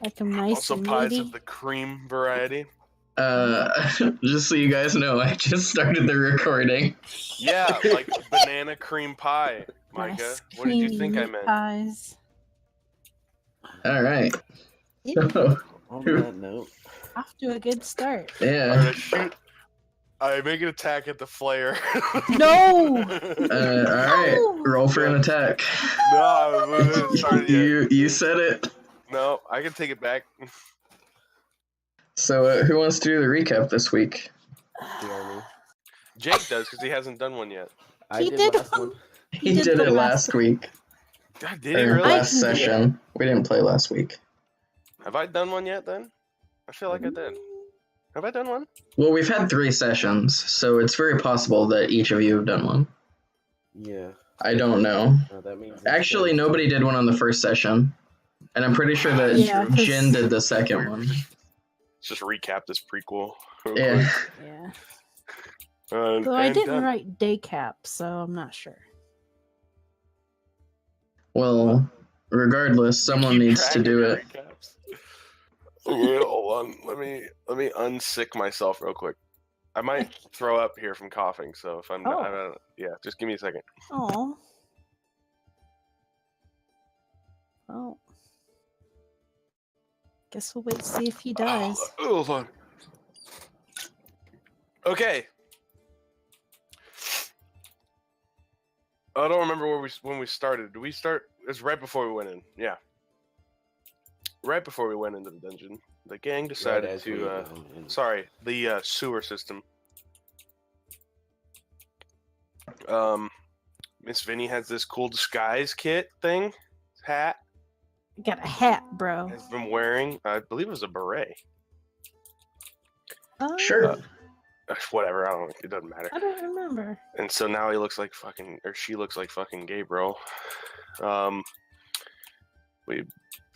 Like them nice Also and pies meaty. of the cream variety. Just so you guys know, I just started the recording. Yeah, like banana cream pie, Micah. Nice What did you think I creamy meant? pies. All right. Yeah. So, On that note, Off to a good start. I'm yeah. gonna shoot. I make an attack at the flare. No! All right. Roll for an attack. No, I haven't started yet. You said it. No, I can take it back. So, who wants to do the recap this week? the army. Jake does because he hasn't done one yet. I He did did last one. He did did the it last last week. God, did he Or really? last I can do it. session. We didn't play last week. Have I done one yet? Then I feel like I did. Have I done one? Well, we've had 3 sessions, so it's very possible that each of you have done one. Yeah. I don't know. That means it's Actually, been- nobody did one on the first session. And I'm pretty sure that Yeah, 'cause- Jin did the second one. Let's just recap this prequel. real Yeah. Yeah. quick. Though I And didn't done. write day cap, so I'm not sure. Well, regardless, someone Keep needs track to of do your it. recaps. Wait, hold on. Let me unsick myself real quick. I might throw up here from coughing, so if I'm not, Oh. yeah, just give me a second. Oh. Oh. Guess we'll wait to see if he dies. Oh, hold on. Okay. I don't remember when we started. Did we start? It was right before we went in. Yeah. Right before we went into the dungeon, the gang decided as we to. were going in. Sorry, the sewer system. Miss Vinny has this cool disguise kit thing, hat. I got a hat, bro. Has been wearing. I believe it was a beret. Sure. Whatever. I don't. It doesn't matter. I don't remember. And so now he looks like fucking, or she looks like fucking Gabriel. We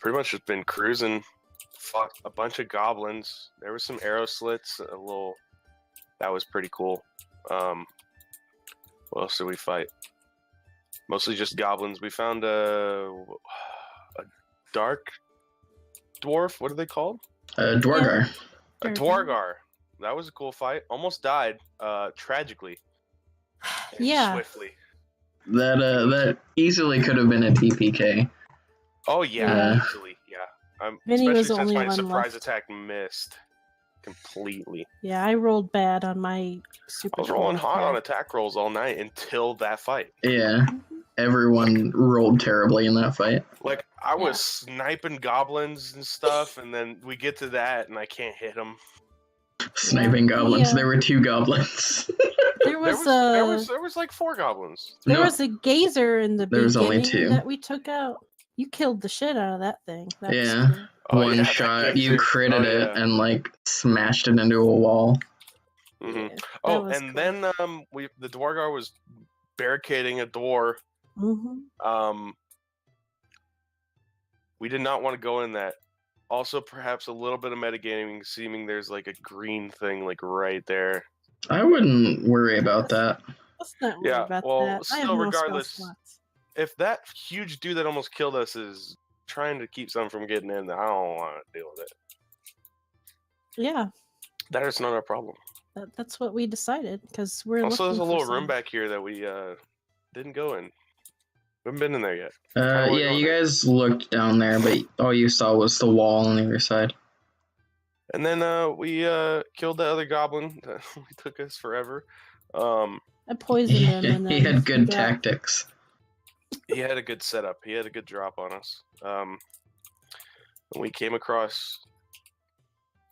pretty much just been cruising, fought a bunch of goblins. There was some arrow slits, a little. That was pretty cool. What else did we fight? Mostly just goblins. We found a dark dwarf. What are they called? Dwargar. A dwargar. That was a cool fight. Almost died, tragically. And Yeah. Swiftly. That easily could have been a TPK. Oh yeah, Yeah. easily. Yeah. Vinny Especially was the since only my one surprise left. attack missed completely. Yeah, I rolled bad on my super. I was rolling dwarf hot on attack. attack rolls all night until that fight. Yeah. Everyone rolled terribly in that fight. Like I was sniping goblins and stuff, and then we get to that, and I can't hit them. Sniping goblins. Yeah. There were 2 goblins. There was, There was like 4 goblins. there No. was a gazer in the There was only beginning 2. that we took out. You killed the shit out of that thing. That was Yeah. cool. Oh, One yeah, that shot, game you too. critted Oh, it yeah. and like smashed it into a wall. hmm Yeah, that Oh, was and cool. then the dwargar was barricading a door. Mhm. We did not want to go in that. Also, perhaps a little bit of metagaming, seeming there's like a green thing like right there. I wouldn't worry about that. Let's not worry Yeah, about well, that. I have still, no spell regardless, slots. If that huge dude that almost killed us is trying to keep something from getting in, I don't want to deal with it. Yeah, That is not our problem. that's what we decided because we're Also, there's a looking for little room some- back here that we didn't go in. We haven't been in there yet. Yeah, you guys looked down there, but all you saw was the wall on the other side. And then we killed the other goblin. That took us forever. I poisoned him, and then He had good got- tactics. He had a good setup. He had a good drop on us. And we came across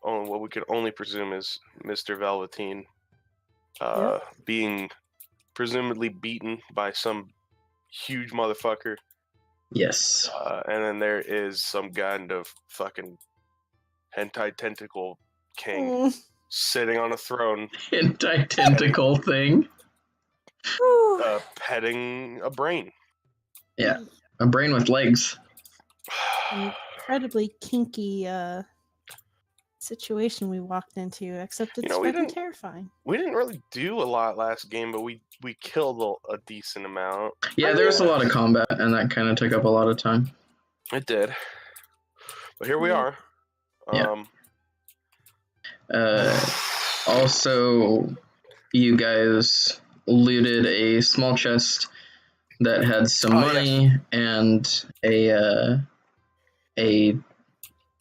what we could only presume is Mr. Velveteen being presumably beaten by some huge motherfucker. Yes. And then there is some kind of fucking hentai tentacle king sitting on a throne Anti-tentacle thing. Whew. petting a brain. Yeah. A brain with legs. Incredibly kinky situation we walked into, except it's You know, we fucking didn't- terrifying. We didn't really do a lot last game, but we killed a decent amount. Yeah, there was a lot of combat, and that kind of took up a lot of time. It did. But here we Yeah. are. Yeah. Also, you guys looted a small chest that had some Oh, money and a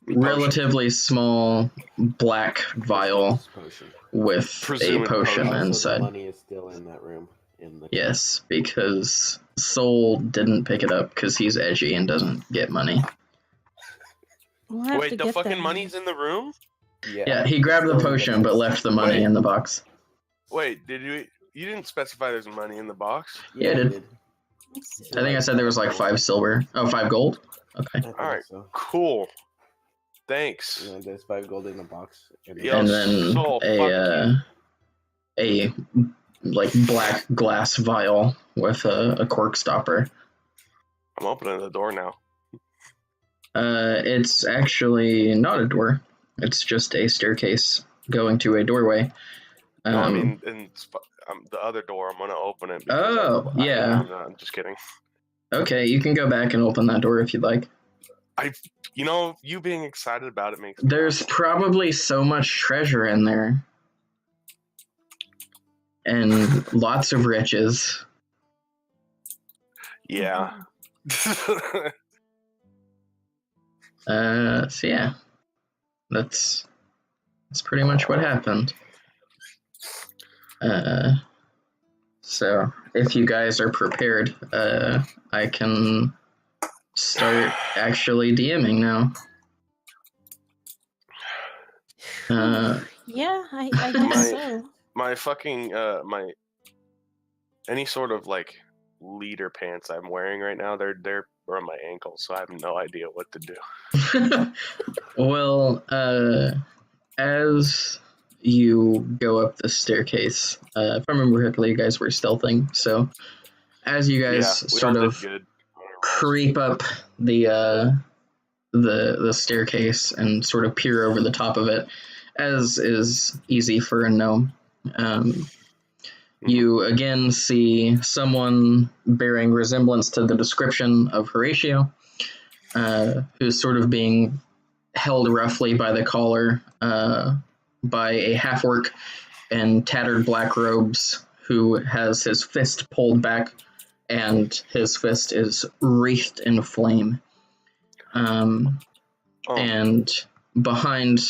relatively small black vial Potion. with Presumed a potion potion. Also, the inside. money is still in that room. In the Yes, because Soul didn't pick it up because he's edgy and doesn't get money. We'll have to Wait, the get fucking that money's in the room? Yeah, he grabbed the Still in potion but box. left the money Wait. in the box. Wait, did you didn't specify there's money in the box? Yeah, I it did. did. Let's see. I think I said there was like 5 silver. Oh, 5 gold? Okay. I think Alright. so. Cool. Thanks. Yeah, there's 5 gold in the box. Yo, And then Soul, fuck a like black glass vial with a cork stopper. I'm opening the door now. It's actually not a door. It's just a staircase going to a doorway. No, I mean, the other door, I'm gonna open it. Oh, yeah. I'm just kidding. Okay, you can go back and open that door if you'd like. You being excited about it makes me There's probably so much treasure in there. And lots of riches. Yeah. So yeah. That's pretty much what happened. So if you guys are prepared, I can start actually DMing now. Yeah, I guess so. my fucking any sort of like leader pants I'm wearing right now, they're around my ankles, so I have no idea what to do. Well, as you go up the staircase, if I remember correctly, you guys were stealthing. So as you guys We sort all of did good on our rolls. creep up the staircase and sort of peer over the top of it, as is easy for a gnome, you again see someone bearing resemblance to the description of Horatio, who's sort of being held roughly by the collar by a half-orc in tattered black robes who has his fist pulled back and his fist is wreathed in flame. And behind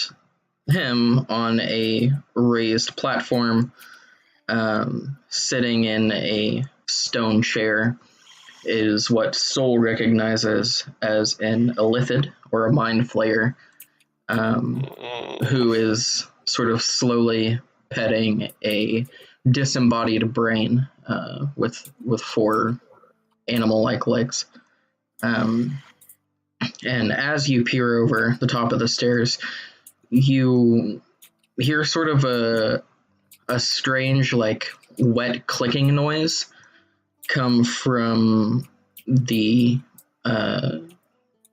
him on a raised platform, sitting in a stone chair, is what Soul recognizes as an illithid or a mind flayer, who is sort of slowly petting a disembodied brain with 4 animal-like legs. And as you peer over the top of the stairs, you hear sort of a strange, like, wet clicking noise come from the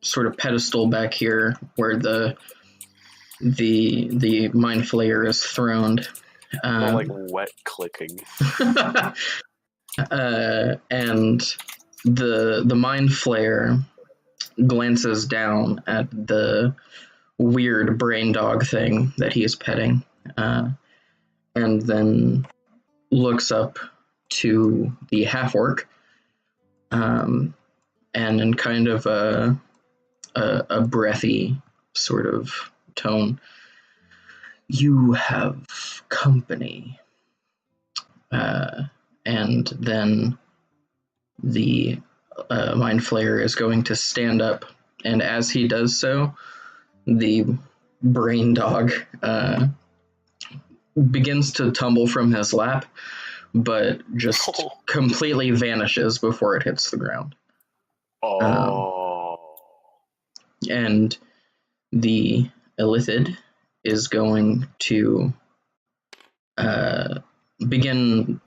sort of pedestal back here where the mind flayer is throned. More like wet clicking. And the mind flayer glances down at the weird brain dog thing that he is petting, and then looks up to the half-orc, and in kind of a breathy sort of tone, "You have company." And then the mind flayer is going to stand up, and as he does so, the brain dog begins to tumble from his lap, but just completely vanishes before it hits the ground. And the illithid is going to begin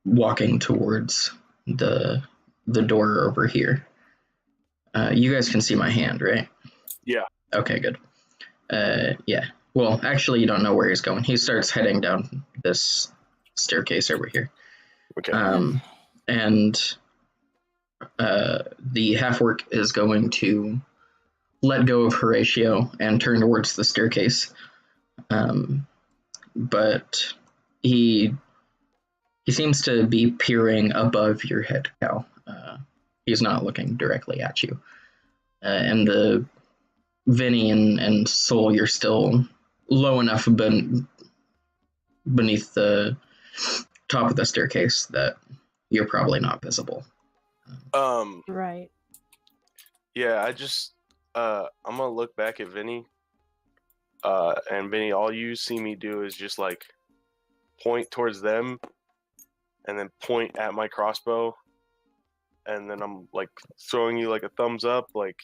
walking towards the door over here. You guys can see my hand, right? Yeah. Okay, good. Yeah. Well, actually, you don't know where he's going. He starts heading down this staircase over here. Okay. And the half-orc is going to let go of Horatio and turn towards the staircase. But he seems to be peering above your head, Cal. He's not looking directly at you. And the Vinny and Soul, you're still low enough beneath the top of the staircase that you're probably not visible. Right. Yeah, I'm gonna look back at Vinny. And Vinny, all you see me do is just like point towards them and then point at my crossbow. And then I'm like throwing you like a thumbs up, like.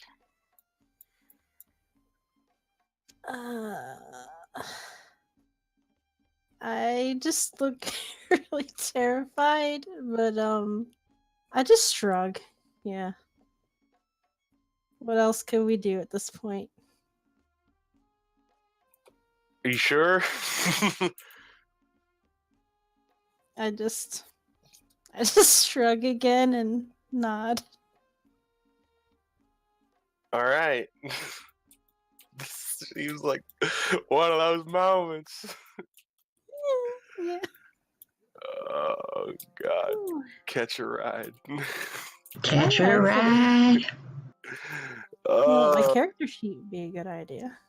I just look really terrified, but I just shrug. Yeah. What else can we do at this point? Are you sure? I just shrug again and nod. All right. This seems like one of those moments. Yeah. Oh God! Catch a ride. Catch Oh, a ride. My character sheet would be a good idea.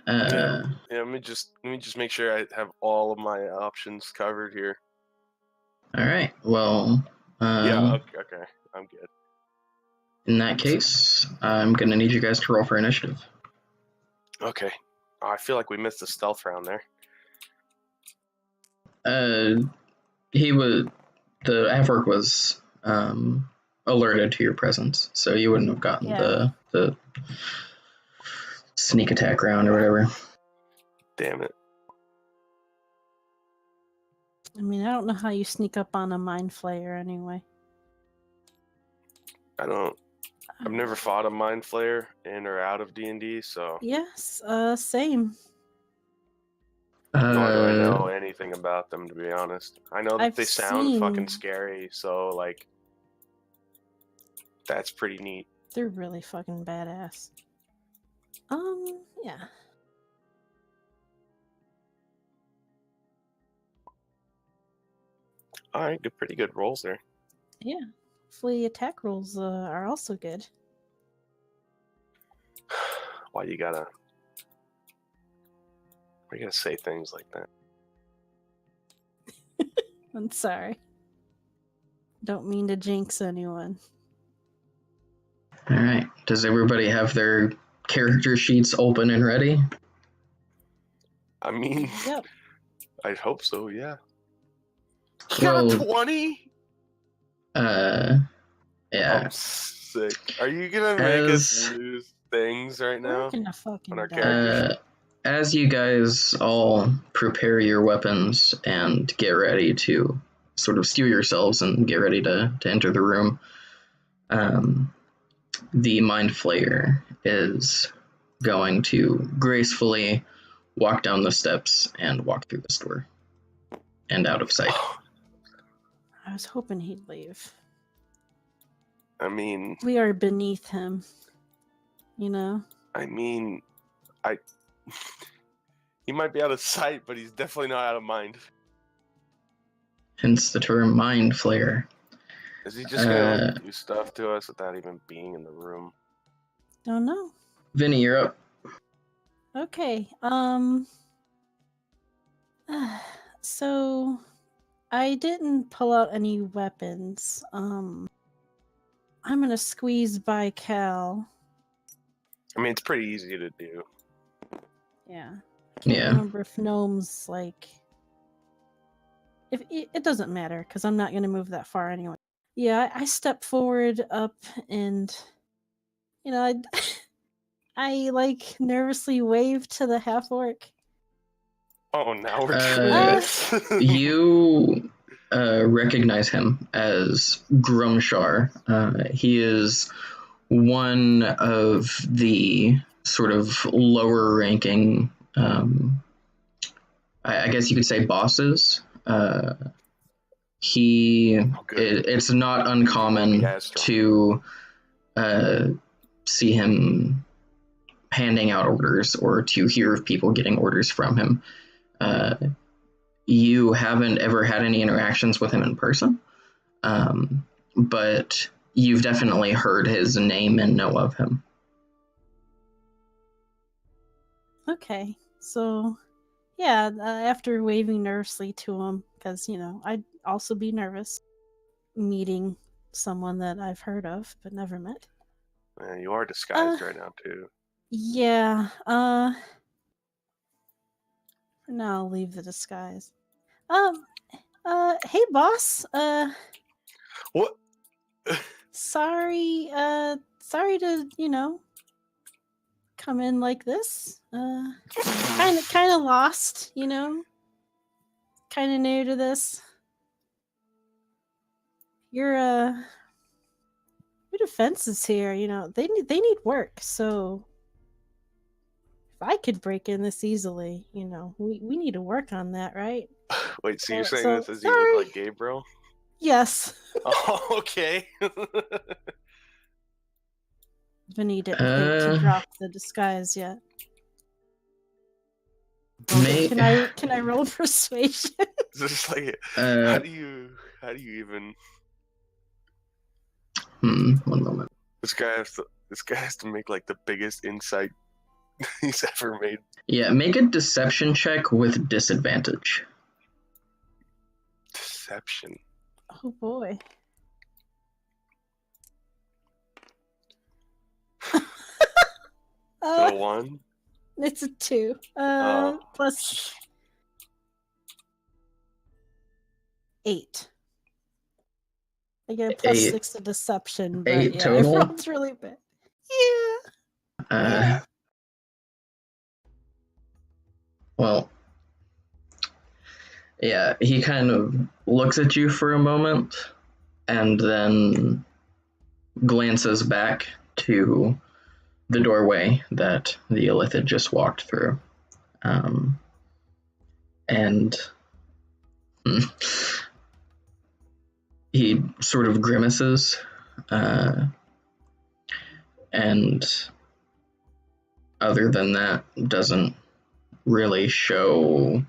Yeah, let me just make sure I have all of my options covered here. All right. Well. Yeah. Okay. I'm good. In that case, I'm gonna need you guys to roll for initiative. Okay. Oh, I feel like we missed the stealth round there. The half-orc was alerted to your presence, so you wouldn't have gotten the sneak attack round or whatever. Damn it. I mean, I don't know how you sneak up on a mind flayer anyway. I've never fought a mind flayer in or out of D&D, so. Yes, same. Nor do I know anything about them, to be honest. I know that they sound fucking seen- scary, so like, that's pretty neat. They're really fucking badass. Yeah. All right, pretty good rolls there. Yeah. Hopefully attack rolls are also good. Why you gotta say things like that? I'm sorry. Don't mean to jinx anyone. All right. Does everybody have their character sheets open and ready? I mean, Yep. I hope so. Yeah. Well, Got a 20. Yeah. I'm sick. Are you gonna make us lose things right now? We're gonna fucking on our die. characters? As you guys all prepare your weapons and get ready to sort of steal yourselves and get ready to enter the room, the Mind Flayer is going to gracefully walk down the steps and walk through the store and out of sight. I was hoping he'd leave. I mean, We are beneath him. You know? he might be out of sight, but he's definitely not out of mind. Hence the term Mind Flayer. Is he just gonna do stuff to us without even being in the room? Don't know. Vinny, you're up. Okay. So I didn't pull out any weapons. I'm gonna squeeze by Cal. I mean, it's pretty easy to do. Yeah. Can't Yeah. remember if gnomes like. If it doesn't matter because I'm not gonna move that far anyway. Yeah, I step forward up and, I like nervously wave to the half orc. Oh, now we're doing this. You recognize him as Grumshar. He is one of the sort of lower ranking, I guess you could say bosses. It's not uncommon to see him handing out orders or to hear of people getting orders from him. You haven't ever had any interactions with him in person, but you've definitely heard his name and know of him. Okay, so yeah, after waving nervously to him, because I'd also be nervous meeting someone that I've heard of but never met. Man, you are disguised right now too. Yeah. For now, I'll leave the disguise. Hey, boss. What? Sorry. Sorry to come in like this. Kind of lost. Kind of new to this. Your defenses here. They need work. So if I could break in this easily, we need to work on that, right? Wait, so you're saying so, this as you look like Gabriel? Yes. Oh, okay. Vinny didn't think to drop the disguise yet. Can I roll persuasion? Just like, how do you even? 1 moment. This guy has to make like the biggest insight he's ever made. Yeah, make a deception check with disadvantage. Deception. Oh boy. So 1? It's a 2. Plus 8. I get a plus 6 to deception, but 8 yeah, total? I rolled really bad. Yeah. Well, yeah, he kind of looks at you for a moment and then glances back to the doorway that the Elith had just walked through. And he sort of grimaces and other than that doesn't really show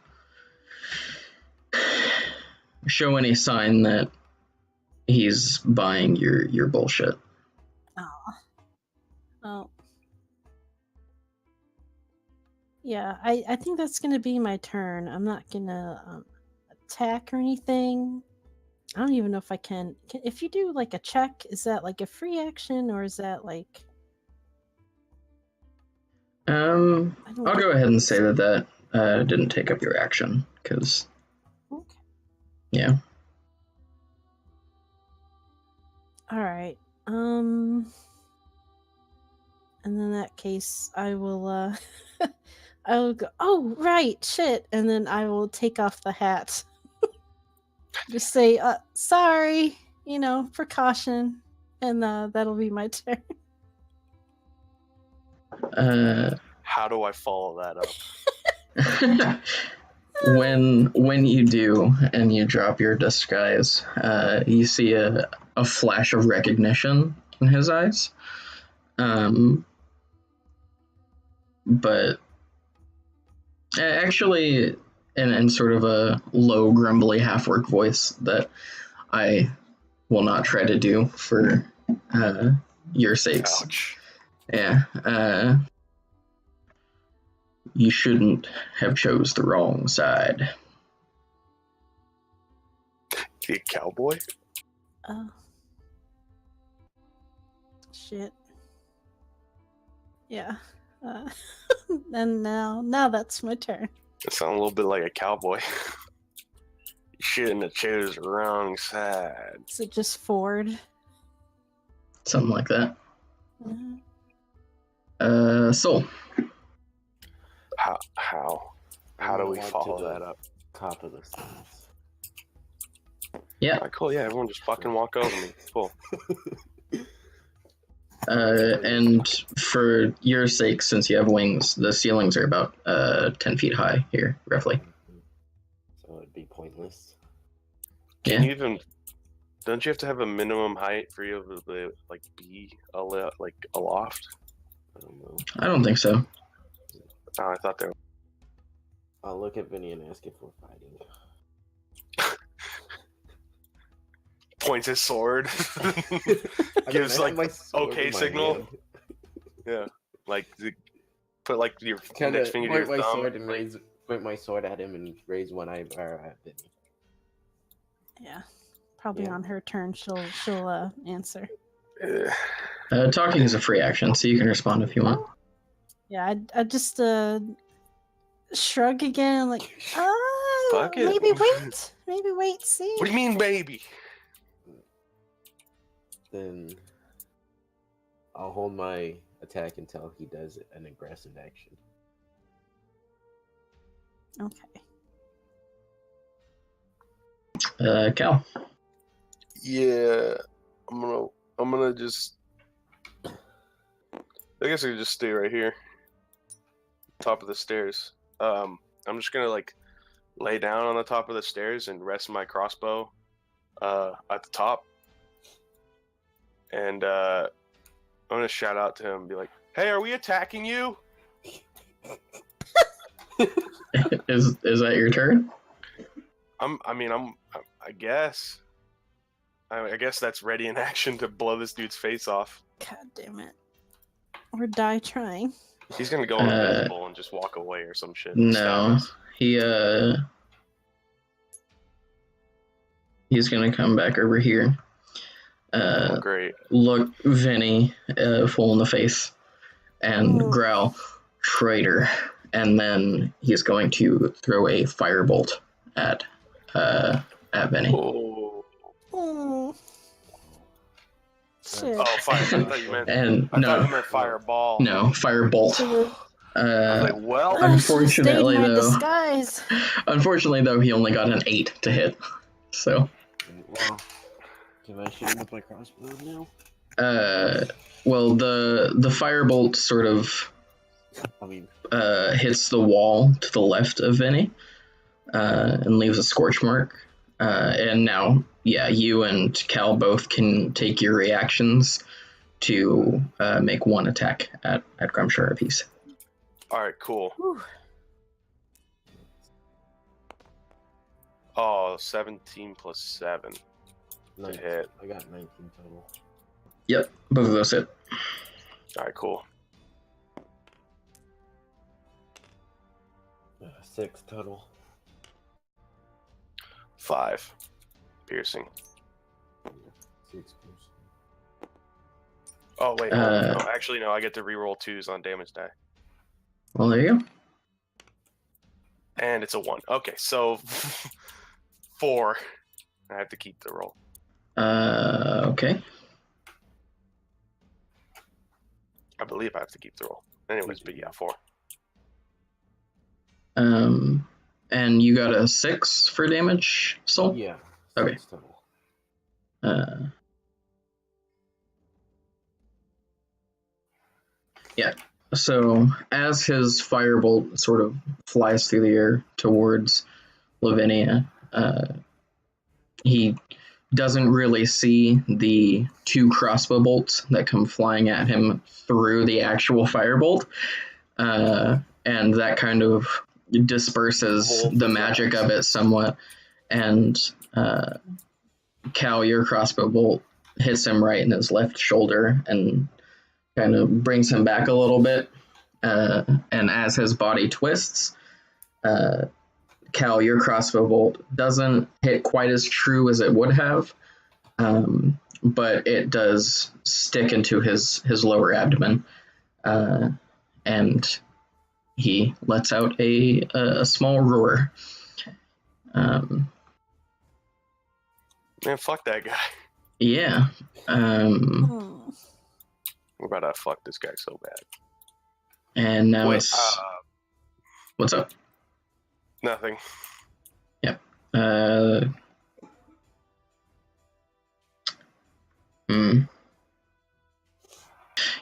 any sign that he's buying your bullshit. Oh. Yeah, I think that's gonna be my turn. I'm not gonna attack or anything. I don't even know if I can. If you do like a check, is that like a free action or is that like? I'll go ahead and say that didn't take up your action because. Okay. Yeah. All right. And in that case, I will I will go, oh right, shit, and then I will take off the hat. Just say, sorry, precaution, and that'll be my turn. How do I follow that up? When you do and you drop your disguise, you see a flash of recognition in his eyes. But actually, in sort of a low, grumbly, half-work voice that I will not try to do for your sakes. Ouch. Yeah. You shouldn't have chose the wrong side. You a cowboy? Oh. Shit. Yeah. And now that's my turn. It sounds a little bit like a cowboy. You shouldn't have chose the wrong side. Is it just Ford? Something like that. Soul. How do we follow that up? Top of the stairs. Yeah. Right, cool. Yeah, everyone just fucking walk over me. Cool. And for your sake, since you have wings, the ceilings are about 10 feet high here, roughly. So it'd be pointless. Can you even Don't you have to have a minimum height for you to like be aloft? I don't know. I don't think so. Oh, I thought they were. I'll look at Vinny and ask if we're fighting. Points his sword. I Gives have like my sword okay in my signal. hand. Yeah, like put like your Kinda next finger to your point my thumb. sword and point my sword at him and raise one eyebrow at Vinny. Yeah. Probably Yeah. on her turn, she'll answer. Talking is a free action, so you can respond if you want. Yeah, I just shrug again, like, Fuck it. maybe wait, see. What do you mean, baby? Then I'll hold my attack until he does an aggressive action. Okay. Cal. Yeah, I'm gonna just. I guess I could just stay right here, top of the stairs. I'm just gonna like lay down on the top of the stairs and rest my crossbow at the top, and I'm gonna shout out to him and be like, "Hey, are we attacking you?" Is that your turn? I guess. I guess that's ready in action to blow this dude's face off. God damn it. Or die trying. He's gonna go invisible and just walk away or some shit. No, he's gonna come back over here. Great. Look Vinny full in the face and growl, "Traitor!" And then he's going to throw a firebolt at Vinny. Oh. Shit. Oh, fire! I thought you meant. And I thought you meant fireball. No, firebolt. I was like, well, unfortunately though, disguise. Unfortunately though, he only got an 8 to hit. So. Well, can I shoot him with my crossbow now? Well, the firebolt sort of hits the wall to the left of Vinny, and leaves a scorch mark. And now, yeah, you and Cal both can take your reactions to make one attack at Grimshire apiece. All right, cool. Whew. Oh, 17 plus 7 to hit. I got 19 total. Yep, both of those hit. All right, cool. 6 total. 5 piercing. 6 piercing. Oh wait, no, actually no. I get to reroll 2s on damage die. Well, there you go. And it's a 1. Okay, so 4. I have to keep the roll. Okay. I believe I have to keep the roll. Anyways, but yeah, 4. And you got a 6 for damage, Soul? Yeah. Okay. Total. Yeah. So as his firebolt sort of flies through the air towards Lavinia, he doesn't really see the 2 crossbow bolts that come flying at him through the actual firebolt, and that kind of disperses the magic of it somewhat. And Cal, your crossbow bolt hits him right in his left shoulder and kind of brings him back a little bit. And as his body twists, Cal, your crossbow bolt doesn't hit quite as true as it would have, but it does stick into his lower abdomen, and he lets out a small roar. Man, fuck that guy. Yeah. We're about to fuck this guy so bad. And now Wait, it's... What's up? Nothing. Yep.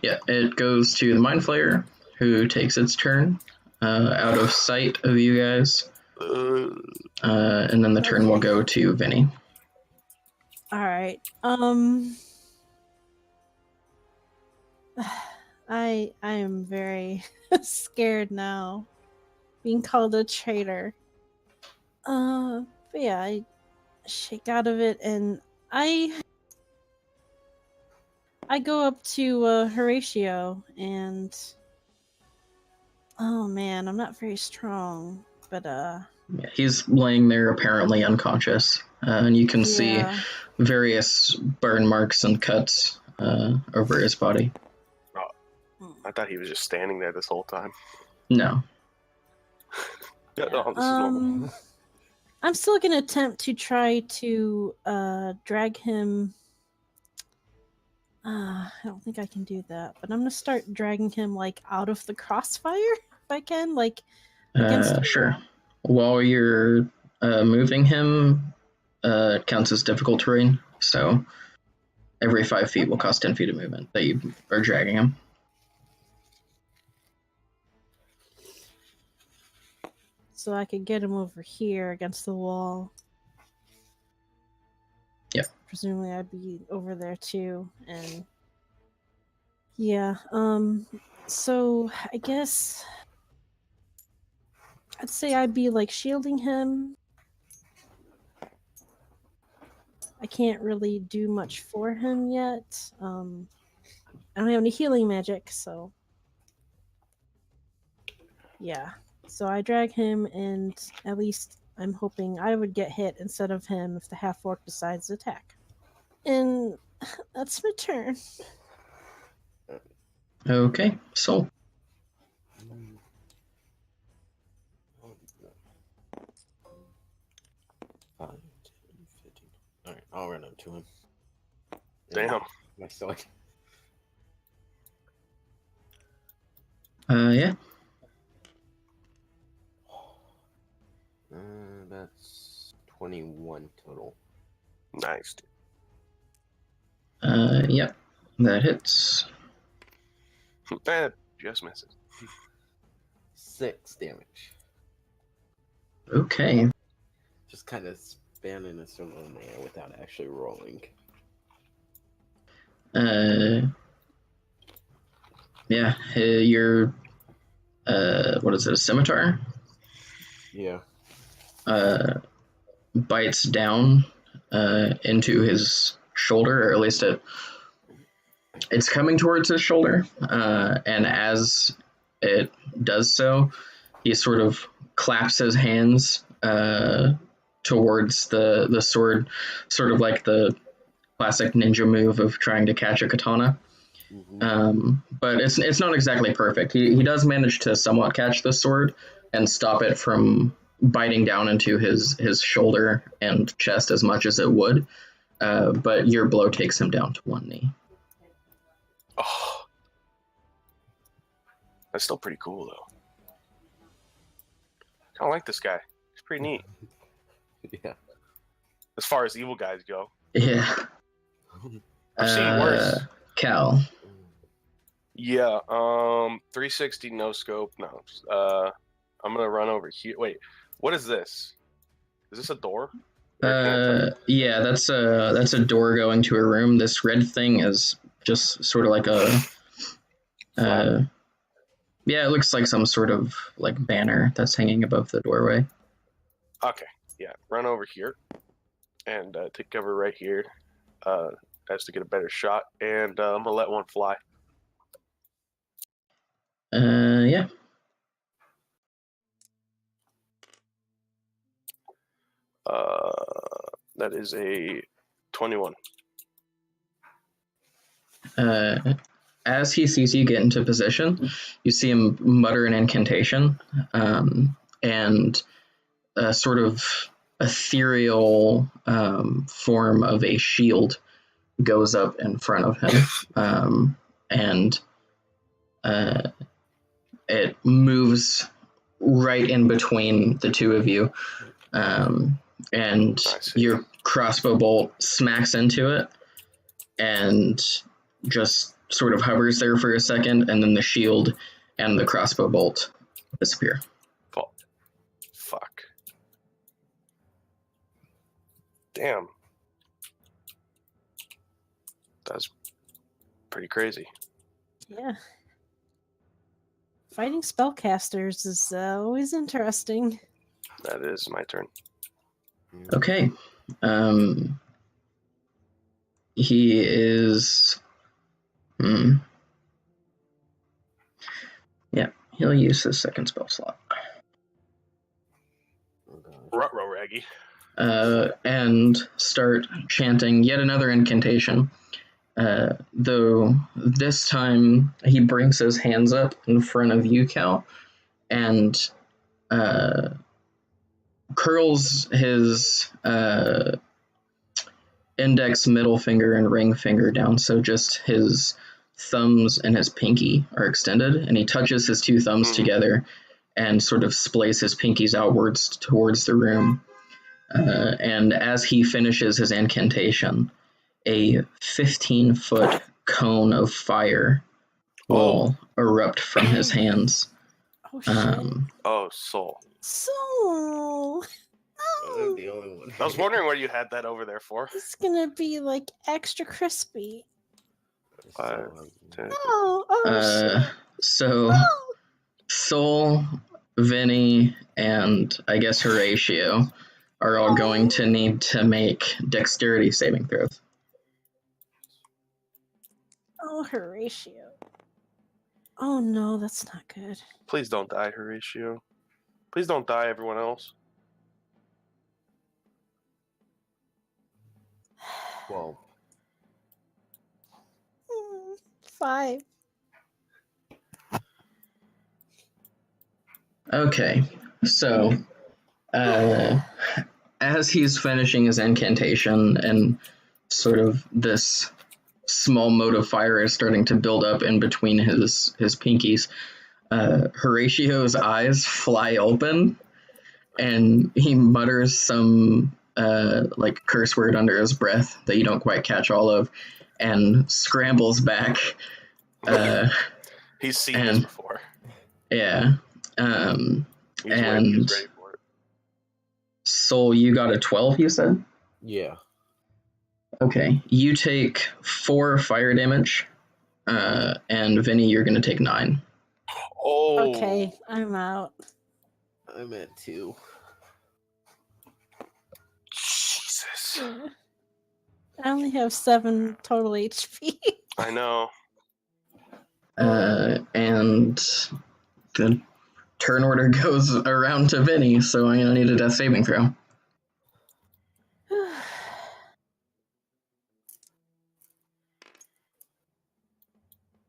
Yeah, it goes to the Mind Flayer, who takes its turn out of sight of you guys. And then the turn will go to Vinny. All right. I am very scared now, being called a traitor. But yeah, I shake out of it and I go up to Horatio and oh man, I'm not very strong, but Yeah, he's laying there apparently unconscious, and you can see yeah. various burn marks and cuts over his body. I thought he was just standing there this whole time. No. Yeah, no, this is normal. I'm still gonna attempt to try to drag him. I don't think I can do that, but I'm gonna start dragging him like out of the crossfire if I can, like against the Sure. wall. While you're moving him, counts as difficult terrain, so every 5 feet will cost 10 feet of movement that you are dragging him. So I could get him over here against the wall. Yep. Presumably I'd be over there too, and yeah. So I guess I'd say I'd be like shielding him. I can't really do much for him yet. I don't have any healing magic, so yeah. So I drag him, and at least I'm hoping I would get hit instead of him if the half-orc decides to attack. And that's my turn. Okay, so 5, 10, 15. All right, I'll run up to him. Damn. My sword. yeah. That's 21 total. Nice. Yep, that hits. Just misses. 6 damage. Okay. Just kind of spanning a circle in there without actually rolling. Yeah, your what is it, a scimitar? Yeah. Bites down into his shoulder, or at least it's coming towards his shoulder, and as it does so, he sort of claps his hands towards the sword, sort of like the classic ninja move of trying to catch a katana. But it's not exactly perfect. He does manage to somewhat catch the sword and stop it from biting down into his shoulder and chest as much as it would. But your blow takes him down to 1 knee. Oh, that's still pretty cool though. I like this guy. He's pretty neat. Yeah. As far as evil guys go. Yeah. I've seen worse. Cal. Yeah, 360 no scope. No. I'm gonna run over here. Wait, what is this? Is this a door? Yeah, that's a door going to a room. This red thing is just sort of like a yeah, it looks like some sort of like banner that's hanging above the doorway. Okay, yeah, run over here and take cover right here, as to get a better shot. And I'm gonna let one fly. Yeah. That is a 21. As he sees you get into position, you see him mutter an incantation, and a sort of ethereal form of a shield goes up in front of him, and it moves right in between the two of you, and your crossbow bolt smacks into it and just sort of hovers there for a second, and then the shield and the crossbow bolt disappear. Oh, fuck. Damn. That's pretty crazy. Yeah. Fighting spellcasters is always interesting. That is my turn. Okay. He is. Yeah, he'll use his second spell slot. Oh, gosh. Ruh-roh, Raggy. And start chanting yet another incantation. Though this time he brings his hands up in front of you, Cal, and curls his index, middle finger, and ring finger down, so just his thumbs and his pinky are extended, and he touches his two thumbs together and sort of splays his pinkies outwards towards the room. And as he finishes his incantation, a 15-foot cone of fire will erupt from his hands. Oh, shit. Soul. So... I'm the only one. I was wondering what you had that over there for. It's gonna be like extra crispy. 5, 10. Shit. So Soul, Vinny, and I guess Horatio are all going to need to make dexterity saving throws. Oh, Horatio. Oh no, that's not good. Please don't die, Horatio. Please don't die, everyone else. 12. 5. Okay, so as he's finishing his incantation and sort of this small mote of fire is starting to build up in between his pinkies, Horatio's eyes fly open and he mutters some like curse word under his breath that you don't quite catch all of, and scrambles back. He's seen this before. Yeah. He's ready for it. Soul, you got a 12, you said? Yeah. Okay. You take 4 fire damage, and Vinny, you're going to take 9. Oh. Okay, I'm out. I'm at 2. Jesus. Yeah. I only have 7 total HP. I know. And the turn order goes around to Vinny, so I'm going to need a death saving throw.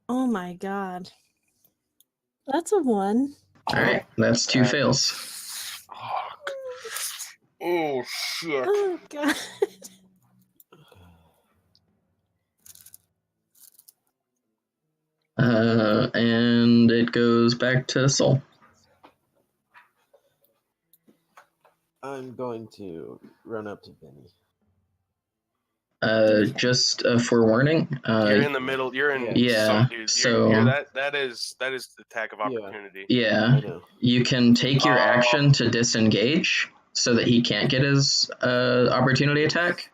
Oh my god. That's a 1. Alright, that's 2 fails. Fuck. Oh, shit. Oh god. And it goes back to Soul. I'm going to run up to Benny. Just a forewarning. You're in the middle. You're in. Yeah, that is the attack of opportunity. Yeah, I know. you can take your action to disengage so that he can't get his opportunity attack,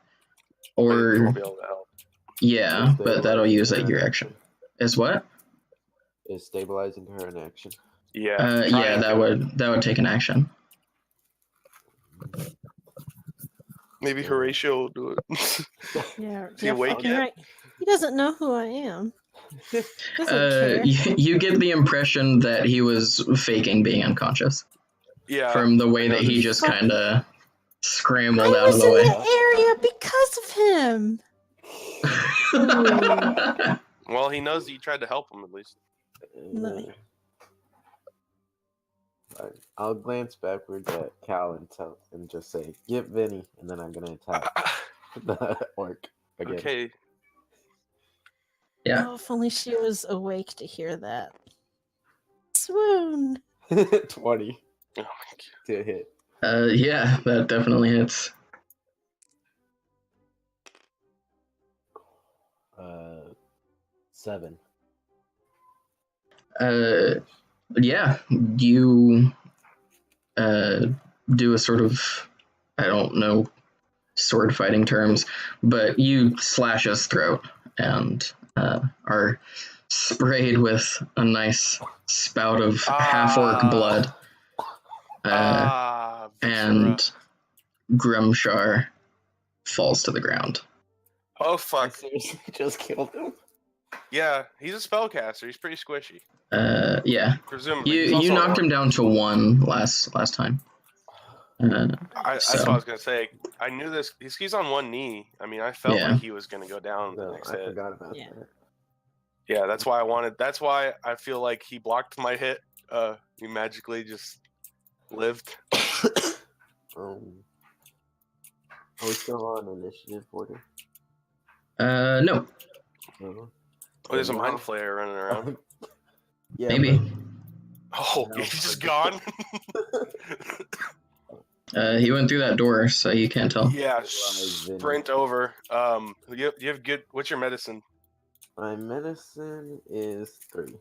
or you won't be able to help. Yeah, but that'll use like your action. Is what? Is stabilizing her an action? Yeah. Yeah, that would take an action. Maybe Horatio will do it. Yeah. Is he awake yet? Right. He doesn't know who I am. Doesn't care. You get the impression that he was faking being unconscious. Yeah. From the way that he just kind of scrambled out of the way. I was in the area because of him. Well, he knows that you tried to help him at least. No. I'll glance backward at Cal and just say, "Get Vinny," and then I'm gonna attack the orc again. Okay. Yeah. Oh, if only she was awake to hear that. Swoon. 20 Oh my god. to hit. Yeah, that definitely hits. 7. Yeah, you do a sort of, I don't know sword fighting terms, but you slash his throat, and are sprayed with a nice spout of half-orc blood. Viscera. And Grimshar falls to the ground. Oh I fuck! seriously just killed him. Yeah, he's a spellcaster. He's pretty squishy. Yeah. Presumably, he's also You an knocked orc. him down to 1 last time. That's so- what I was gonna say. I knew this. He's on one knee. I mean, I felt Yeah. like he was gonna go down the No, next I hit. forgot about Yeah. that. Yeah, that's why I wanted. That's why I feel like he blocked my hit. He magically just lived. Are we still on initiative order? No, No. Oh, there's a Now- mind flayer running around. Yeah, maybe. Oh, No, he's just I gone. He went through that door, so you can't tell. Yeah, Rise in. sprint over. You have good. What's your medicine? My medicine is 3.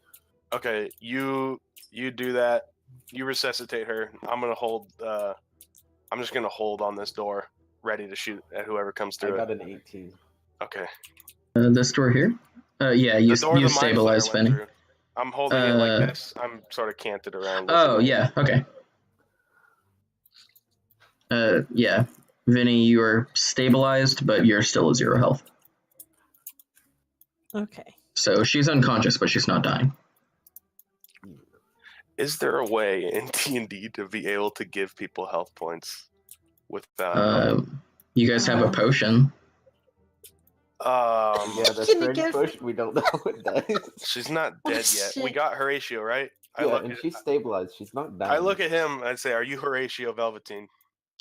Okay, you do that. You resuscitate her. I'm gonna hold. I'm just gonna hold on this door, ready to shoot at whoever comes I through got it. an 18. Okay. This door here? Yeah, you The door the mind stabilize flayer went Finny. through. I'm holding it like this. I'm sort of canted around. Oh, yeah, okay. Yeah. Vinny, you are stabilized, but you're still at 0 health. Okay. So she's unconscious, but she's not dying. Is there a way in D&D to be able to give people health points without? You guys have a potion. Yeah, that's Can you pretty give- push. We don't know what that is. She's not Oh, dead yet. We shit. got Horatio, right? Yeah, and she's stabilized. She's not dying. I look at him and I say, "Are you Horatio Velveteen?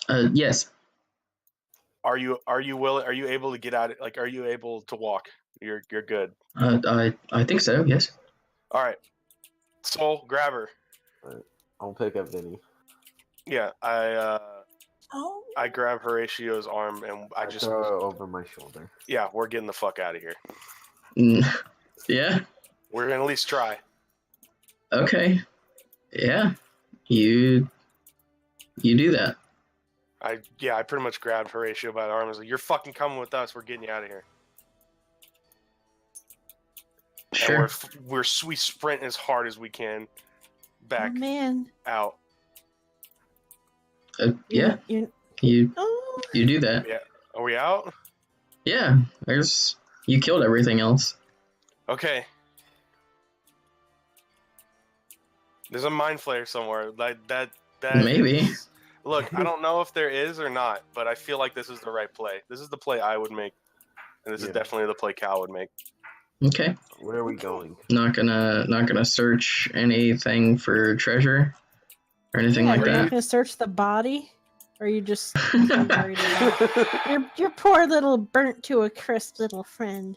Yes. Are you willing? Are you able to get out? Like, are you able to walk? You're good. I think so, yes. All right. Soul, grab her. I'll pick up Vinny. Yeah, Oh. I grab Horatio's arm and I just throw her over my shoulder. yeah, we're getting the fuck out of here. Yeah. We're gonna at least try. Okay. Yeah. You do that. I pretty much grabbed Horatio by the arm. I was like, "You're fucking coming with us. We're getting you out of here." Sure. And we sprint as hard as we can back Oh, man. out. Yeah. You're, You oh. do that. Yeah. Are we out? Yeah. You killed everything else. Okay. There's a mind flayer somewhere. Like that. Maybe. is- look, I don't know if there is or not, but I feel like this is the right play. This is the play I would make, and this is Yeah. definitely the play Cal would make. Okay. Where are we going? Not gonna search anything for treasure or anything Yeah, like you're not that. going to search the body? Or are you just so worried about your poor little burnt to a crisp little friend?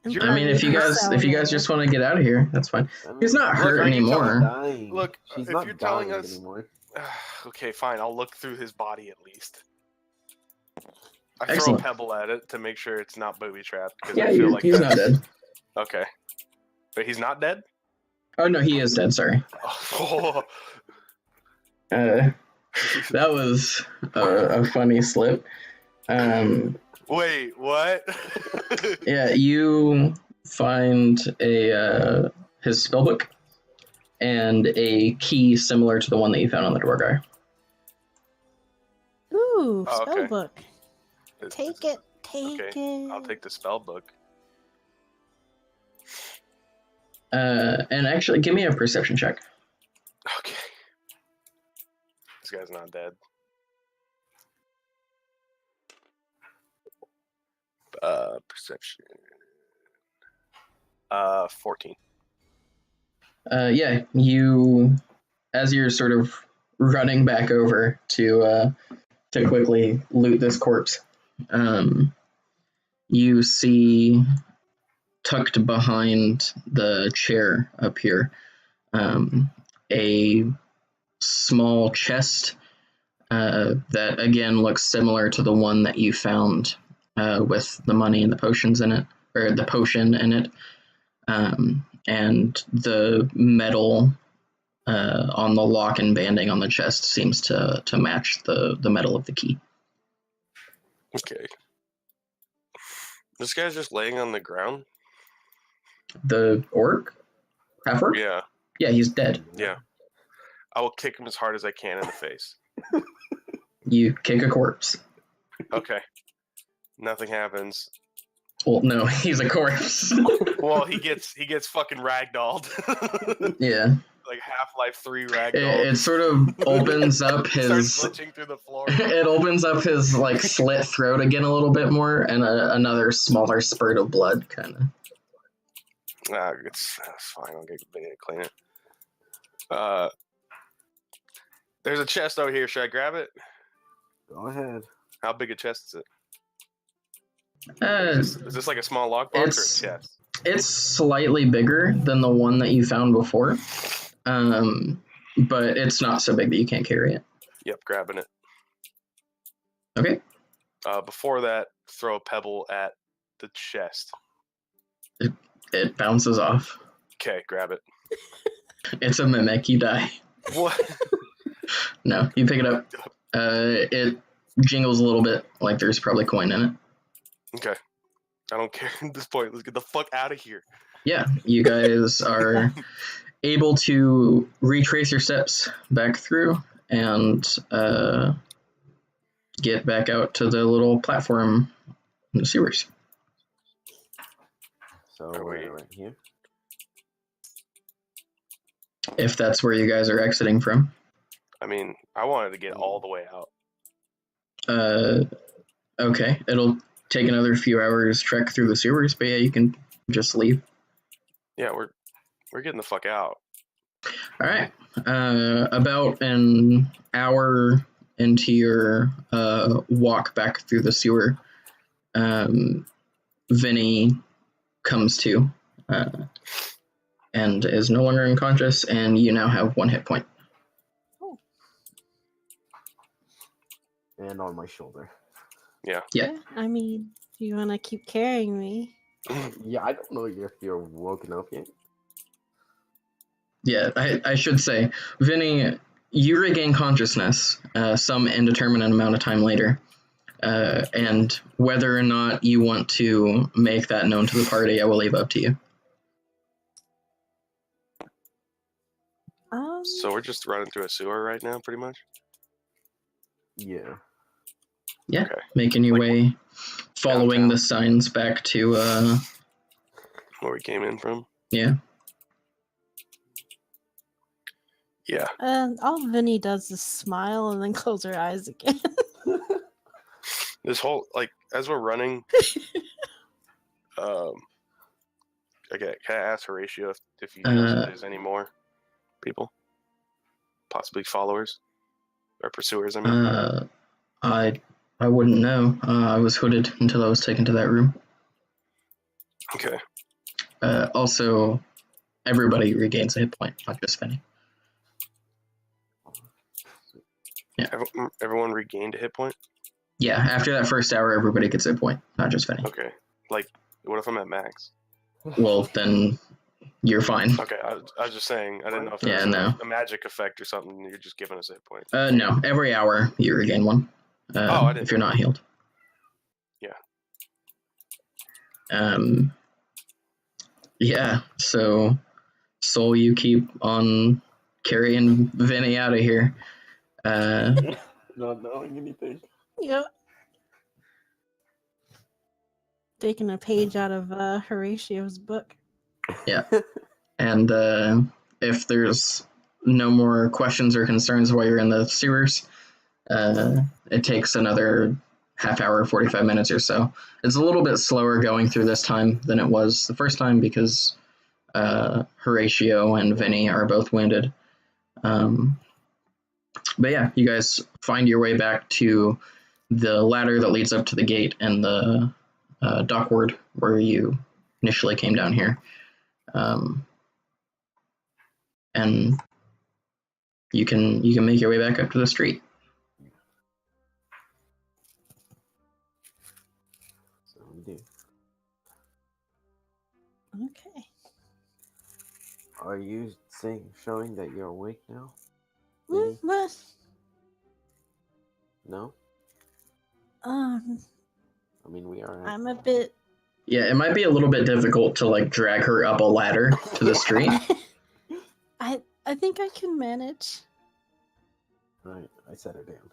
And I mean, if you guys salamander. just want to get out of here, that's fine. I mean, He's not Look, hurt are you anymore. dying. Look, she's if not you're telling dying us- anymore. Okay, fine. I'll look through his body at least. I throw a Excellent. pebble at it to make sure it's not booby trapped. Because Yeah, I feel like he's not dead. Okay, but he's not dead. Oh no, he is dead. Sorry. Oh, That was a funny slip. wait, what? Yeah, you find his spellbook and a key similar to the one that you found on the door guy. Ooh, Oh, okay. spellbook. Take it. Take it. I'll take the spell book. And actually, give me a perception check. Okay. This guy's not dead. Perception. 14. Yeah, you, as you're sort of running back over to quickly loot this corpse, you see tucked behind the chair up here a small chest that again looks similar to the one that you found with the money and the potions in it, or the potion in it. And the metal on the lock and banding on the chest seems to match the metal of the key. Okay. This guy's just laying on the ground? The orc? Half orc? Yeah, Yeah, he's dead. yeah. I will kick him as hard as I can in the face. You kick a corpse. Okay. Nothing happens. Well, no, he's a corpse. Well, he gets fucking ragdolled. Yeah. Like Half-Life 3 ragdoll. It sort of opens up Starts his. glitching through the floor. It opens up his like slit throat again a little bit more, and another smaller spurt of blood, kind of. It's fine. I'll get Vinny to clean it. There's a chest over here. Should I grab it? Go ahead. How big a chest is it? Uh, Is this like a small lockbox or a chest? It's slightly bigger than the one that you found before, but it's not so big that you can't carry it. Yep, grabbing it. Okay. Before that, throw a pebble at the chest. It bounces off. Okay, grab it. It's a mimic. You die. What? No, you pick it up. It jingles a little bit, like there's probably coin in it. Okay. I don't care at this point. Let's get the fuck out of here. Yeah, you guys are able to retrace your steps back through and get back out to the little platform in the sewers. So Are we're we- right here. If that's where you guys are exiting from. I mean, I wanted to get all the way out. Okay, it'll take another few hours trek through the sewers, but yeah, you can just leave. Yeah, we're getting the fuck out. All right. About an hour into your walk back through the sewer, Vinny comes to and is no longer unconscious, and you now have 1 hit point. And on my shoulder. Yeah. I mean, if you want to keep carrying me. Yeah, I don't know if you're woken up yet. Yeah, I should say, Vinny, you regain consciousness some indeterminate amount of time later. And whether or not you want to make that known to the party, I will leave up to you. So we're just running through a sewer right now, pretty much? Yeah. Yeah, Okay. making your Like way, following downtown. the signs back to, Where we came in from? yeah. Yeah. All Vinny does is smile and then close her eyes again. This whole, like, as we're running, okay, can I ask Horatio if he knows if there's any more people? Possibly followers? Or pursuers, I mean? I wouldn't know. I was hooded until I was taken to that room. Okay. Also, everybody regains a hit point, not just Vinny. Everyone regained a hit point? Yeah, after that first hour, everybody gets a hit point, not just Vinny. Okay. Like, what if I'm at max? Well, then you're fine. Okay, I was just saying, I didn't know if Yeah, there was no. a magic effect or something, you're just giving us a hit point. No, every hour you regain one. I didn't if you're not healed. Yeah. Yeah, so Soul, you keep on carrying Vinny out of here. Not knowing anything. Yep. Taking a page out of Horatio's book. Yeah. And if there's no more questions or concerns while you're in the sewers, it takes another half hour, 45 minutes or so. It's a little bit slower going through this time than it was the first time because Horatio and Vinny are both wounded. But yeah, you guys find your way back to the ladder that leads up to the gate and the dockward where you initially came down here. And you can make your way back up to the street. So we do. Okay. Are you showing that you're awake now? What? No? Um, I mean, we are. I'm a bit Yeah, it might be a little bit difficult to like drag her up a ladder to the street. I think I can manage. Right, I set her down.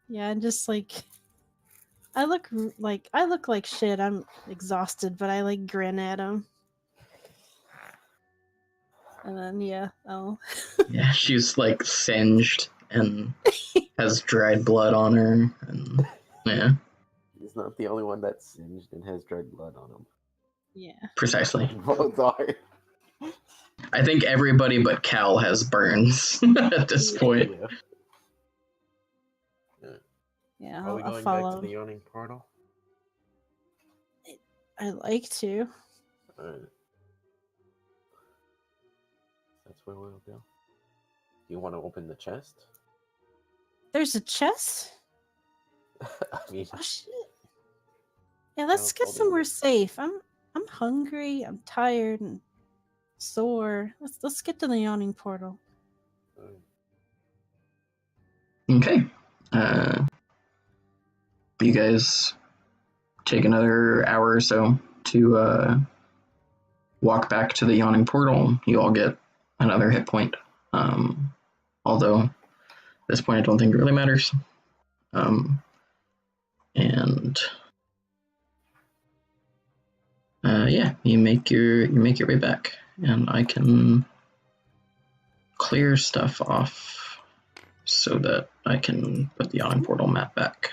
Yeah, and just like I look like shit. I'm exhausted, but I like grin at him. And then yeah, oh. Yeah, she's like singed and has dried blood on her, and yeah, He's not the only one that's singed and has dried blood on him. Yeah. precisely. Both are. I think everybody but Cal has burns at this point. Yeah. Yeah, Are we I'll going follow. back to the yawning portal? I'd like to. Alright. That's where we'll go. You want to open the chest? There's a chest? I mean, Oh shit. Yeah, let's get somewhere safe. I'm hungry, I'm tired and sore. Let's get to the yawning portal. Okay. You guys take another hour or so to walk back to the yawning portal. You all get another hit point. Although at this point I don't think it really matters. And yeah, you make your way back, and I can clear stuff off so that I can put the yawning portal map back.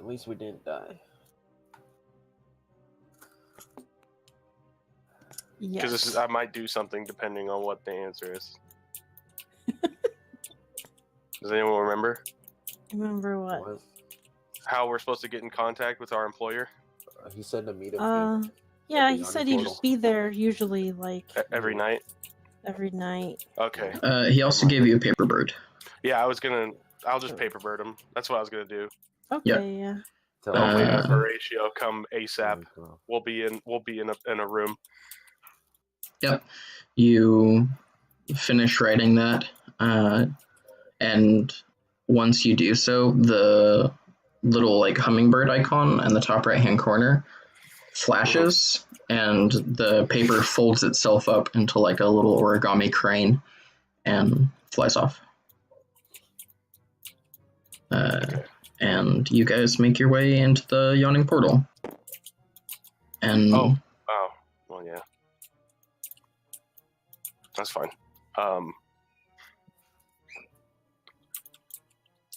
at least we didn't die. Because Yes. I might do something depending on what the answer is. Does anyone remember Remember what? how we're supposed to get in contact with our employer? He said to meet him. Yeah, the he yawning said he'd portal. be there usually like Every night? every night. Okay. He also gave you a paper bird. Yeah, I'll just paper bird him. That's what I was gonna do. Okay, yeah. Tell That way, him have Horatio come to ASAP. go. We'll be in a room. Yep. You finish writing that, and once you do so, the little like hummingbird icon in the top right hand corner flashes, and the paper folds itself up into like a little origami crane and flies off. And you guys make your way into the yawning portal. And Oh, well, yeah. That's fine.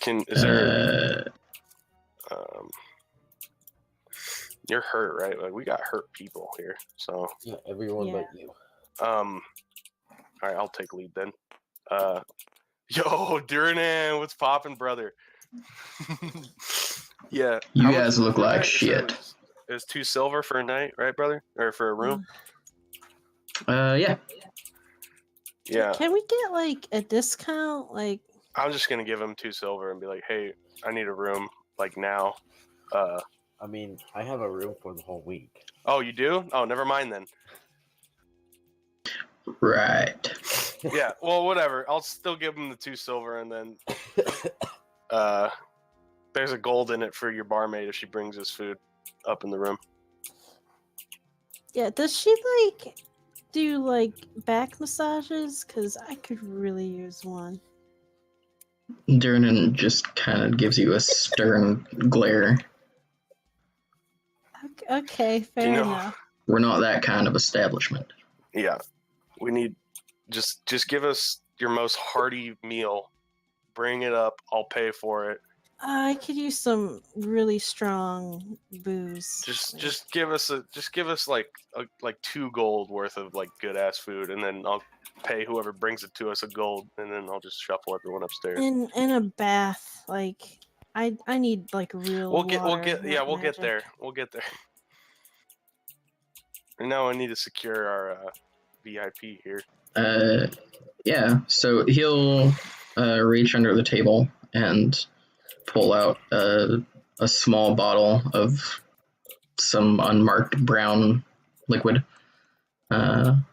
Is there? You're hurt, right? Like we got hurt people here, so. Yeah, everyone but you. All right, I'll take lead then. Yo, Durnan, what's poppin', brother? Yeah. You how much guys is it look for a like night? shit. It was 2 silver for a night, right, brother? Or for a room? Yeah. Yeah. Can we get like a discount? Like I'm just gonna give him 2 silver and be like, hey, I need a room, like now. I mean, I have a room for the whole week. Oh, you do? Oh, never mind then. Right. Yeah, well, whatever. I'll still give him the 2 silver, and then there's a gold in it for your barmaid if she brings us food up in the room. yeah, does she like do like back massages? Cause I could really use one. Durnan just kind of gives you a stern glare. Okay, fair enough. We're not that kind of establishment. Yeah, we need just give us your most hearty meal. Bring it up. I'll pay for it. I could use some really strong booze. Just give us like 2 gold worth of like good ass food, and then I'll pay whoever brings it to us a gold, and then I'll just shuffle everyone upstairs. in a bath. Like I need like real. We'll water, get not we'll get magic. there. We'll get there. And now I need to secure our VIP here. Yeah, so he'll reach under the table and pull out a small bottle of some unmarked brown liquid, and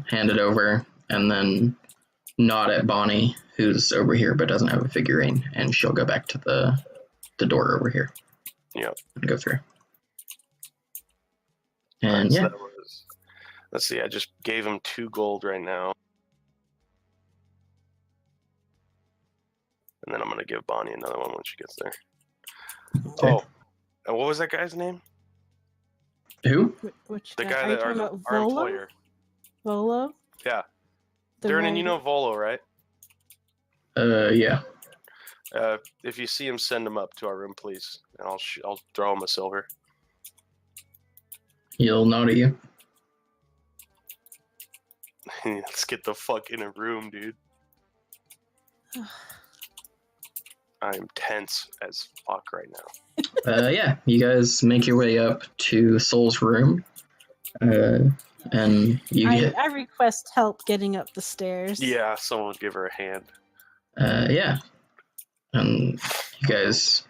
hand it over, and then nod at Bonnie, who's over here but doesn't have a figurine, and she'll go back to the door over here. Yep. And go through. Alright, And so yeah, that was, let's see, I just gave him 2 gold right now. And then I'm gonna give Bonnie another one when she gets there. Okay. Oh, and what was that guy's name? who? Which The guy? guy Are you that talking our about Volo? employer. Volo? Yeah. The Durnan, you one- know Volo, right? Yeah. If you see him, send him up to our room, please, and I'll throw him a silver. He'll nod at you. Let's get the fuck in a room, dude. I am tense as fuck right now. Yeah, you guys make your way up to Soul's room, and you get I request help getting up the stairs. Yeah, someone give her a hand. yeah, and you guys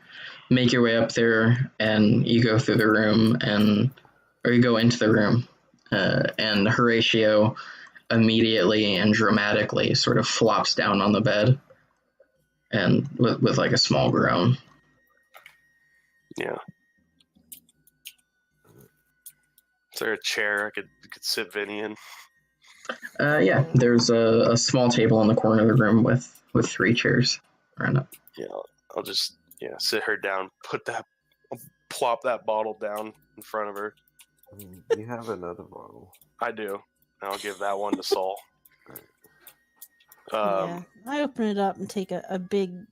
make your way up there, and you go through the room, or you go into the room, and Horatio immediately and dramatically sort of flops down on the bed, and with like a small groan. Yeah. Is there a chair I could sit Vinny in? Yeah, there's a small table in the corner of the room with 3 chairs around it. Yeah, I'll just sit her down, plop that bottle down in front of her. You have another bottle. I do. And I'll give that one to Saul. Yeah, I open it up and take a big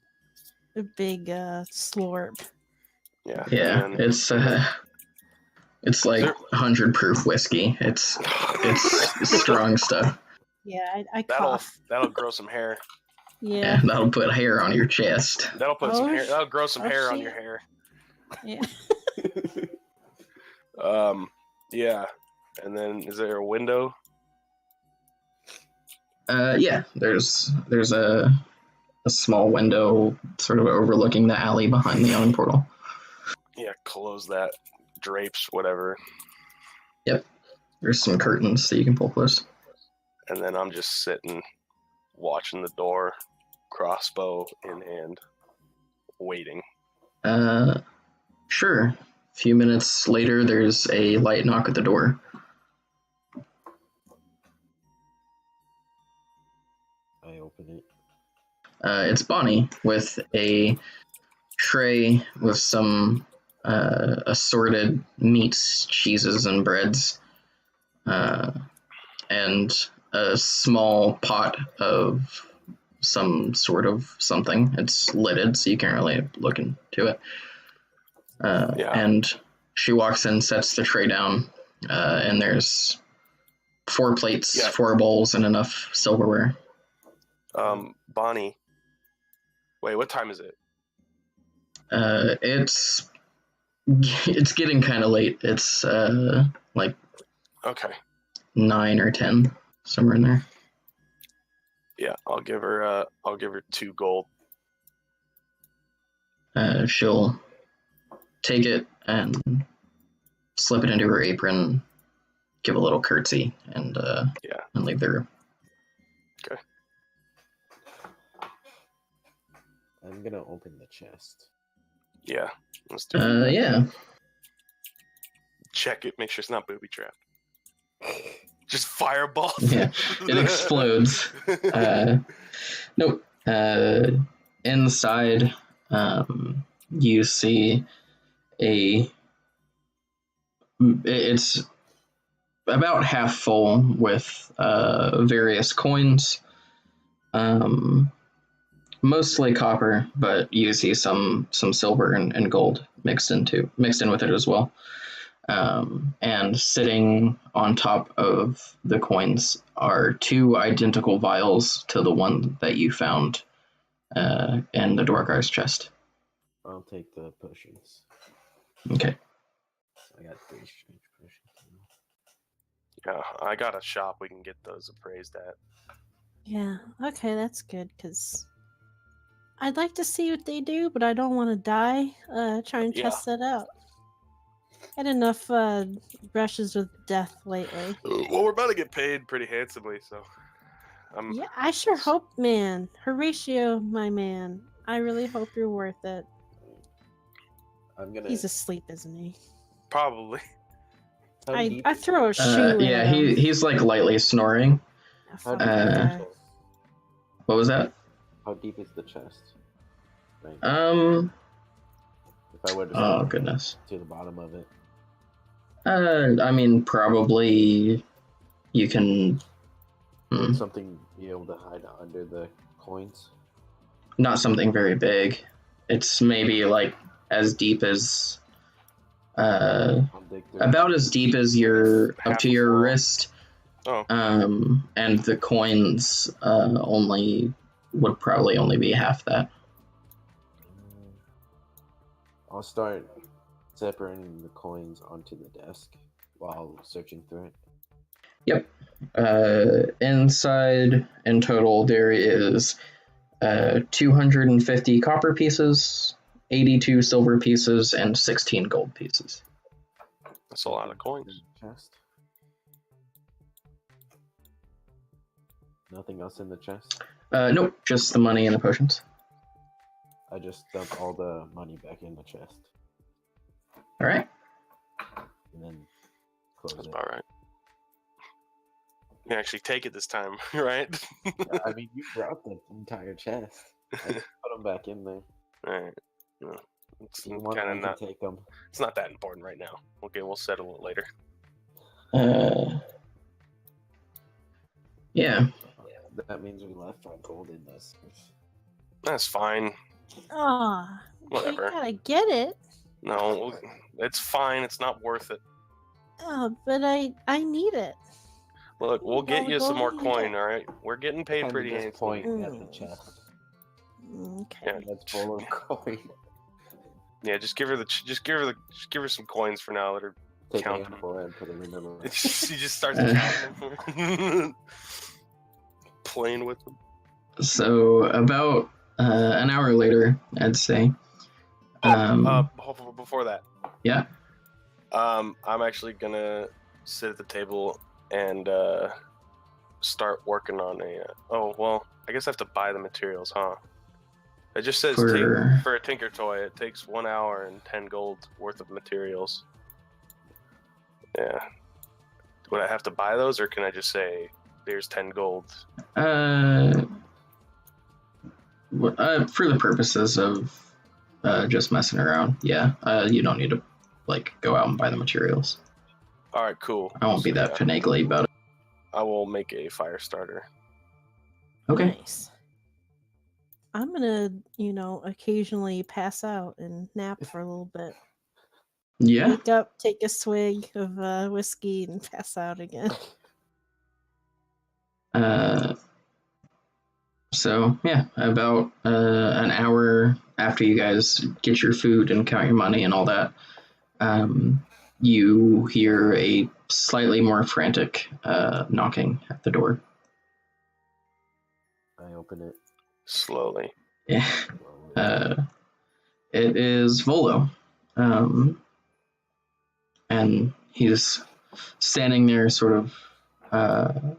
slurp. Yeah. Yeah, and then- it's like 100 proof whiskey. It's strong stuff. Yeah, I cough. that'll grow some hair. Yeah. And that'll put hair on your chest. That'll put some hair. That'll grow some hair on shit. your hair. Yeah. Yeah. And then is there a window? Yeah, there's a small window sort of overlooking the alley behind the yawning portal. Yeah, close that. Drapes, whatever. Yep. There's some curtains that you can pull close. And then I'm just sitting, watching the door, crossbow in hand, waiting. Sure. A few minutes later, there's a light knock at the door. I open it. It's Bonnie with a tray with some assorted meats, cheeses, and breads, and a small pot of some sort of something. It's lidded, so you can't really look into it. And she walks in, sets the tray down, and there's 4 plates, 4 bowls, and enough silverware. Bonnie. Wait, what time is it? It's getting kind of late. It's like Okay. 9 or 10, somewhere in there. Yeah, I'll give her 2 gold. She'll take it and slip it into her apron, give a little curtsy, and leave the room. Okay. I'm gonna open the chest. Yeah, let's do it. Yeah. Check it, make sure it's not booby trapped. Just fireball. Yeah, it explodes. Nope. Inside, you see it's about half full with various coins, mostly copper, but you see some silver and gold mixed in with it as well. And sitting on top of the coins are 2 identical vials to the one that you found in the Dwarkar's chest. I'll take the potions. Okay. I got 3 strange potions. Yeah, I got a shop we can get those appraised at. Yeah. Okay, that's good because I'd like to see what they do, but I don't want to die trying to test that out. Had enough brushes with death lately. Well, we're about to get paid pretty handsomely, so Yeah, I sure hope, man. Horatio, my man. I really hope you're worth it. I'm gonna. He's asleep, isn't he? probably. How deep I is throw a the- shoe Yeah, at him. he's like lightly snoring. Ah, How fuck deep that is the guy. chest? What was that? How deep is the chest? Right. If I were to Oh step goodness. to the bottom of it, I mean, probably you can. would something be able to hide under the coins? Not something very big. It's maybe like as deep as I'll dig through. about as deep as your Half up to a your floor. wrist. Oh. And the coins would probably only be half that. I'll start separating the coins onto the desk while searching through it. Yep. Inside in total there is 250 copper pieces, 82 silver pieces, and 16 gold pieces. That's a lot of coins. Chest. Nothing else in the chest. Nope, just the money and the potions. I just dump all the money back in the chest All right. and then close That's it. about right. You can actually take it this time, right? Yeah, I mean, you brought the entire chest. I just put them back in there. All right. No, it's If you want, kind I of can not. take them. It's not that important right now. Okay, we'll settle it later. Yeah. That means we left our gold in this. That's fine. Aw, Whatever. you gotta get it. No, it's fine. It's not worth it. Oh, but I need it. Look, we'll All get the you some more gold you can coin. get. All right, we're getting paid Kinda pretty just handsomely. point at the chest. Okay. Yeah. That's full of coin. Yeah, just give her some coins for now. Let her Take a count them. handful and put them in the She just starts counting them. Playing with them. So about an hour later, I'd say. Before that, Yeah. I'm actually gonna sit at the table and start working on a. Oh well, I guess I have to buy the materials, huh? It just says for a tinker toy, it takes 1 hour and 10 gold worth of materials. Yeah. Would I have to buy those, or can I just say, "There's 10 gold"? For the purposes of just messing around, yeah. You don't need to like go out and buy the materials. All right, cool. I won't be that finagly about it. I will make a fire starter. Okay. Nice. I'm gonna, occasionally pass out and nap for a little bit. Yeah. Wake up, take a swig of whiskey, and pass out again. So yeah, about an hour after you guys get your food and count your money and all that, you hear a slightly more frantic knocking at the door. I open it. Slowly. Yeah. It is Volo. And he's standing there sort of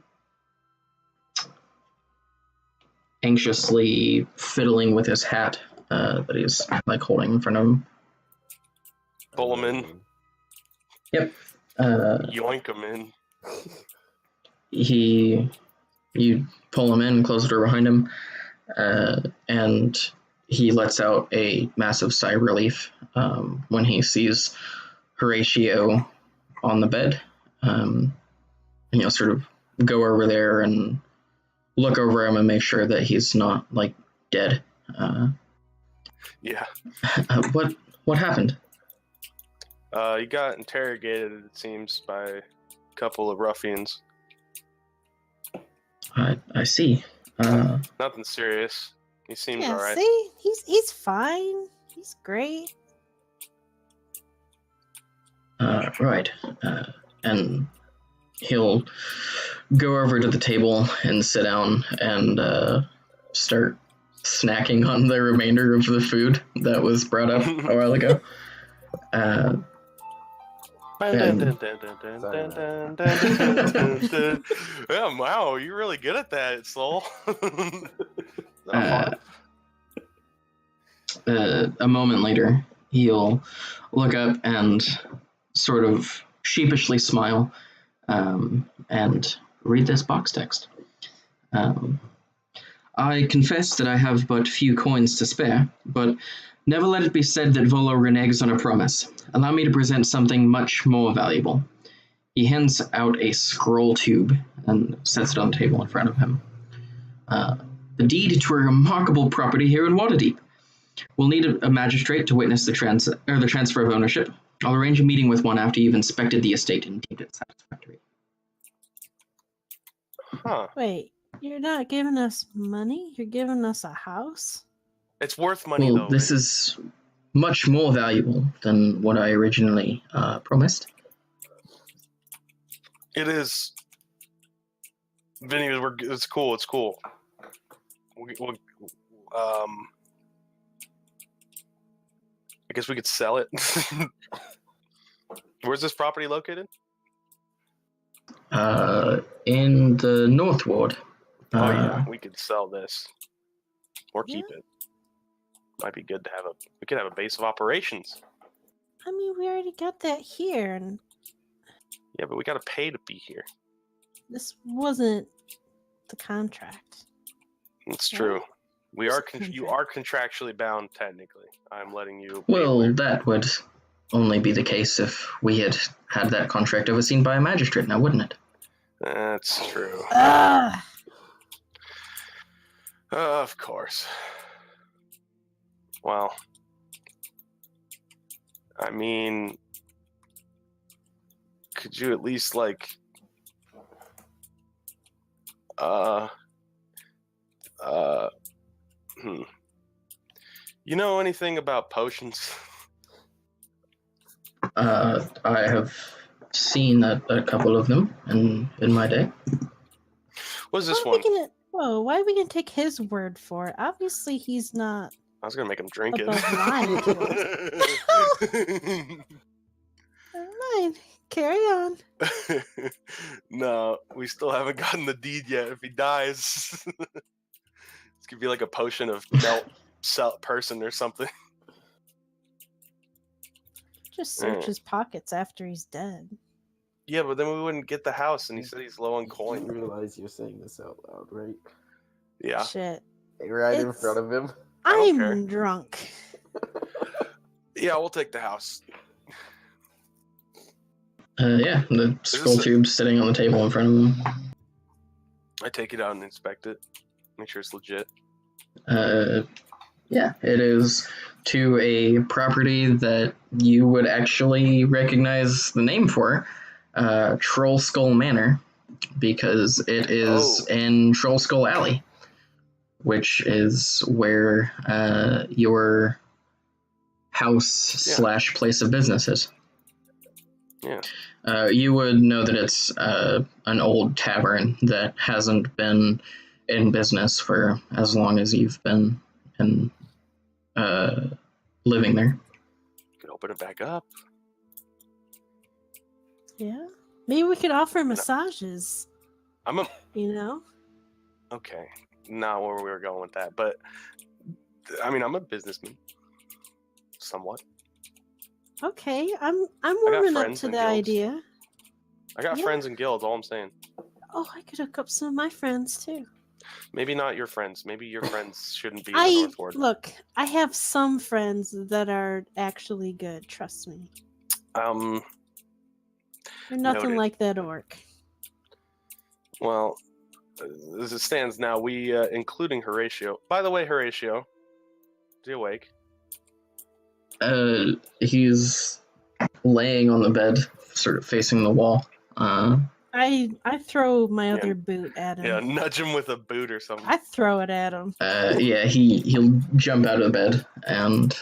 anxiously fiddling with his hat that he's like holding in front of him. Pull him in. Yep. Yoink him in. You pull him in, close the door behind him, and he lets out a massive sigh of relief when he sees Horatio on the bed. And he'll sort of go over there and look over him and make sure that he's not like dead. Yeah. What happened? He got interrogated, it seems, by a couple of ruffians. I see. Nothing serious. He seems Yeah, alright. see, he's fine. He's great. Right. And he'll go over to the table and sit down and start snacking on the remainder of the food that was brought up a while ago. And- Yeah, wow, you're really good at that, Soul. Uh, a moment later, he'll look up and sort of sheepishly smile and read this box text. I confess that I have but few coins to spare, but never let it be said that Volo reneges on a promise. Allow me to present something much more valuable. He hands out a scroll tube and sets it on the table in front of him. The deed to a remarkable property here in Waterdeep. We'll need a magistrate to witness the transfer of ownership. I'll arrange a meeting with one after you've inspected the estate and deemed it satisfactory. Huh. Wait, you're not giving us money? You're giving us a house? It's worth money, Well, though. this Vinny. is much more valuable than what I originally promised. It is. Vinny, it's cool. It's cool. I guess we could sell it. Where's this property located? In the North Ward. Oh yeah, we could sell this or keep it. Might be good to have we could have a base of operations. I mean, we already got that here, and Yeah, but we got to pay to be here. this wasn't the contract. It's true. We What's are. the You are contractually bound, technically. I'm letting you. Well, that would only be the case if we had had that contract overseen by a magistrate, now wouldn't it? That's true. Ah! Of course. Well, I mean, could you at least you know anything about potions? I have seen a couple of them in my day. What's this Why are one? we gonna, why are we gonna take his word for it? Obviously, he's not. I was gonna make him drink it. Above lying to Never mind. Carry on. No, we still haven't gotten the deed yet. If he dies, it's gonna be like a potion of melt person or something. Just search his pockets after he's dead. Yeah, but then we wouldn't get the house, and he said he's low on You coin. realize you're saying this out loud, right? Yeah. Shit. Right in It's- front of him. don't care. I'm drunk. Yeah, we'll take the house. Yeah, the scroll tube's sitting on the table in front of him. I take it out and inspect it. Make sure it's legit. Yeah, it is to a property that you would actually recognize the name for, Troll Skull Manor, because it is in Troll Skull Alley, which is where your house / place of business is. Yeah. You would know that it's an old tavern that hasn't been in business for as long as you've been living there. Could open it back up. Yeah. Maybe we could offer massages. You know? Okay. Not where we were going with that, but I mean, I'm a businessman. Somewhat. Okay. I'm warming up friends to in the guilds. idea. I got Yeah. friends in guilds, all I'm saying. Oh, I could hook up some of my friends too. Maybe not your friends. Maybe your friends shouldn't be in the North Ward. Look, I have some friends that are actually good, trust me. They're nothing Noted. like that orc. Well, as it stands now, we, including Horatio. By the way, Horatio, is he awake? He's laying on the bed, sort of facing the wall. I throw my other boot at him. Yeah, nudge him with a boot or something. I throw it at him. Yeah, he'll jump out of the bed and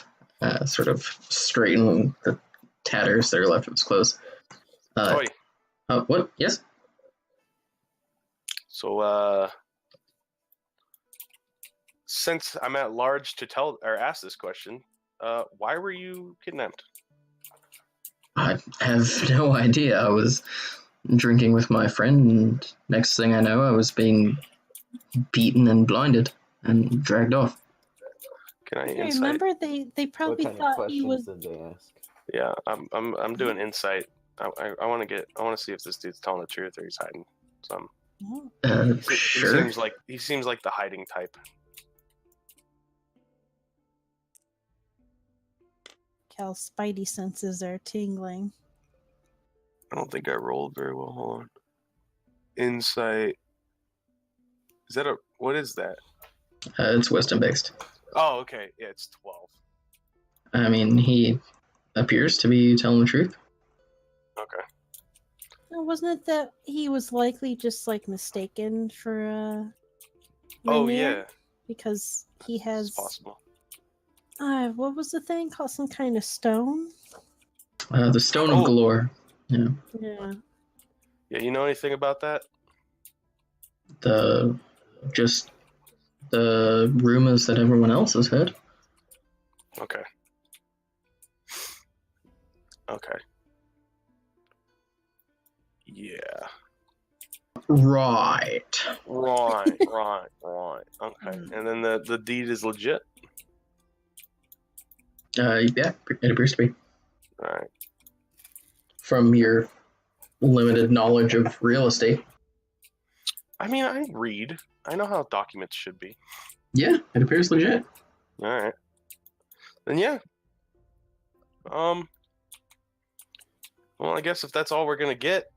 sort of straighten the tatters that are left of his clothes. Oi. What? Yes? So, since I'm at large to tell or ask this question, why were you kidnapped? I have no idea. I was drinking with my friend, and next thing I know, I was being beaten and blinded and dragged off. Can I Okay, insight? remember they What probably kind of thought he questions was. did they ask? Yeah, I'm doing insight. I want to see if this dude's telling the truth or he's hiding some. Oh, Sure. He seems like the hiding type. Cal's spidey senses are tingling. I don't think I rolled very well. Hold on. Insight. Is that what is that? It's wisdom based. Oh, okay. Yeah, it's 12. I mean, he appears to be telling the truth. Okay. No, wasn't it that he was likely just like mistaken for Oh Rainier? yeah, Because he it's has possible. what was the thing called? Some kind of stone? The Stone of Oh. Galore. Yeah. Yeah. Yeah, you know anything about that? Just the rumors that everyone else has heard. Okay. Okay. Yeah. Right. Right. Okay. Mm. And then the deed is legit. Yeah, it appears to be. All right. From your limited knowledge of real estate. I mean, I read. I know how documents should be. Yeah, it appears legit. All right. Then yeah. Well, I guess if that's all we're gonna get.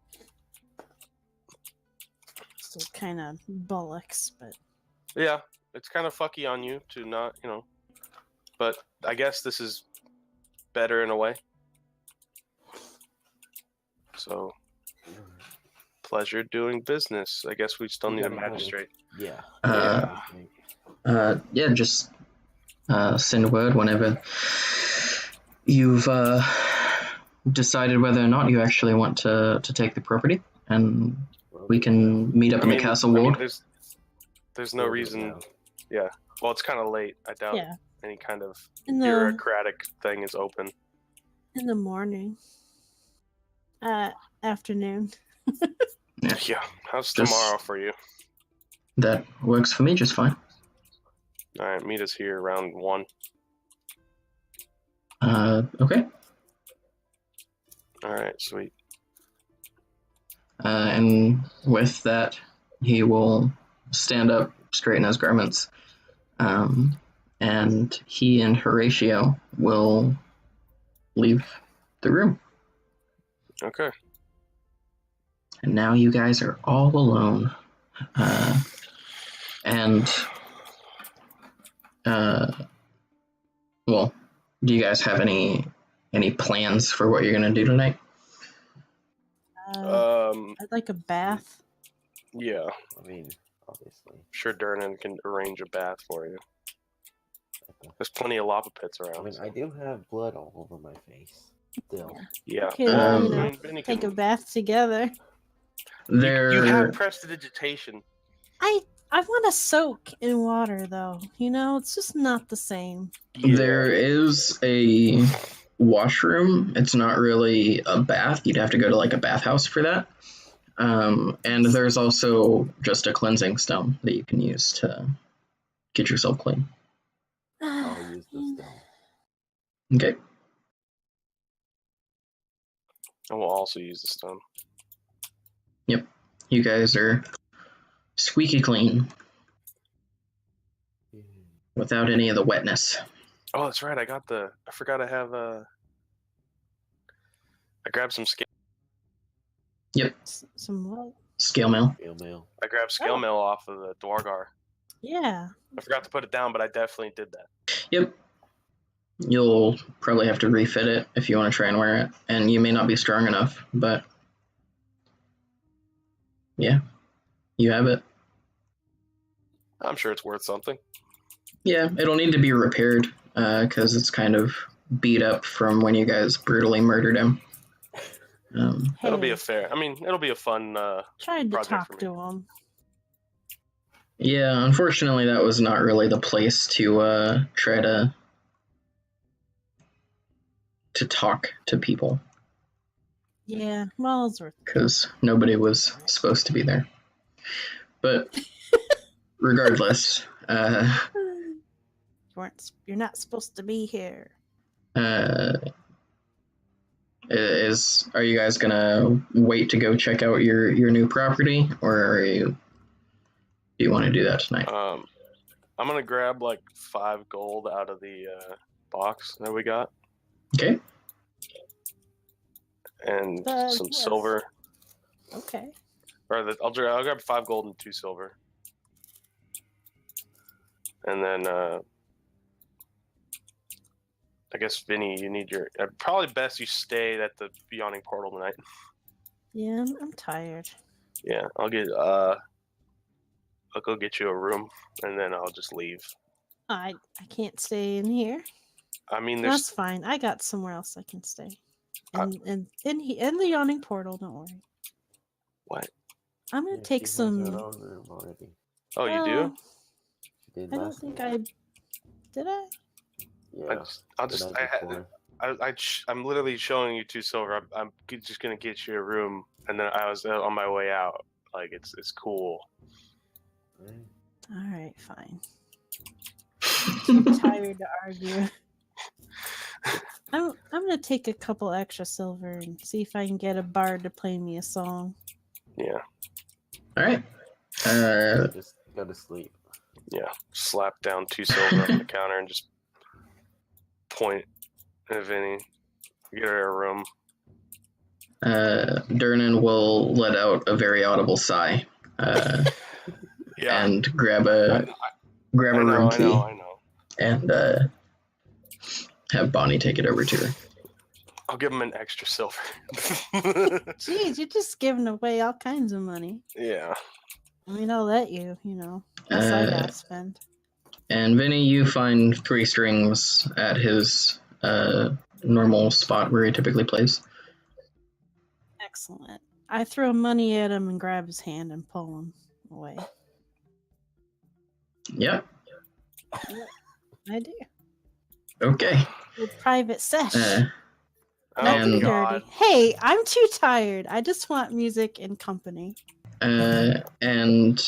Still kind of bullocks, but Yeah, it's kind of fucky on you to not, but I guess this is better in a way. So, pleasure doing business. I guess we still You need a gotta have it. magistrate. Yeah. Yeah, just send word whenever you've decided whether or not you actually want to take the property, and we can meet up in the castle ward. There's no reason. Yeah. Well, it's kind of late. I doubt yeah, any kind of in the bureaucratic thing is open. morning, afternoon. Yeah. How's Just- tomorrow for you? That works for me just fine. All right. Meet us here around 1. Okay. All right. Sweet. And with that, he will stand up, straighten his garments, and he and Horatio will leave the room. Okay. And now you guys are all alone. Well, do you guys have any plans for what you're gonna do tonight? I'd like a bath. Yeah. I mean, obviously. Sure, Durnan can arrange a bath for you. There's plenty of lava pits I around. mean, I do have blood all over my face. Still. Yeah. Okay, Well, Benny take a can- bath together. There, You have prestidigitation. I want to soak in water though. It's just not the same. there is a washroom. It's not really a bath. You'd have to go to like a bathhouse for that. And there's also just a cleansing stone that you can use to get yourself clean. I'll use the stone. Okay. I will also use the stone. You guys are squeaky clean without any of the wetness. Oh, that's right. I forgot I have I grabbed some scale. Some what? Scale mail. Scale mail. I grabbed scale Oh. mail off of the Dwargar. Yeah. I forgot to put it down, but I definitely did that. Yep. You'll probably have to refit it if you want to try and wear it, and you may not be strong enough, but yeah, you have it. I'm sure it's worth something. Yeah, it'll need to be repaired because it's kind of beat up from when you guys brutally murdered him. It'll be Hey, it'll be a fun. tried to project talk for me. to him. Yeah, unfortunately, that was not really the place to try to talk to people. Yeah, well, it's worth it. because nobody was supposed to be there. But regardless, You're not supposed to be here. are you guys gonna wait to go check out your new property, or do you want to do that tonight? I'm gonna grab like 5 gold out of the box that we got, Okay. and some Yes. silver. Okay. Or I'll grab 5 gold and 2 silver, and then I guess Vinny, you need your. Probably best you stay at the Yawning Portal tonight. Yeah, I'm tired. Yeah, I'll go get you a room, and then I'll just leave. I can't stay in here. I mean, That's fine. I got somewhere else I can stay. In the Yawning Portal. Don't worry. What? I'm gonna take she has some. her own room already. Oh, you do? She did I don't last think night. did. I. Yeah. I'm literally showing you 2 silver. I'm just gonna get you a room, and then I was on my way out. Like it's cool. All right, fine. Too tired to argue. I'm gonna take a couple extra silver and see if I can get a bard to play me a song. Yeah. All right. Just go to sleep. Yeah. Slap down 2 silver on the counter and just point at Vinny. Get her a room. Durnan will let out a very audible sigh. Yeah. And grab a room key. I know. And have Bonnie take it over to her. I'll give him an extra silver. Jeez, you're just giving away all kinds of money. Yeah. I mean, I'll let you, Plus I gotta spend. And Vinny, you find 3 strings at his normal spot where he typically plays. Excellent. I throw money at him and grab his hand and pull him away. Yep. I do. Okay. With private sesh. And- dirty. Hey, I'm too tired. I just want music and company. And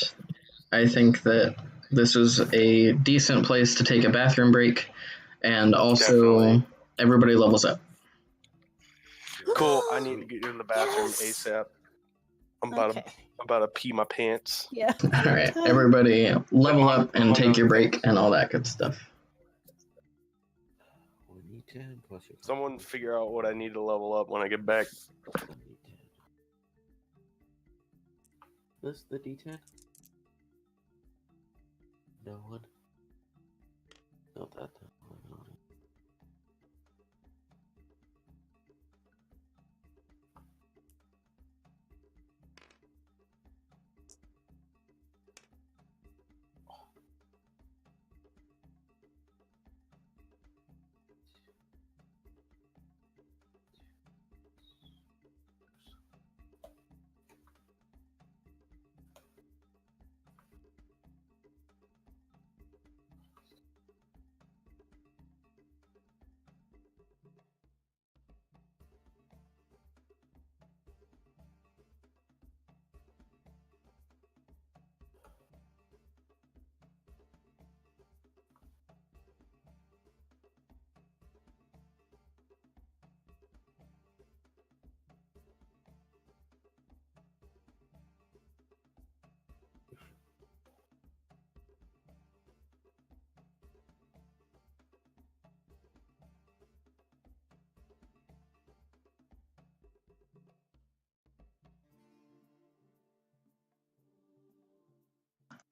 I think that this is a decent place to take a bathroom break, and also Definitely. everybody levels up. Cool. I need to get in the bathroom ASAP. I'm about to pee my pants. Yeah. All right, everybody level up and take your break and all that good stuff. Someone figure out what I need to level up when I get back. This the D10? No one? Not that one.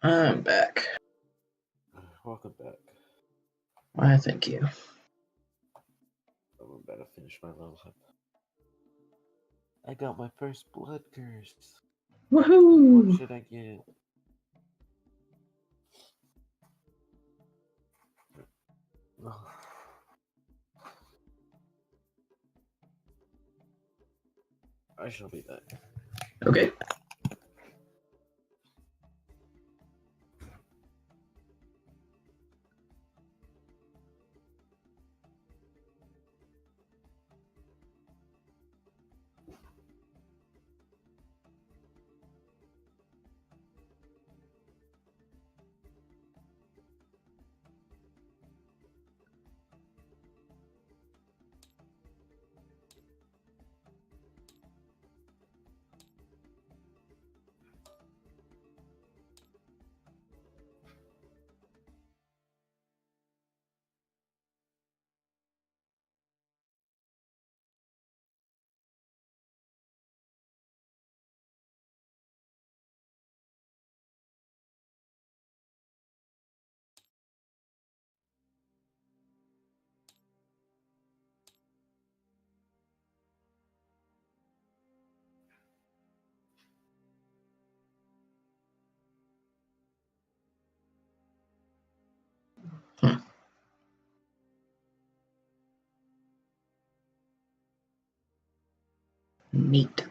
I'm back. Welcome back. Why, thank you. I'm about to finish my level up. I got my first blood curse. Woohoo! What should I get? I shall be back. Okay. Neat.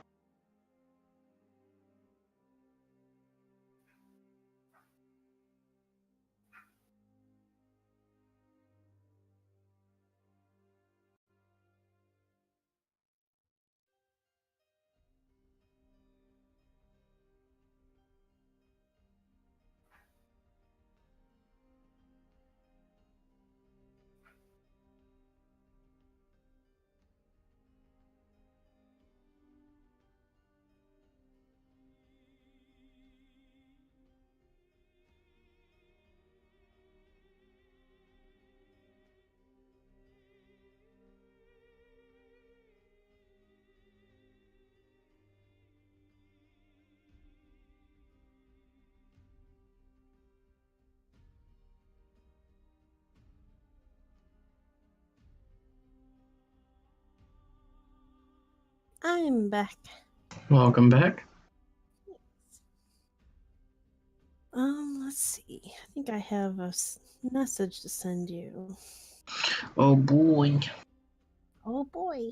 I'm back. Welcome back. Let's see. I think I have a message to send you. Oh boy. Oh boy.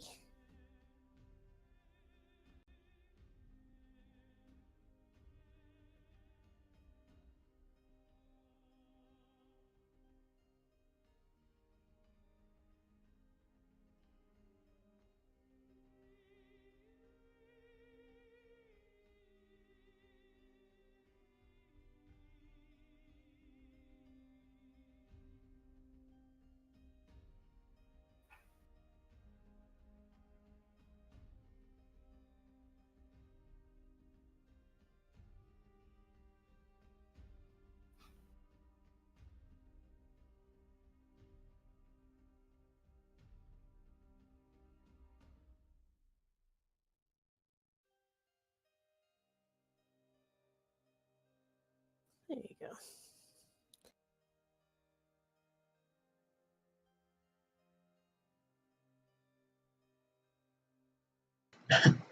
There you go.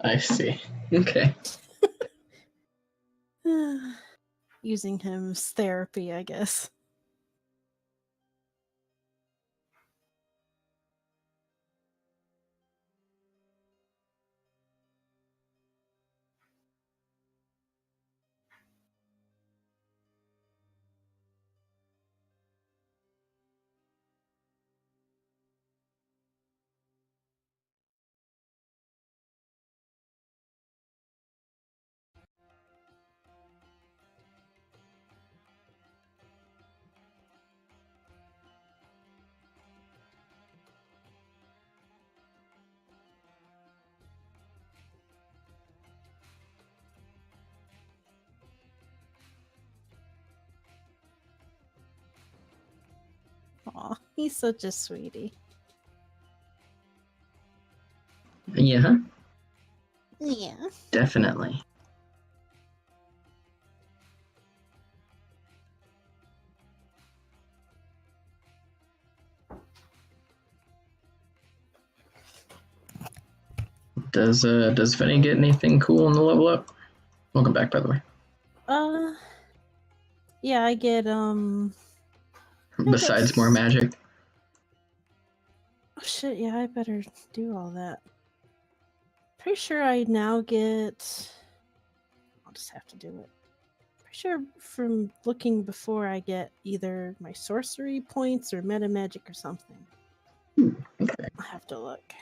I see. Okay. Using him as therapy, I guess. Aw, he's such a sweetie. Yeah, Yeah. definitely. Does Vinny get anything cool in the level up? Welcome back, by the way. Yeah, I get Besides more magic. Oh shit, yeah, I better do all that. Pretty sure I now get I'll just have to do it. Pretty sure from looking before I get either my sorcery points or meta magic or something. Okay. I'll have to look.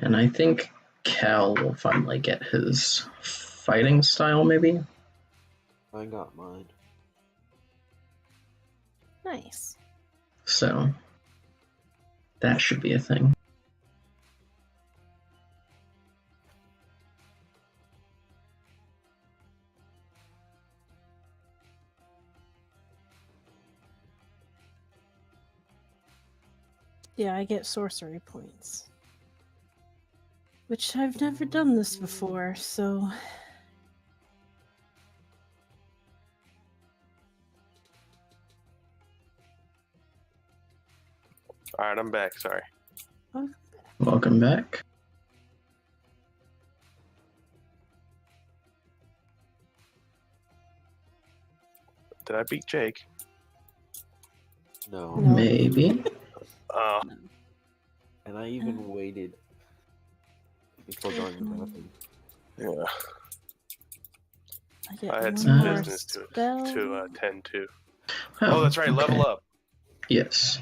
And I think Cal will finally get his fighting style, maybe? I got mine. Nice. So, that should be a thing. Yeah, I get sorcery points. Which I've never done this before, so All right, I'm back. Sorry. Welcome back. Did I beat Jake? No. No. Maybe. And I even waited before going to the bathroom. Yeah. I get I had one some more business to spell. tend to. Oh, that's right. okay. Level up. Yes.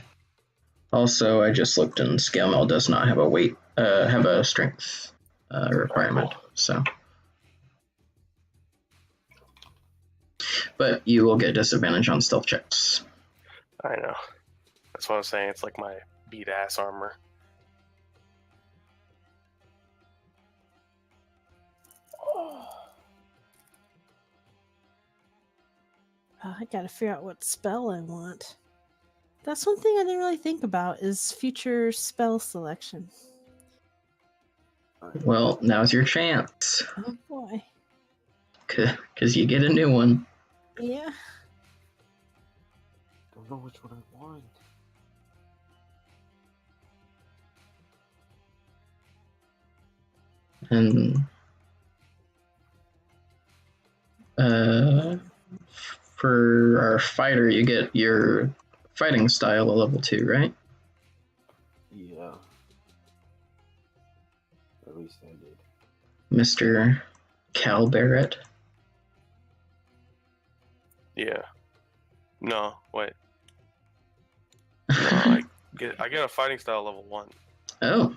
Also, I just looked, and scale mail does not have a strength requirement. cool. So, but you will get disadvantage on stealth checks. I know. That's what I was saying. It's like my beat ass armor. I gotta figure out what spell I want. That's one thing I didn't really think about is future spell selection. Well, now's your chance, Oh boy. because you get a new one. Yeah. Don't know which one I want. And for our fighter, you get your fighting style a level 2, right? Yeah. At least I did. Mr. Cal Barrett. Yeah. No, wait. No, I get a fighting style level 1. Oh.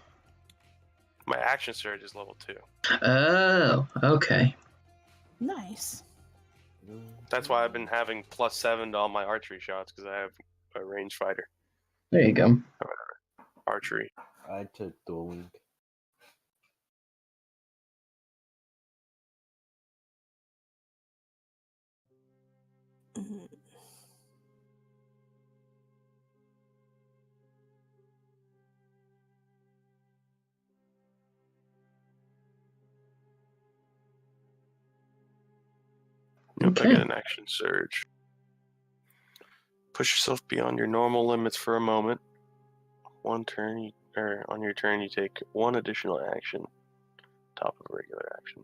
My action surge is level 2. Oh, okay. Nice. That's why I've been having +7 to all my archery shots, because I have a ranged fighter. There you go. Archery. I took dual link. Mhm. Yep, Okay. I get an action surge. Push yourself beyond your normal limits for a moment. On your turn, you take one additional action, top of regular action.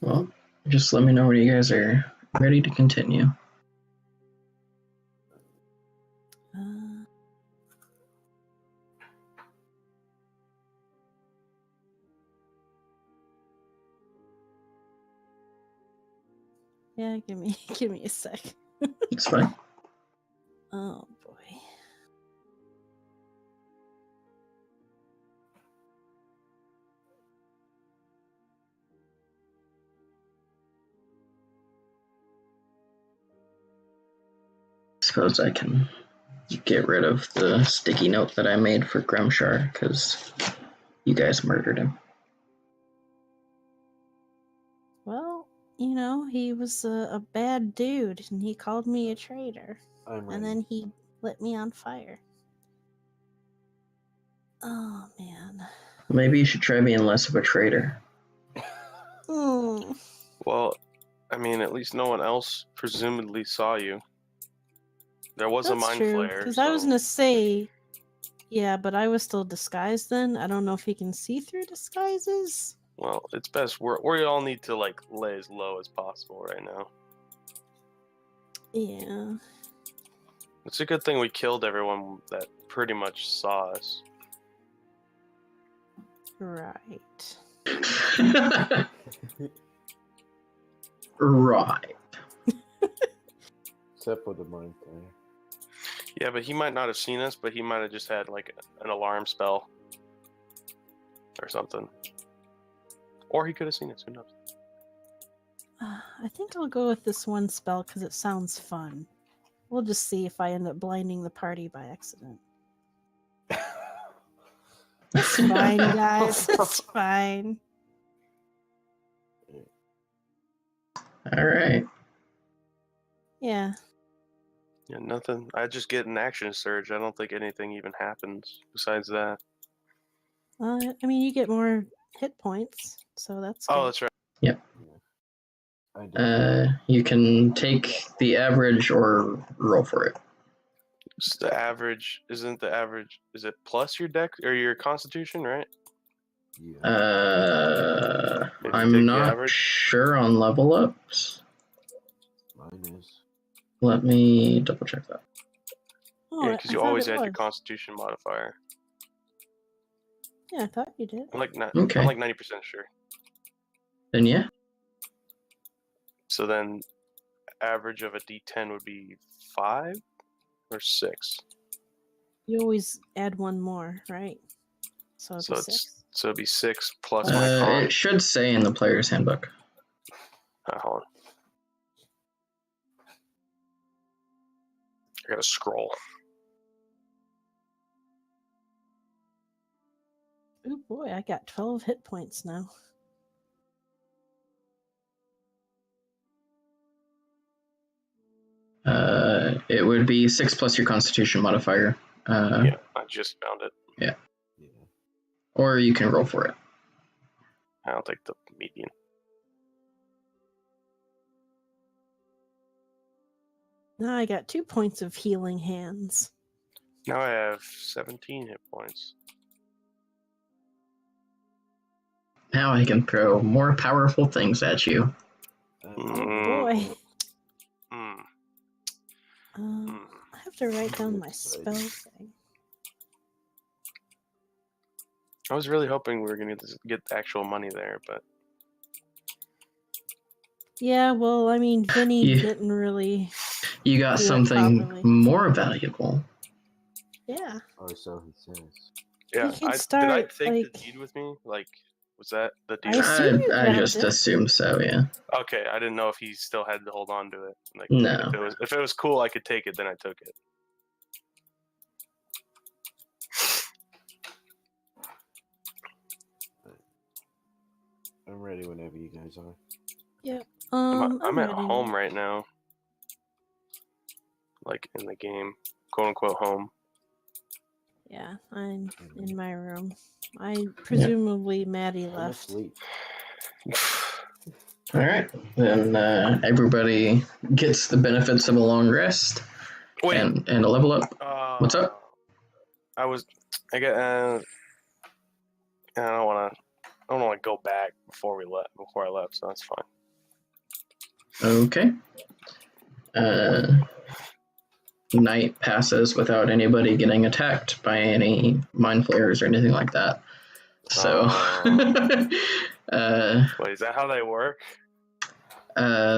Well, just let me know when you guys are ready to continue. Yeah, give me a sec. It's fine. Oh boy. Suppose I can get rid of the sticky note that I made for Grimshar, because you guys murdered him. Well, he was a bad dude, and he called me a traitor, I'm ready. and then he lit me on fire. Oh man. Maybe you should try being less of a traitor. Mm. Well, I mean, at least no one else presumably saw you. There was a That's mind true, flare. because So... I was gonna say, yeah, but I was still disguised then. I don't know if he can see through disguises. Well, it's best. We all need to lay as low as possible right now. Yeah. It's a good thing we killed everyone that pretty much saw us. Right. Right. Except for the mind flare. Yeah, but he might not have seen us, but he might have just had an alarm spell or something. Or he could have seen us, who knows? I think I'll go with this one spell because it sounds fun. We'll just see if I end up blinding the party by accident. It's fine, guys. It's fine. All right. Yeah. Yeah, nothing. I just get an action surge. I don't think anything even happens besides that. I mean, you get more hit points, so that's good. Oh, that's right. Yep. Yeah. I do. You can take the average or roll for it. It's the average. Isn't the average? Is it plus your dex or your constitution, right? Yeah. If you I'm take the not average? sure on level ups. Mine is. Let me double check that. Oh, Yeah, because I you thought always it add your was. constitution modifier. Yeah, I thought you did. I'm like Okay. I'm like 90% sure. Then yeah. So then, average of a D10 would be 5 or 6. You always add one more, right? So it'd So be it's 6. so it'd be 6 plus my con. It should say in the player's handbook. Hold on. I gotta scroll. Oh boy, I got 12 hit points now. It would be 6 plus your constitution modifier. Yeah, I just found it. Yeah. Or you can roll for it. I'll take the median. Now I got 2 points of healing hands. Now I have 17 hit points. Now I can throw more powerful things at you. Oh boy. Mm. I have to write down my spell thing. I was really hoping we were gonna get the actual money there, but Yeah, well, I mean, Vinny You- didn't really. You got Do it something properly. more valuable. Yeah. Oh, so he says. yeah. can Did I start, take like- the deed with me? Like, was that the I deal? assume you I grabbed just it. assume so, yeah. Okay, I didn't know if he still had to hold on to it. Like, No. if it was cool, I could take it. Then I took it. I'm ready whenever you guys are. Yep. I'm at ready home now. right now. Like in the game, quote unquote home. Yeah, I'm in my room. Presumably Maddie I'm left. asleep. All right. Then everybody gets the benefits of a long rest Wait. and a level up. What's up? I don't want to go back before I left, so that's fine. Okay. Night passes without anybody getting attacked by any mind flayers or anything like that. So, Wait, is that how they work?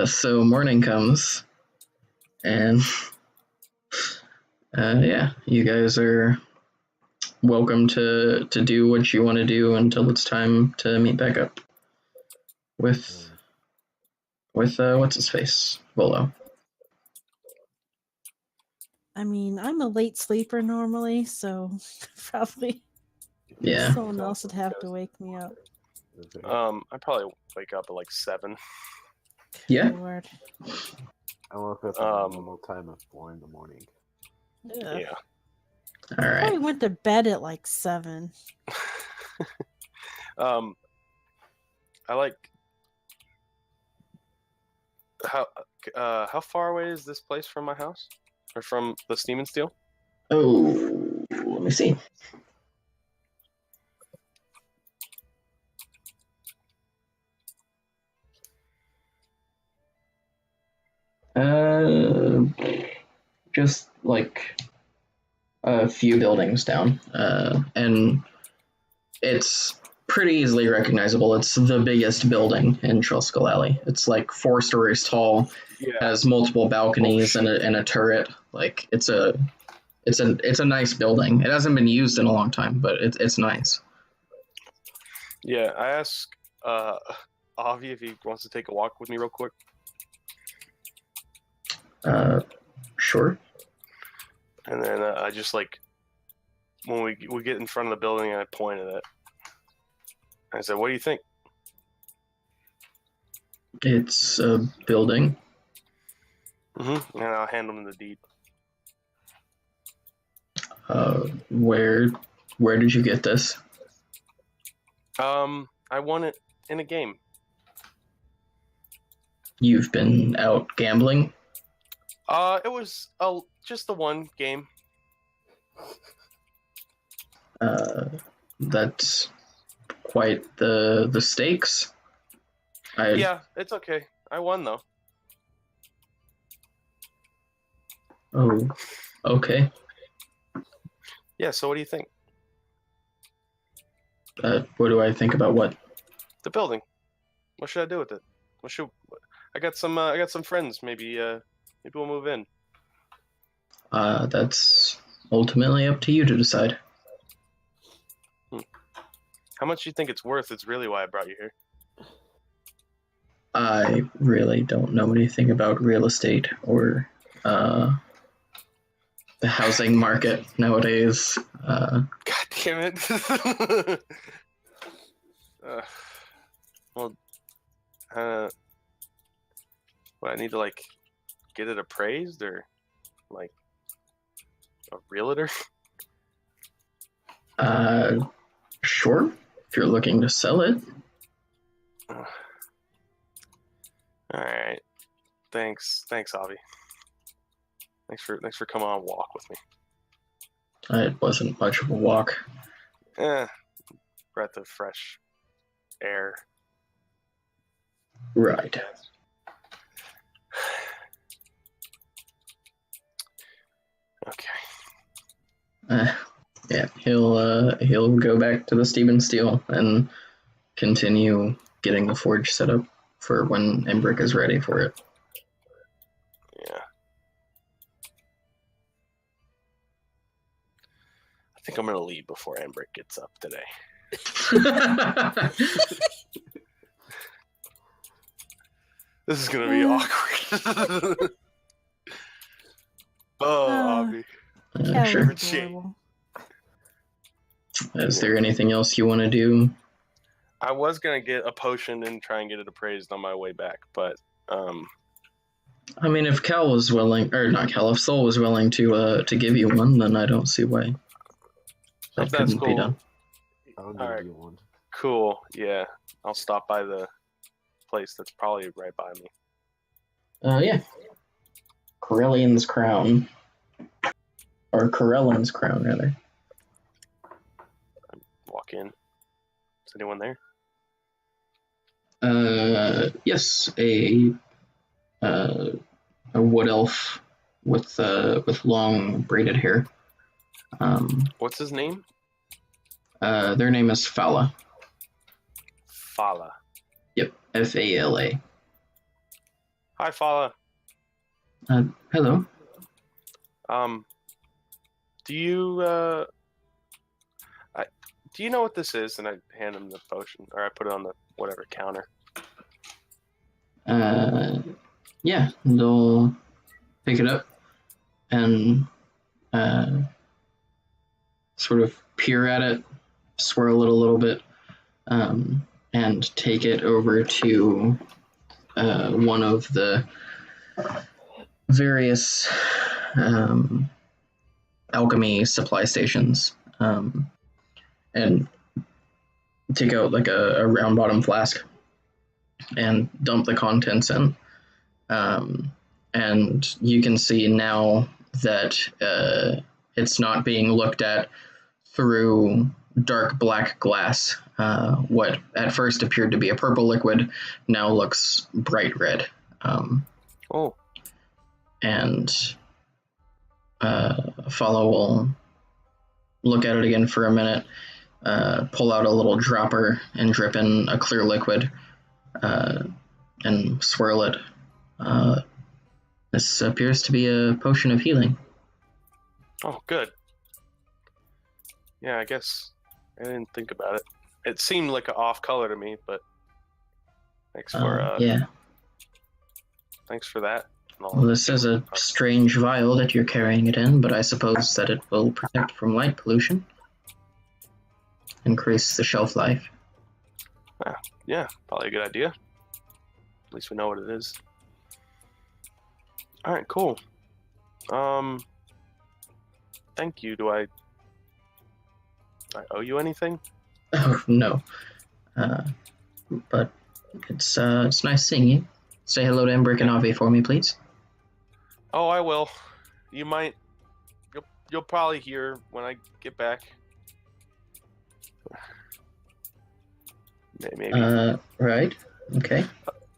so morning comes, and yeah, you guys are welcome to do what you want to do until it's time to meet back up with what's his face, Volo. I mean, I'm a late sleeper normally, so probably Yeah. someone else would have to wake me up. I probably wake up at like 7. Yeah. Lord. I woke up at a normal time of 4 in the morning. Ugh. Yeah. All I right. probably went to bed at like 7. I like how far away is this place from my house, or from the Steam and Steel? Oh, let me see. Just like a few buildings down, and it's pretty easily recognizable. It's the biggest building in Truskull Alley. It's like 4 stories tall, Yeah. has multiple balconies and a turret. Like it's a nice building. It hasn't been used in a long time, but it's nice. Yeah. I asked Avi if he wants to take a walk with me real quick. Sure. And then I just like when we get in front of the building, I point at it. I said, "What do you think?" It's a building. Mm-hmm. And I'll hand him the deed. Where did you get this? I won it in a game. you've been out gambling? It was just the one game. That's quite the stakes. Yeah, it's okay. I won though. Oh, okay. Yeah. So what do you think? What do I think about what? The building. What should I do with it? I got some friends. Maybe we'll move in. That's ultimately up to you to decide. How much do you think it's worth? It's really why I brought you here. I really don't know anything about real estate or the housing market nowadays. God damn it. Well, what, I need to like get it appraised or like a realtor? Sure, if you're looking to sell it. All right. Thanks, Avi. Thanks for coming on a walk with me. It wasn't much of a walk. Breath of fresh air. Right. Okay. Yeah, he'll go back to the Stephen Steel and continue getting the forge set up for when Embrick is ready for it. Yeah. I think I'm gonna leave before Embrick gets up today. This is gonna be awkward. Avi. Sure. Adorable. Is there anything else you want to do? I was gonna get a potion and try and get it appraised on my way back, but I mean, if Cal was willing, or not Cal, if Sol was willing to give you one, then I don't see why that that's couldn't be done. I'll give Alright. you one. cool. Yeah, I'll stop by the place that's probably right by me. Yeah. Corellian's Crown. Or Corellan's Crown, rather. Walk in. Is anyone there? Yes, a wood elf with long braided hair. What's his name? Their name is Fala. Fala. Yep, Fala. Hi, Fala. Hello. Do you do you know what this is? And I hand him the potion, or I put it on the whatever counter. Yeah, they'll pick it up and sort of peer at it, swirl it a little bit, and take it over to one of the various alchemy supply stations, and take out like a round bottom flask and dump the contents in. And you can see now that it's not being looked at through dark black glass. What at first appeared to be a purple liquid now looks bright red. Oh. And Follow will look at it again for a minute, pull out a little dropper and drip in a clear liquid, and swirl it. This appears to be a potion of healing. Oh, good. Yeah, I guess I didn't think about it. It seemed like an off color to me, but thanks for yeah. Thanks for that. Well, this is a strange vial that you're carrying it in, but I suppose that it will protect from light pollution. Increase the shelf life. Yeah, probably a good idea. At least we know what it is. All right, cool. Thank you. Do I owe you anything? Oh no, but it's nice seeing you. say hello to Embrick and Avi for me, please. Oh, I will. You might. You'll probably hear when I get back. Maybe. Right. Okay.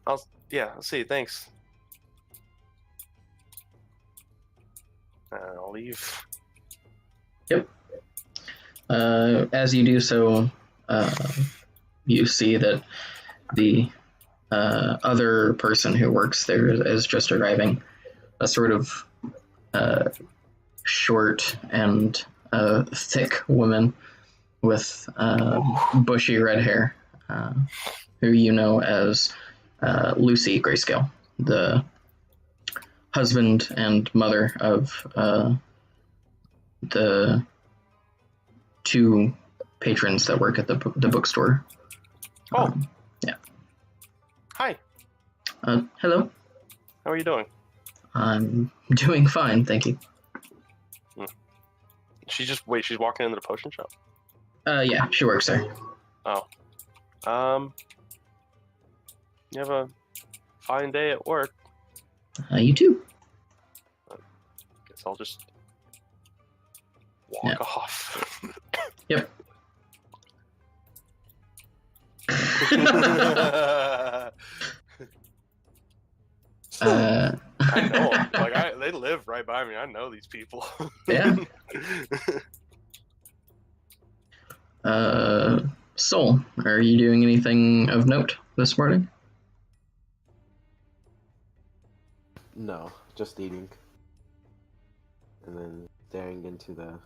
I'll see. Thanks. I'll leave. Yep. As you do so, you see that the other person who works there is just arriving. A sort of short and thick woman with bushy red hair, who you know as Lucy Grayscale, the husband and mother of the two patrons that work at the bookstore. Oh. Yeah. Hi. Hello. How are you doing? I'm doing fine, thank you. She's walking into the potion shop? Yeah, she works there. Oh. You have a fine day at work. You too. Guess I'll just walk off. Yep. I know 'em. Like they live right by me. I know these people. Yeah. Soul, are you doing anything of note this morning? No, just eating. And then staring into the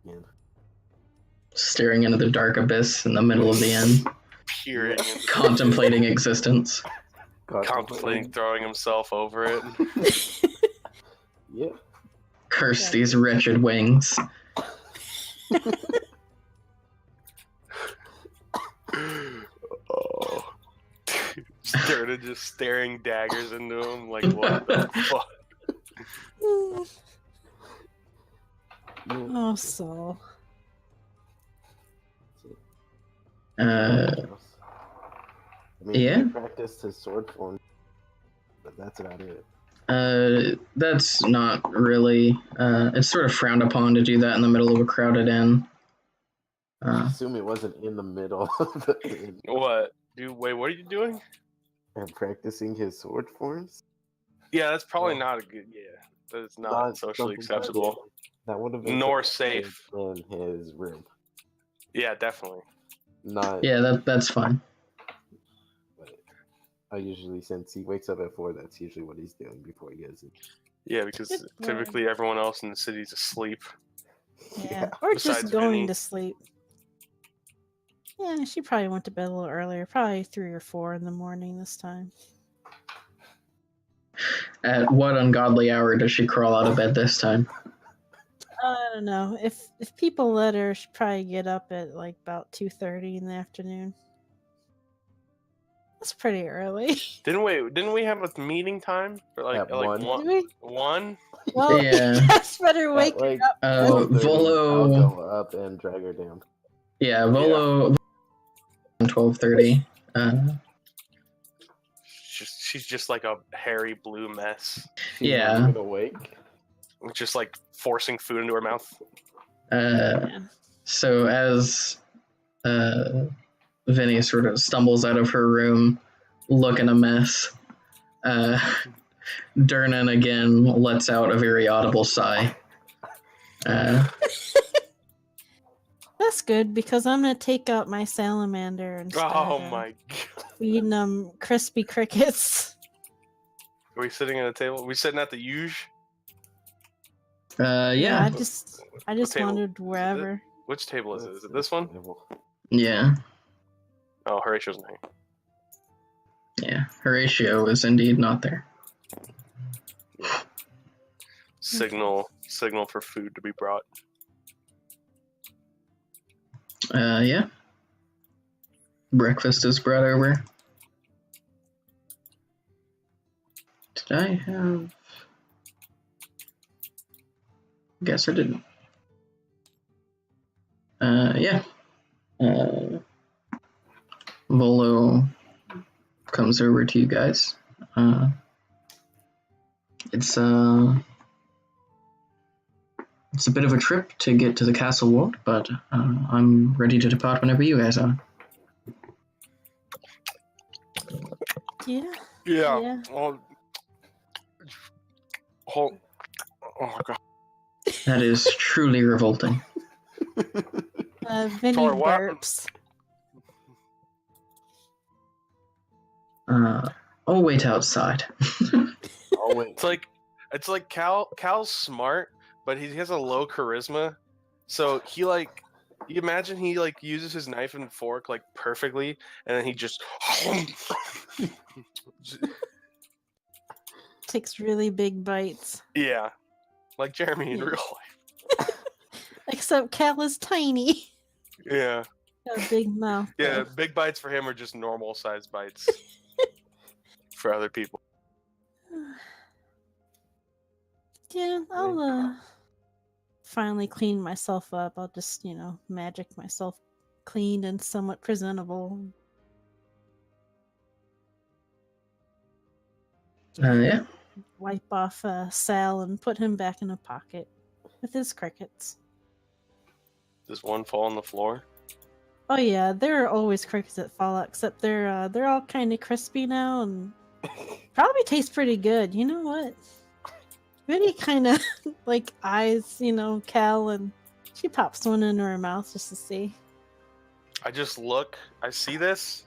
inn. Staring into the dark abyss in the middle of the inn, Peering, contemplating existence. contemplating throwing himself over it. Yeah. Curse these wretched wings. Oh. Dirta just staring daggers into him, like, what the fuck? Oh, Saul. I mean, Yeah? he practiced his sword form, but that's about it. That's not really. It's sort of frowned upon to do that in the middle of a crowded inn. I assume it wasn't in the middle of the inn. What? Dude, wait, what are you doing? And practicing his sword forms? Yeah, that's probably not a good. Yeah, that's not socially acceptable. That would have been Nor safe in his room. Yeah, definitely. Not. Yeah, that's fine. But I usually, since he wakes up at 4, that's usually what he's doing before he goes in. Yeah, because typically everyone else in the city's asleep. Yeah, or Besides just going Vinny. to sleep. Yeah, she probably went to bed a little earlier, probably 3 or 4 in the morning this time. At what ungodly hour does she crawl out of bed this time? I don't know. If people let her, she'd probably get up at like about 2:30 in the afternoon. That's pretty early. Didn't we have a meeting time for At 1? Did we? one? Well, Yeah. that's better wake Like, up. 12:30, Volo. I'll go up and drag her down. Yeah, Volo. 12:30. She's just like a hairy blue mess. She's Yeah. not even awake. Just like forcing food into her mouth. So as Vinny sort of stumbles out of her room, looking a mess, Durnan again lets out a very audible sigh. That's good because I'm gonna take out my salamander and start my god. feeding them crispy crickets. Are we sitting at a table? Are we sitting at the Huge? Yeah. I just table? wandered wherever. Which table is it? Is it this one? Yeah. Oh, Horatio's not here. Yeah. Horatio is indeed not there. Signal for food to be brought. Yeah. Breakfast is brought over. Did I have... Guess I didn't. Yeah. Volo comes over to you guys. It's a bit of a trip to get to the castle ward, but I'm ready to depart whenever you guys are. Yeah. Yeah. Yeah. Oh, oh god. That is truly revolting. Vinny Sorry, what? burps. I'll wait outside. Oh wait. It's like Cal's smart, but he has a low charisma. So he like, you imagine he like uses his knife and fork like perfectly, and then he just Takes really big bites. yeah, like Jeremy in Yeah. real life. Except Cal is tiny. Yeah, Got a big mouth. yeah. though. Big bites for him are just normal size bites for other people. Yeah, I'll finally clean myself up. I'll just, magic myself clean and somewhat presentable. Yeah. Wipe off Sal and put him back in a pocket with his crickets. Does one fall on the floor? Oh yeah, there are always crickets that fall out, except they're all kind of crispy now and probably taste pretty good. You know what? Vinny kind of like eyes, Cal, and she pops one in her mouth just to see. I just look. I see this,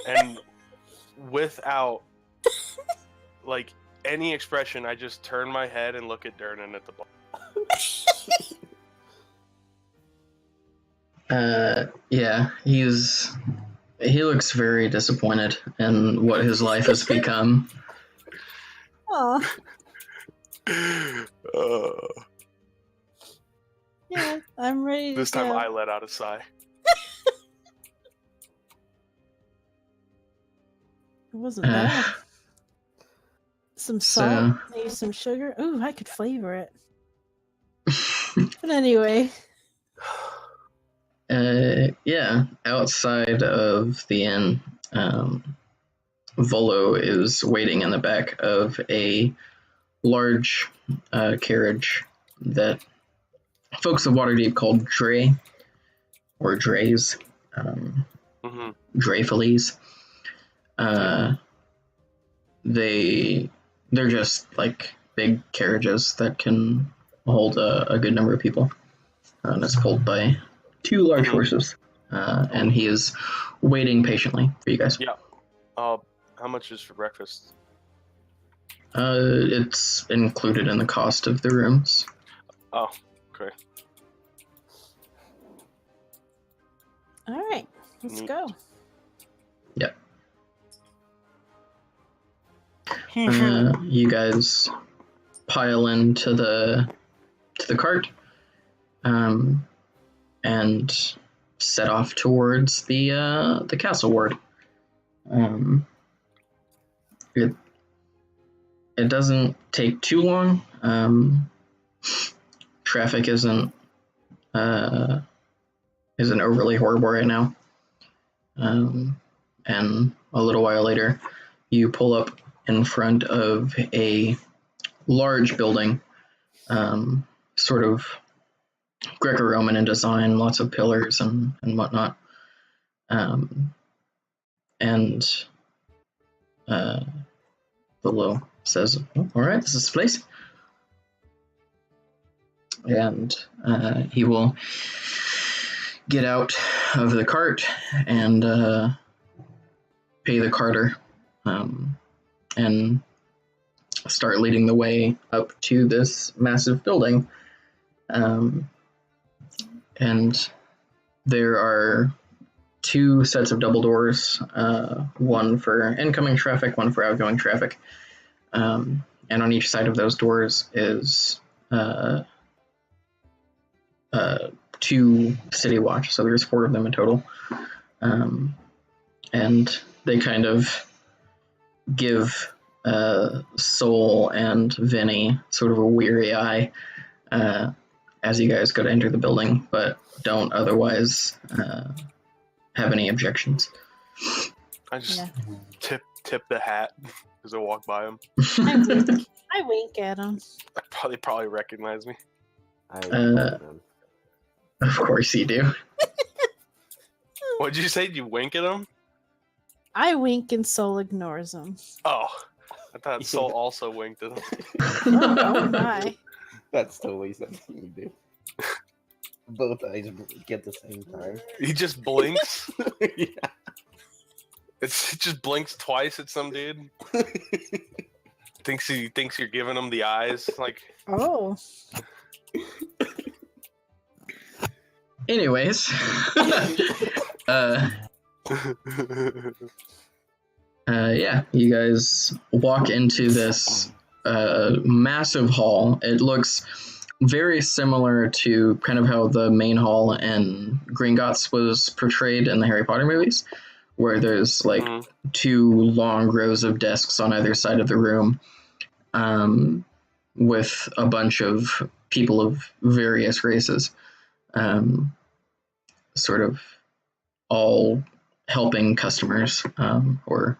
and without like any expression, I just turn my head and look at Durnan at the bottom. Yeah, he looks very disappointed in what his life has become. Aw, Uh, yeah, I'm ready to this time go. I let out a sigh. It wasn't Uh, bad. Some salt, So, maybe some sugar. Ooh, I could flavor it. But anyway, yeah, outside of the inn, Volo is waiting in the back of a large carriage that folks of Waterdeep call Dray, or Drays, Mm-hmm. Drayfullies. They're just like big carriages that can hold a good number of people. And it's pulled by two large Mhm. horses. And he is waiting patiently for you guys. Yeah. How much is for breakfast? It's included in the cost of the rooms. Oh, okay. all right, let's Neat. go. Yep. You guys pile into the cart, and set off towards the castle ward. It doesn't take too long. Traffic isn't overly horrible right now. And a little while later, you pull up in front of a large building, sort of Greco-Roman in design, lots of pillars and whatnot. Volo says, oh, all right, this is the place. And he will get out of the cart and pay the carter, and start leading the way up to this massive building. And there are two sets of double doors, one for incoming traffic, one for outgoing traffic. And on each side of those doors is two city watch, so there's 4 of them in total. And they kind of give Soul and Vinny sort of a weary eye as you guys go to enter the building, but don't otherwise have any objections. I just Yeah. tip the hat as I walk by him. I wink at him. Probably recognize me. I ignore them. Of course you do. What'd you say? You wink at him? I wink and Soul ignores him. Oh, I thought Soul also winked at him. Oh my. That's totally something you do. Both eyes blink at the same time. He just blinks. Yeah. It just blinks twice at some dude. Thinks you're giving him the eyes. Like, Oh. Anyways, yeah, you guys walk into this massive hall. It looks very similar to kind of how the main hall in Gringotts was portrayed in the Harry Potter movies, where there's like two long rows of desks on either side of the room, with a bunch of people of various races, sort of all helping customers, or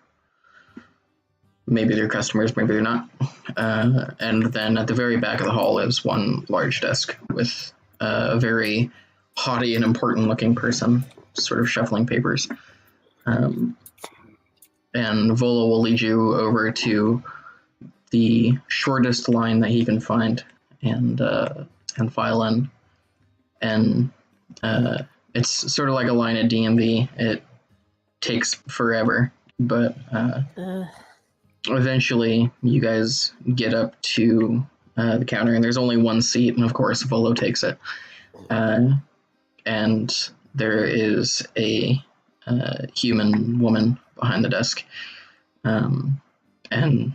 maybe they're customers, maybe they're not. And then at the very back of the hall is one large desk with a very haughty and important looking person sort of shuffling papers. And Volo will lead you over to the shortest line that he can find and file in. And it's sort of like a line at D&D. It takes forever, but eventually you guys get up to the counter, and there's only one seat, and of course Volo takes it. And there is a human woman behind the desk, and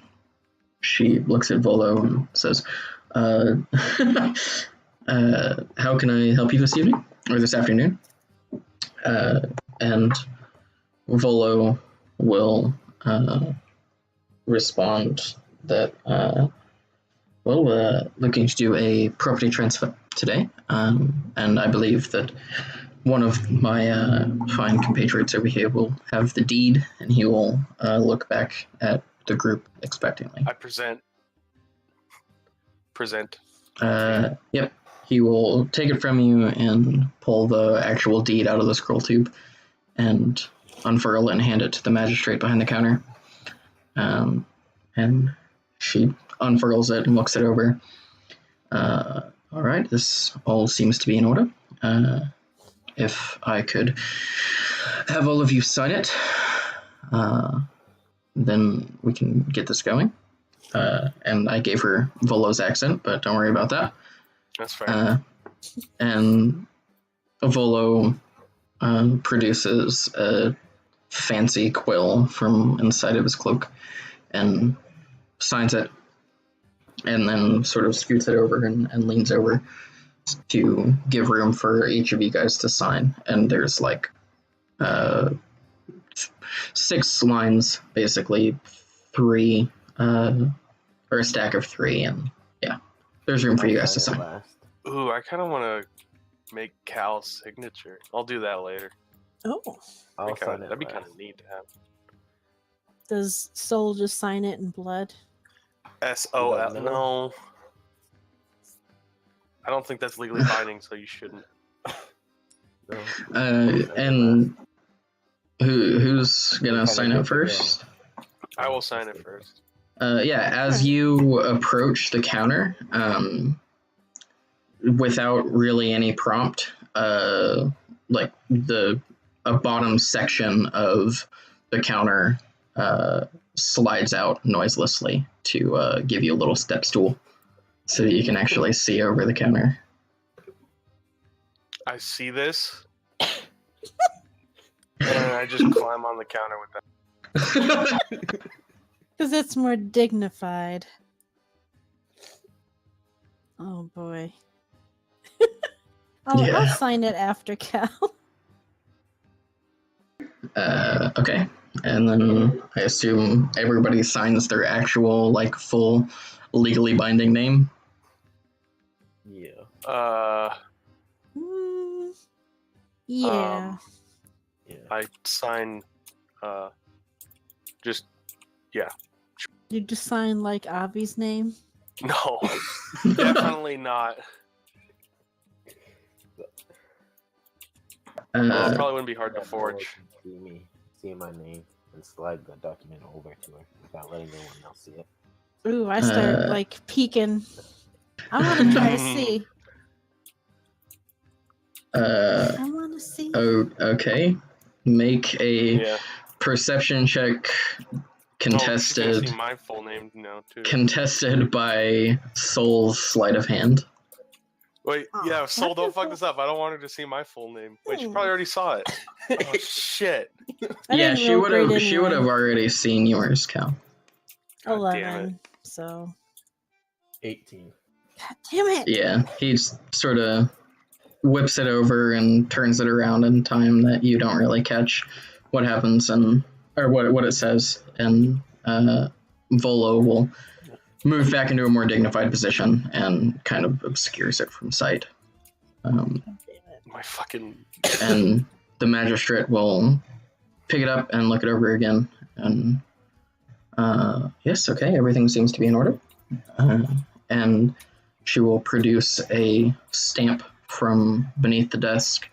she looks at Volo and says, how can I help you this evening, or this afternoon? And Volo will respond that, looking to do a property transfer today, and I believe that one of my fine compatriots over here will have the deed, and he will look back at the group expectantly. I present. Yep. He will take it from you and pull the actual deed out of the scroll tube and unfurl it and hand it to the magistrate behind the counter. And she unfurls it and looks it over. All right, this all seems to be in order. If I could have all of you sign it, then we can get this going. And I gave her Volo's accent, but don't worry about that. That's fair. And Volo produces a fancy quill from inside of his cloak and signs it, and then sort of scoots it over and leans over to give room for each of you guys to sign. And there's like 6 lines, basically, 3, or a stack of 3, and yeah, there's room for you guys to sign. Ooh, I kind of want to make Cal's signature. I'll do that later. Oh. That'd be kind of neat to have. Does Soul just sign it in blood? S-O-L. No. I don't think that's legally binding, so you shouldn't. And who's gonna sign it first? I will sign it first. As you approach the counter, without really any prompt, like a bottom section of the counter slides out noiselessly to give you a little step stool so that you can actually see over the counter. I see this, and I just climb on the counter with that. Because it's more dignified. Oh boy. I'll sign it after Cal. Okay. And then I assume everybody signs their actual, like, full legally binding name. Yeah. Yeah. Yeah. I sign just You just sign like Avi's name. No, definitely not. Well, it probably wouldn't be hard to forge. See my name and slide the document over to her without letting anyone else see it. Ooh, I start like peeking. I want to try to see. I want to see. Oh, okay. Make a Yeah. perception check. Oh, she's Contested. gonna see my full name now too. Contested by Soul's sleight of hand. Wait, Oh, yeah, Soul, don't fuck wonderful. this up. I don't want her to see my full name. Wait, she probably already saw it. Oh shit. I Yeah, didn't she roll would great have. She would have anyway. already seen yours, Cal. God damn 11. So. 18. God damn it. Yeah, he sort of whips it over and turns it around in time that you don't really catch what happens and or what it says, and Volo will move back into a more dignified position and kind of obscures it from sight. God damn it. My fucking. And the magistrate will pick it up and look it over again. And yes, okay, everything seems to be in order. And she will produce a stamp from beneath the desk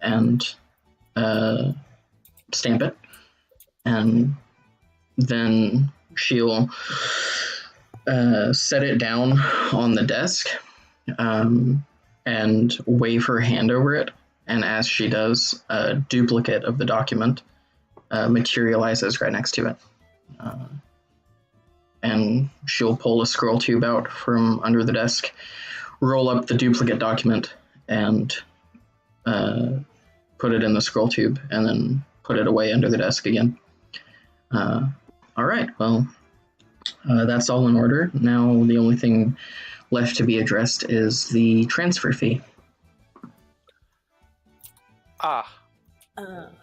and stamp it. And then she'll set it down on the desk and wave her hand over it. And as she does, a duplicate of the document materializes right next to it. And she'll pull a scroll tube out from under the desk, roll up the duplicate document, and put it in the scroll tube, and then put it away under the desk again. All right, well, that's all in order. Now the only thing left to be addressed is the transfer fee.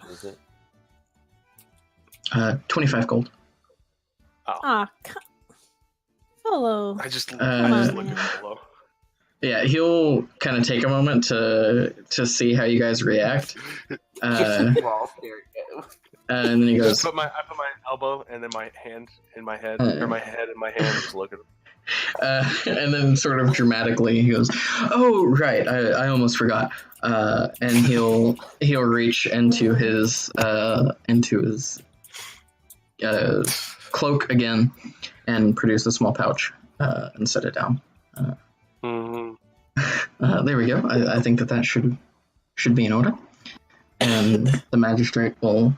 Is it? 25 gold. Hello. I just Come on, looked man. at below. Yeah, he'll kind of take a moment to see how you guys react. And then he goes, I put my elbow and then my hand in my head, or my head in my hand, and just look at him. and then sort of dramatically he goes, "Oh right, I almost forgot." And he'll reach into his cloak again and produce a small pouch and set it down. There we go. I think that should be in order. And the magistrate will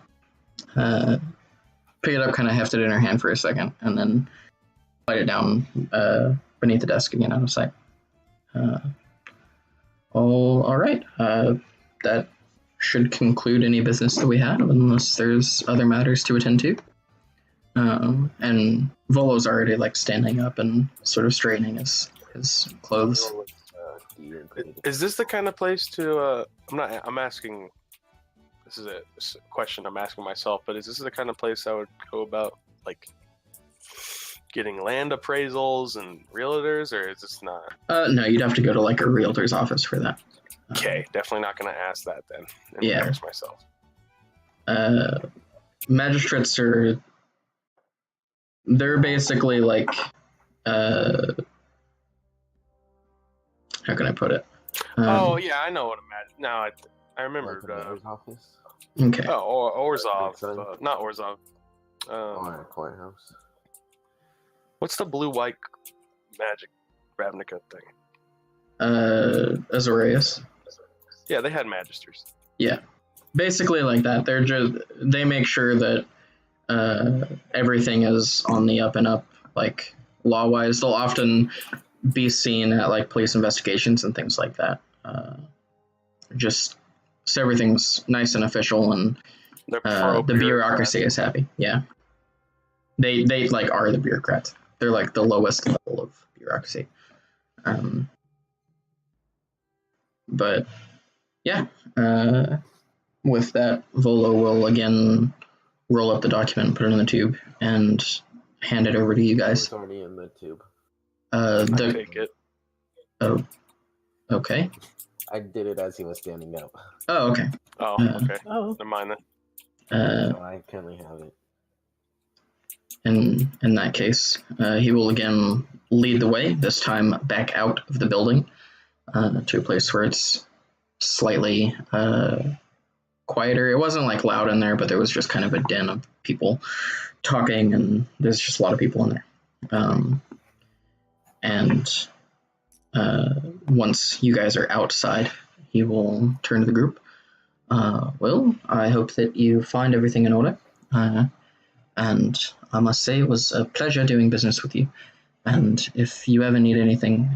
pick it up, kind of heft it in her hand for a second, and then light it down beneath the desk again out of sight. All right. That should conclude any business that we have, unless there's other matters to attend to. And Volo's already like standing up and sort of straightening his clothes. Is this the kind of place to? I'm asking. This is a question I'm asking myself, but is this the kind of place I would go about, like, getting land appraisals and realtors, or is this not? No, you'd have to go to like a realtor's office for that. Okay, definitely not going to ask that then. Yeah. Embarrass myself. Magistrates they're basically like, how can I put it? Oh yeah, I know what I remember. Like the mayor's office? Okay. Oh, Orzov, not Orzov. Or a courthouse? What's the blue-white magic Ravnica thing? Azorius. Yeah, they had magisters. Yeah, basically like that. They make sure that everything is on the up and up, like law-wise. They'll often be seen at like police investigations and things like that. Just so everything's nice and official, and the bureaucracy is happy. Yeah, they like are the bureaucrats. They're like the lowest level of bureaucracy. But yeah, with that, Volo will again roll up the document, put it in the tube, and hand it over to you guys. It's already in the tube. I take it. Oh, okay. I did it as he was standing up. Oh, okay. Oh, okay. Oh. Never mind then. So I currently have it. in that case, he will again lead the way. This time back out of the building to a place where it's slightly quieter. It wasn't like loud in there, but there was just kind of a din of people talking, and there's just a lot of people in there. And once you guys are outside, he will turn to the group. Well, I hope that you find everything in order. And I must say it was a pleasure doing business with you. And if you ever need anything,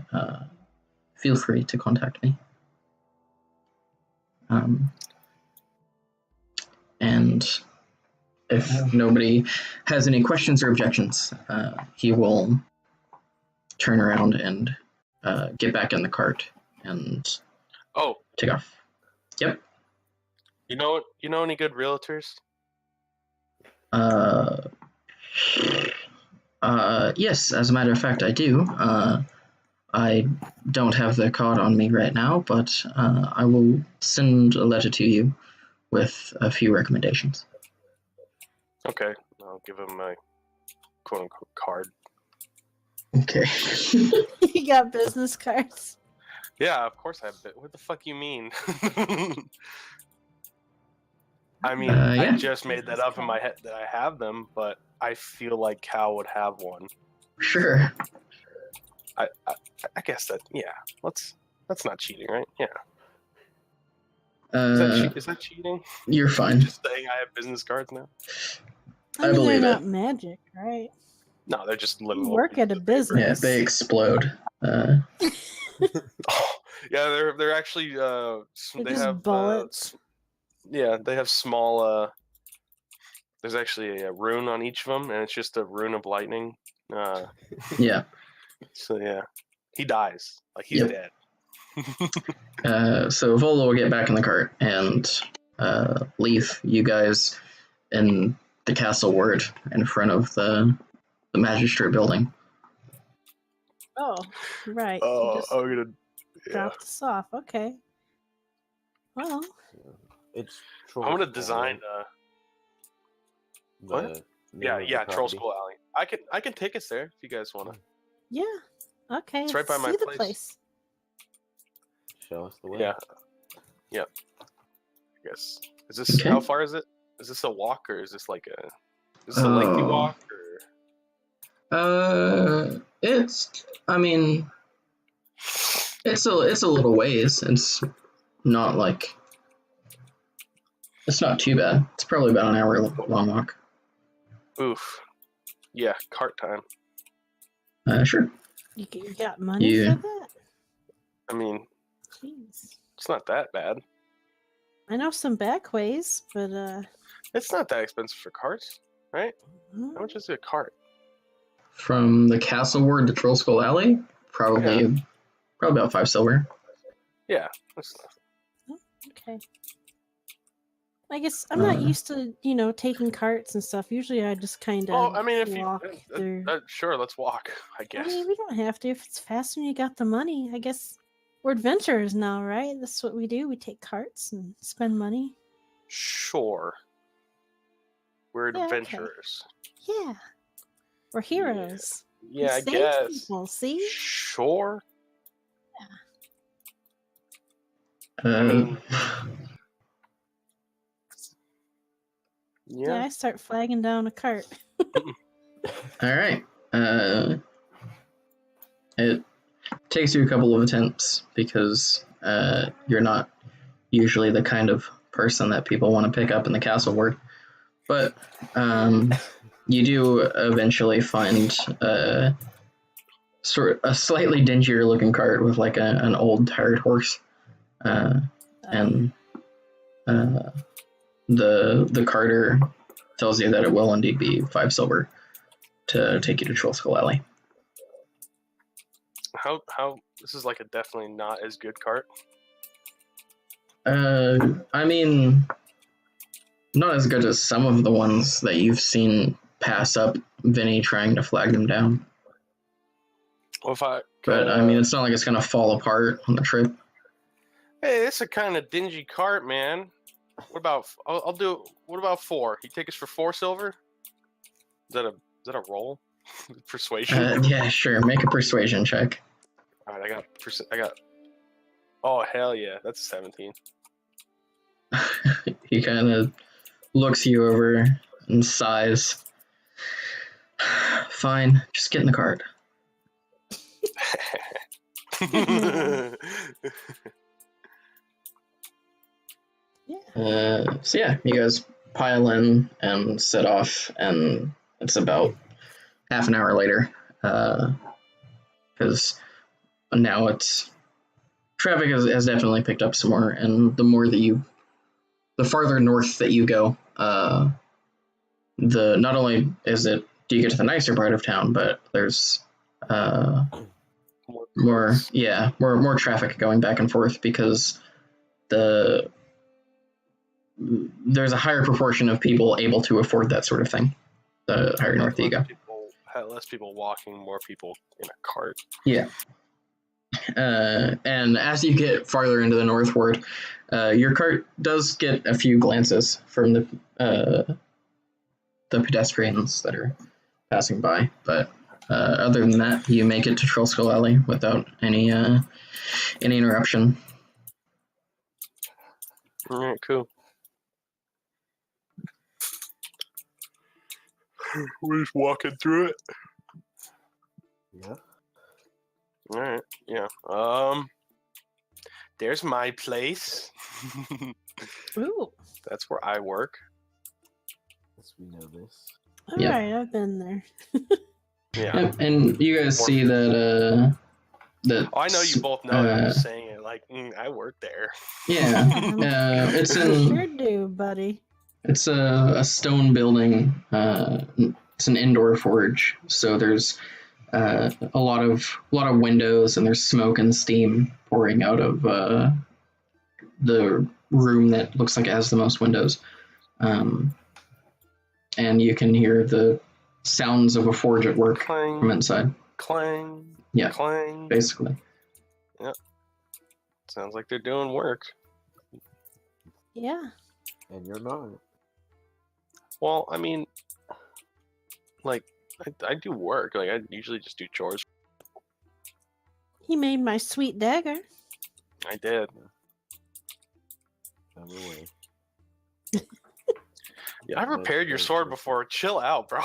feel free to contact me. And if nobody has any questions or objections, he will turn around and get back in the cart and take off. Yep. You know any good realtors? Yes, as a matter of fact, I do. I don't have the card on me right now, but I will send a letter to you with a few recommendations. Okay, I'll give him my quote-unquote card. Okay. You got business cards? Yeah, of course I have it. What the fuck you mean? I mean, yeah. I just made that up in my head that I have them, but I feel like Cal would have one. Sure. I guess that, yeah. That's not cheating, right? Yeah. Is that cheating? You're fine. Just saying I have business cards now? I mean, believe they're it. not magic, right? No, they're just little. You work at a business. Yeah, they explode. Oh, yeah, they're actually They're they just have bullets. yeah, they have small. There's actually a rune on each of them, and it's just a rune of lightning. Yeah. So yeah, he dies. Like he's dead. So Volo will get back in the cart and leave you guys in the castle ward in front of the magistrate building. Oh, right. Oh, You just I'm gonna dropped us off. Okay. Well, It's I'm gonna design. Troll School Alley. I can take us there if you guys wanna. yeah. Okay. It's right by let's my see the place. place. Show us the way. Yeah. Yep. I guess. Is this how far is it? Is this a walk or is this like a? Is this a lengthy walk or? It's. I mean, it's a little ways. It's not like. It's not too bad. It's probably about an hour long walk. Oof. Yeah, cart time. Sure. You got money for that? I mean, jeez. It's not that bad. I know some back ways, but it's not that expensive for carts, right? How much is a cart? From the castle ward to Troll Skull Alley, probably about 5 silver. Yeah, that's nothing. Okay. I guess I'm not used to, taking carts and stuff. Usually I just kind of walk through. Sure, let's walk, I guess. I mean, we don't have to. If it's fast and you got the money, I guess we're adventurers now, right? That's what we do. We take carts and spend money. Sure. We're adventurers. Okay. Yeah. We're heroes. Yeah, I save guess. People, see? Sure. Yeah. Yeah, I start flagging down a cart. All right. It takes you a couple of attempts because you're not usually the kind of person that people want to pick up in the castle ward. But you do eventually find a slightly dingier looking cart with like an old tired horse. And the carter tells you that it will indeed be 5 silver to take you to Troll Skull Alley. How this is like a definitely not as good cart? I mean, not as good as some of the ones that you've seen pass up Vinny trying to flag them down. Well, but I mean, it's not like it's gonna fall apart on the trip. Hey, it's a kind of dingy cart, man. What about? I'll do. What about 4? You take us for 4 silver? Is that a that a roll? Persuasion. Yeah, sure. Make a persuasion check. All right, I got. Oh hell yeah, that's 17. He kind of looks you over and sighs. Fine, just get in the cart. So yeah, you guys pile in and set off, and it's about half an hour later, because now it's traffic has definitely picked up some more, and the farther north that you go, the not only do you get to the nicer part of town, but there's more traffic going back and forth because there's a higher proportion of people able to afford that sort of thing. The higher north that you go. Less people walking, more people in a cart. Yeah. And as you get farther into the northward, your cart does get a few glances from the pedestrians that are passing by, but other than that, you make it to Troll Skull Alley without any interruption. All right, cool. We're just walking through it. Yeah. All right. Yeah. There's my place. Ooh. That's where I work. Yes, we know this. All right, I've been there. Yeah. Yep, and you guys see that. Oh, I know you both know. I'm just saying it like I work there. Yeah. It's sure do, buddy. It's a stone building. It's an indoor forge, so there's a lot of windows, and there's smoke and steam pouring out of the room that looks like it has the most windows. And you can hear the sounds of a forge at work Clang, from inside. Clang. Yeah. Clang. Basically. Yep. Sounds like they're doing work. Yeah. And you're not. Well, I mean, like, I do work. Like, I usually just do chores. He made my sweet dagger. I did. Anyway. Yeah, I repaired your sword before. Chill out, bro.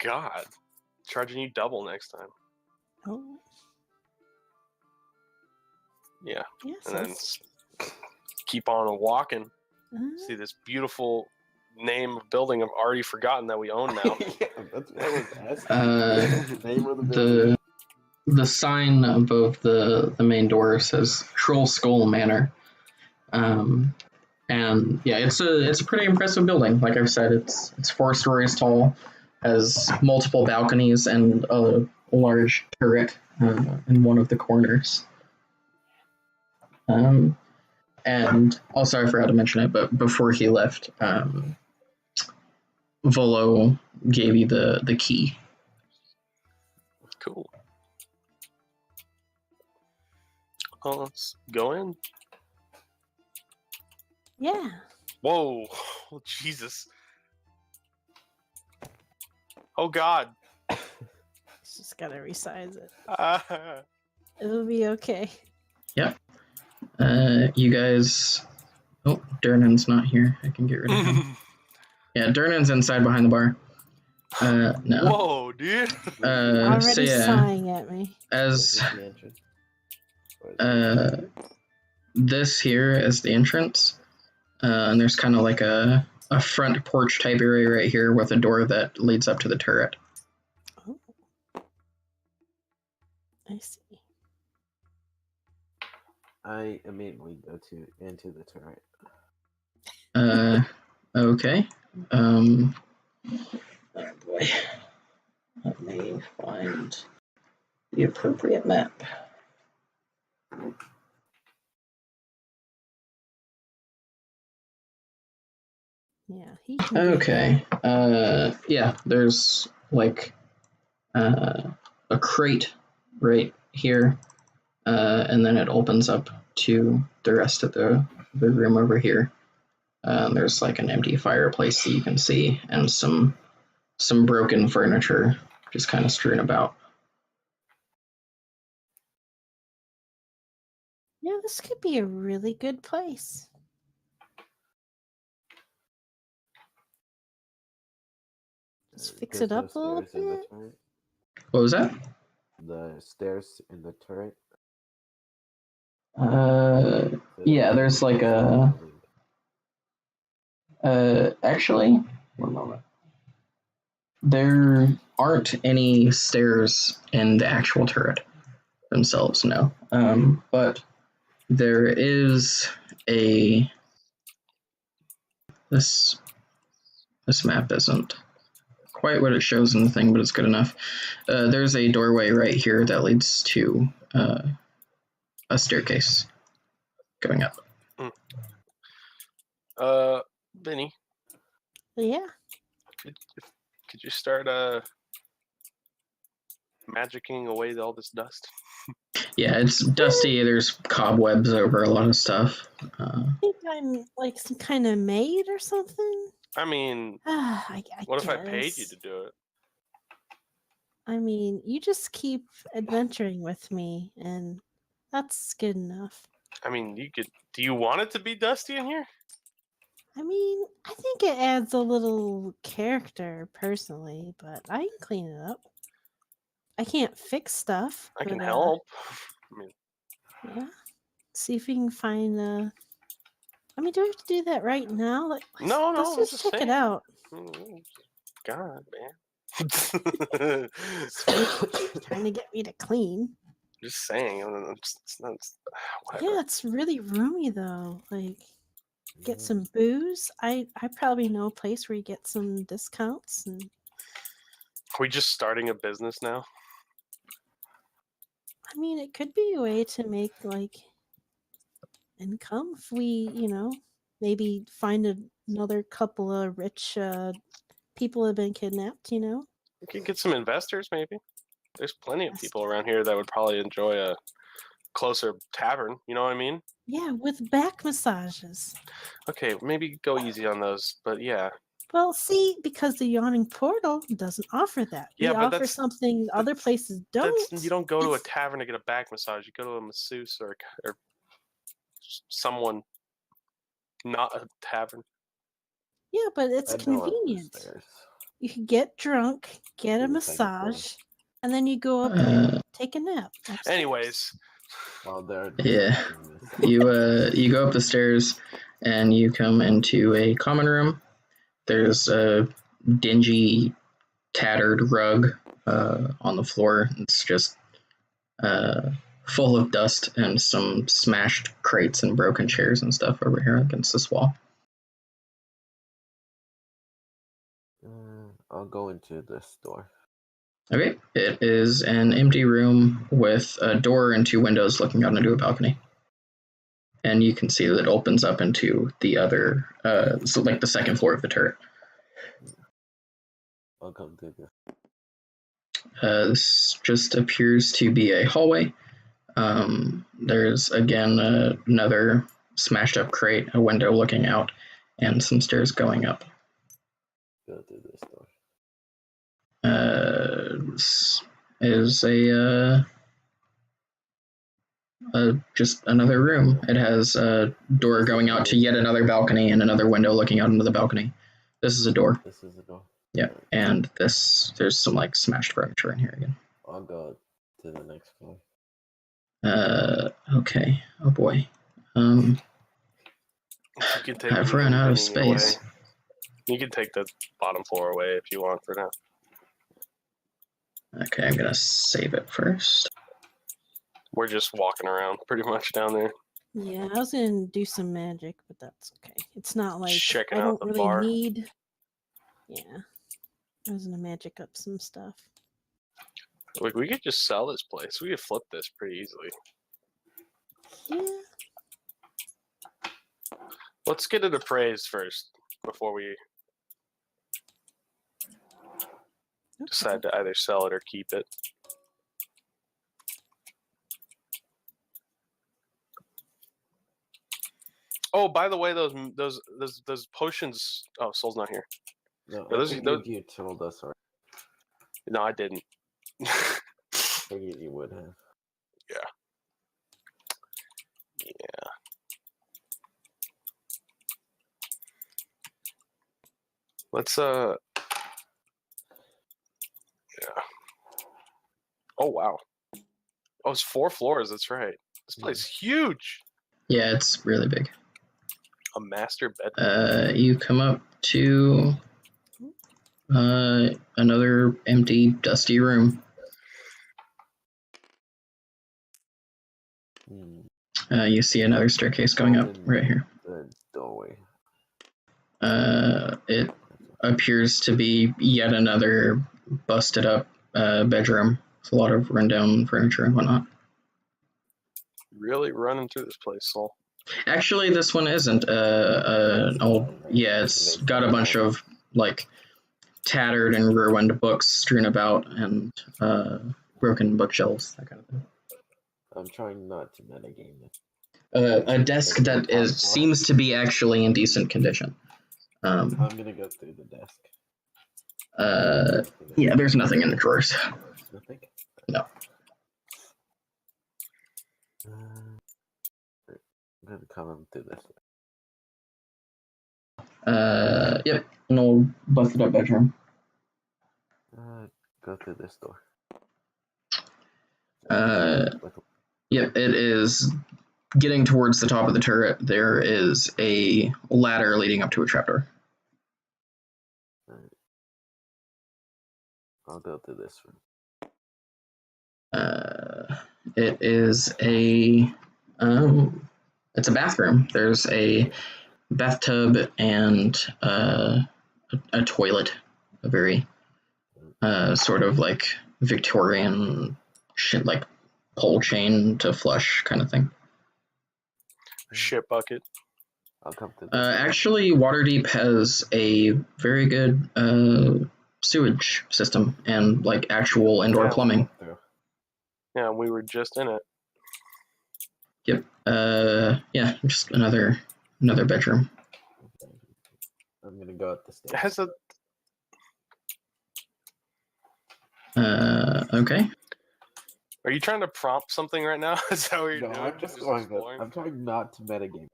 God. Charging you double next time. Oh. Yeah. Yes. And then keep on walking. Uh-huh. See this beautiful name of building I've already forgotten that we own now. Yeah, that's what I was asking. Name of the building. The sign above the main door says Troll Skull Manor. And yeah, it's a pretty impressive building. Like I've said, it's 4 stories tall, has multiple balconies and a large turret in one of the corners. And also I forgot to mention it, but before he left, Volo gave you the key. Cool. Well, let's go in. Yeah. Whoa. Oh, Jesus. Oh, God. Just gotta resize it. Ah. It'll be okay. Yep. You guys. Oh, Durnan's not here. I can get rid of him. Yeah, Durnan's inside behind the bar. No. Whoa, dude. Already sighing at me. As this here is the entrance, and there's kind of like a front porch type area right here with a door that leads up to the turret. Oh. I see. I immediately go into the turret. Okay. Oh boy. Let me find the appropriate map. Yeah, he can Okay. Yeah, there's like a crate right here, and then it opens up to the rest of the room over here. There's like an empty fireplace that you can see, and some broken furniture just kind of strewn about. Yeah, this could be a really good place. Just fix There's it no up a little stairs in the bit. turret. What was that? The stairs in the turret. Yeah, there's like a. Actually, one moment. There aren't any stairs in the actual turret themselves, no. But there is a. This map isn't quite what it shows in the thing, but it's good enough. There's a doorway right here that leads to a staircase going up. Vinny, Yeah. could you start magicking away all this dust? Yeah, it's dusty. There's cobwebs over a lot of stuff. I think I'm like some kind of maid or something. I mean, I what guess. if I paid you to do it? I mean, you just keep adventuring with me, and that's good enough. I mean, you could. Do you want it to be dusty in here? I mean, I think it adds a little character personally, but I can clean it up. I can't fix stuff. I can but, help. I mean, Yeah. See if we can find I mean, do we have to do that right now? Like, no, let's I'm just just check saying. it out. God, man. Trying to get me to clean. Just saying. It's not, whatever. Yeah, it's really roomy though. Like, get some booze. I probably know a place where you get some discounts. And Are we just starting a business now? I mean, it could be a way to make like income if we, maybe find another couple of rich people have been kidnapped. We could get some investors, maybe. There's plenty of people around here that would probably enjoy a closer tavern. You know what I mean? Yeah, with back massages. Okay, maybe go easy on those, but yeah. Well, see, because the yawning portal doesn't offer that. Yeah, We but offer something other places don't. You don't go to a It's- tavern to get a back massage. You go to a masseuse or someone, not a tavern. Yeah, but it's convenient. You can get drunk, get a massage, and then you go up and take a nap. Upstairs. Anyways. Yeah, you go up the stairs and you come into a common room. There's a dingy, tattered rug on the floor. It's just full of dust and some smashed crates and broken chairs and stuff over here against this wall. I'll go into this door. Okay, it is an empty room with a door and 2 windows looking out into a balcony. And you can see that it opens up into the other, so like the second floor of the turret. I'll come through this. This just appears to be a hallway. There's again another smashed up crate, a window looking out, and some stairs going up. Go through this door. This is just another room. It has a door going out to yet another balcony and another window looking out into the balcony. This is a door. This is a door. Yeah, and there's some like smashed furniture in here again. I'll go to the next floor. Okay. Oh boy. I've run out of space. Away. You can take the bottom floor away if you want for now. Okay, I'm gonna save it first. We're just walking around pretty much down there. Yeah, I was gonna do some magic, but that's okay. It's not like checking I out don't the really bar. need. Yeah, I was gonna magic up some stuff. Like, we could just sell this place. We could flip this pretty easily. Yeah. Let's get it appraised first before we decide to either sell it or keep it. Oh, by the way, those potions. Oh, Soul's not here. No, Yeah, I those- figured those- you told us already. No, I didn't. I figured you would have. Yeah. Let's Yeah. Oh wow. Oh, it's 4 floors. That's right. This place is huge. Yeah, it's really big. A master bedroom. You come up to another empty, dusty room. You see another staircase going up right here. The doorway. It appears to be yet another busted up bedroom with a lot of rundown furniture and whatnot. Really running through this place, Soul. Actually, this one isn't an old. Yeah, it's got a bunch of like tattered and ruined books strewn about and broken bookshelves, that kind of thing. I'm trying not to metagame it. A desk that seems to be actually in decent condition. I'm gonna go through the desk. Yeah, there's nothing in the drawers. Nothing? No. I'm gonna come through this way. Yep, an old busted up bedroom. Go through this door. Yep, it is getting towards the top of the turret. There is a ladder leading up to a trapdoor. I'll go through this room. It is it's a bathroom. There's a bathtub and a toilet, a very sort of like Victorian shit, like pole chain to flush kind of thing. Shit bucket. I'll come through. Actually, Waterdeep has a very good sewage system and like actual indoor plumbing. Yeah, we were just in it. Yep. Yeah, just another bedroom. I'm gonna go up the stairs. It has a. Okay. Are you trying to prompt something right now? Is that what you're doing? I'm just going. I'm trying not to metagame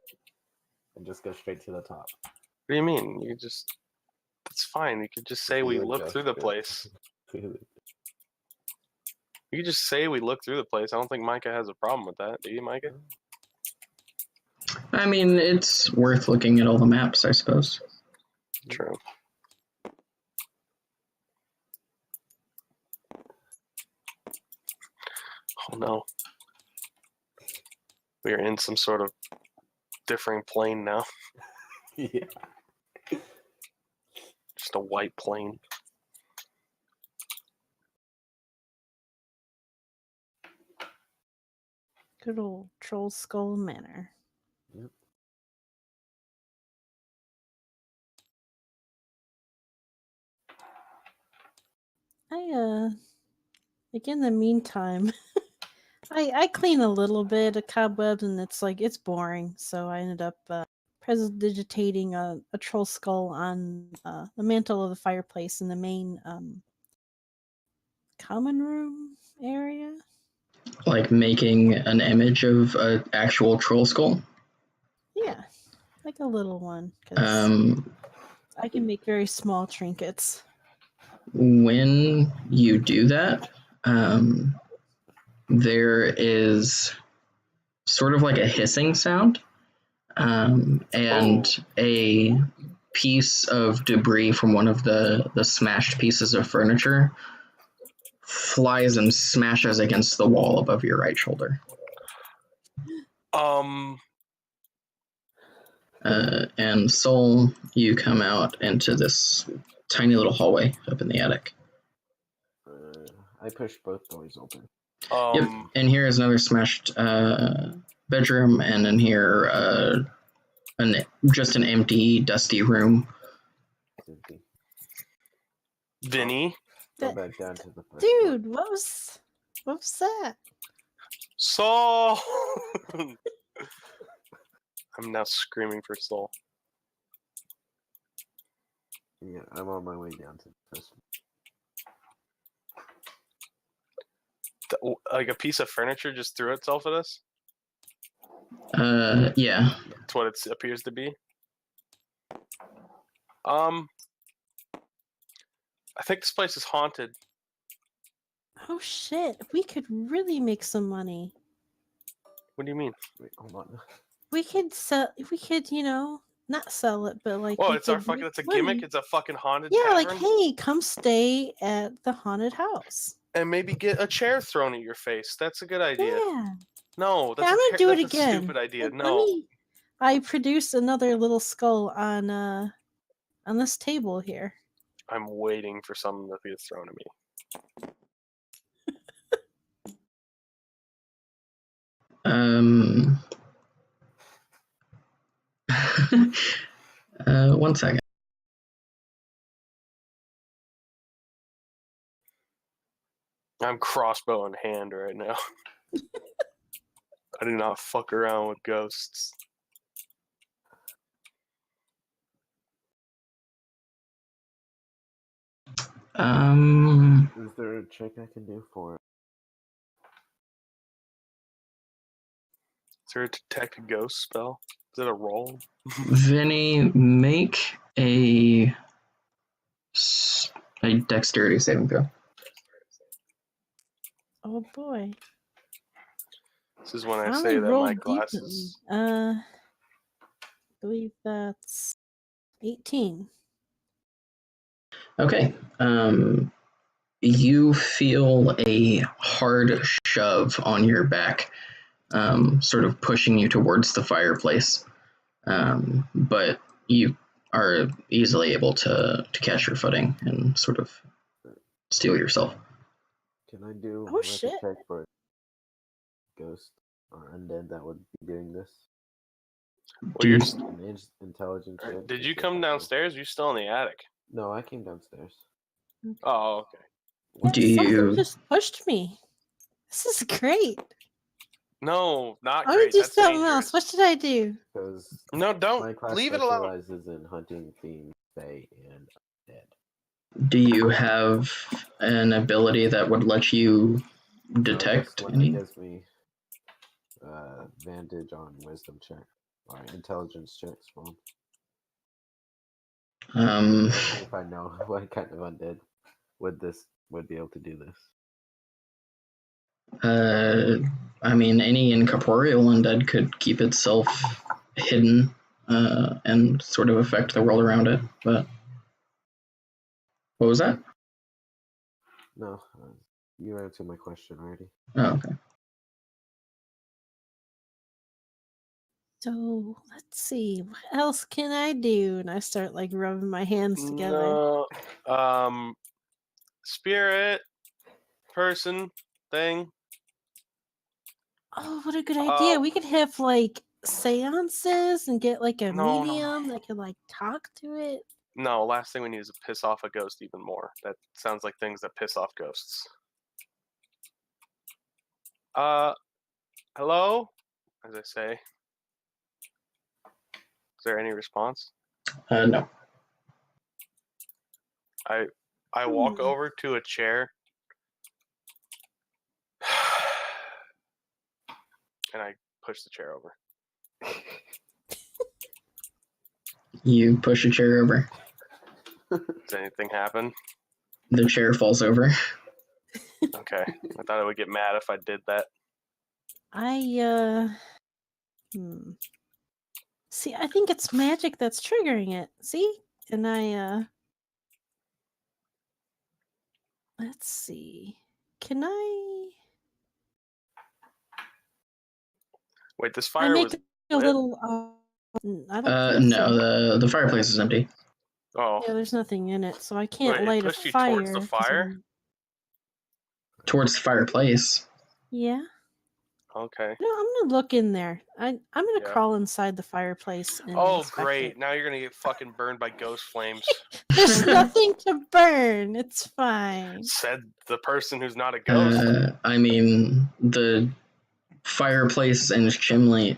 and just go straight to the top. What do you mean? You just. It's fine. You could just say we looked through the place. You could just say we looked through the place. I don't think Micah has a problem with that. Do you, Micah? I mean, it's worth looking at all the maps, I suppose. True. Oh no. We are in some sort of differing plane now. Yeah. Just a white plane. Good old Troll Skull Manor. Yep. Like in the meantime, I clean a little bit of cobwebs and it's boring. So I ended up prestidigitating a troll skull on the mantle of the fireplace in the main common room area. Like making an image of an actual troll skull? Yeah, like a little one. 'Cause I can make very small trinkets. When you do that, there is sort of like a hissing sound, and a piece of debris from one of the smashed pieces of furniture flies and smashes against the wall above your right shoulder. And Soul, you come out into this tiny little hallway up in the attic. I push both doors open. Yep, and here is another smashed bedroom, and in here, just an empty, dusty room. Empty. Vinny. Go back down to the first Dude, floor. what was that? So I'm now screaming for soul. Yeah, I'm on my way down to this. Like a piece of furniture just threw itself at us? Yeah. That's what it appears to be. I think this place is haunted. Oh shit! We could really make some money. What do you mean? Wait, hold on. We could sell. We could, not sell it, but like. Oh, we it's our could fucking. make It's a money. gimmick. It's a fucking haunted Yeah, tavern. like, hey, come stay at the haunted house. And maybe get a chair thrown at your face. That's a good idea. Yeah. No, that's I'm gonna do it that's a again. stupid idea. Let No. me- I produced another little skull on this table here. I'm waiting for something to be thrown at me. One second. I'm crossbow in hand right now. I do not fuck around with ghosts. Is there a check I can do for it? Is there a detect a ghost spell? Is it a roll? Vinny, make a dexterity saving throw. Oh boy. This is when I only say that my rolled glasses. decently. I believe that's 18. Okay. You feel a hard shove on your back, sort of pushing you towards the fireplace. But you are easily able to catch your footing and sort of steel yourself. Can I do Oh, like shit. a check for ghost or undead that would be doing this? Well, Do you're. An intelligence check? Did to you see come if I can- downstairs? You're still in the attic. No, I came downstairs. Oh, okay. Yeah, Do something you- just pushed me. This is great. No, not I'm gonna great. do That's something dangerous. else. What should I do? Because No, my don't class leave it alone. specializes in hunting themed fae and undead. Do you have an ability that would let you detect It any? gives me advantage on wisdom check or intelligence checks for 'em. If I know what kind of undead would be able to do this. I mean, any incorporeal undead could keep itself hidden and sort of affect the world around it. But what was that? No, you answered my question already. Oh, okay. So let's see. What else can I do? And I start like rubbing my hands together. No, spirit, person, thing. Oh, what a good idea. We could have like seances and get like a No. medium that could like talk to it. No, last thing we need is to piss off a ghost even more. That sounds like things that piss off ghosts. Hello? As I say. Is there any response? No. I walk over to a chair and I push the chair over. You push a chair over. Does anything happen? The chair falls over. Okay. I thought I would get mad if I did that. See, I think it's magic that's triggering it. See? And let's see. Can I Wait, this I fire make was a lit? little I don't think so. No, the fireplace is empty. Oh. Yeah, there's nothing in it, so I can't Wait, it light a pushed you fire. towards the 'cause fire? I'm- Towards the fireplace. Yeah. Okay. No, I'm gonna look in there. I'm gonna Yeah. crawl inside the fireplace. And Oh, inspect great. it. Now you're going to get fucking burned by ghost flames. There's nothing to burn. It's fine. Said the person who's not a ghost. I mean, the fireplace and chimney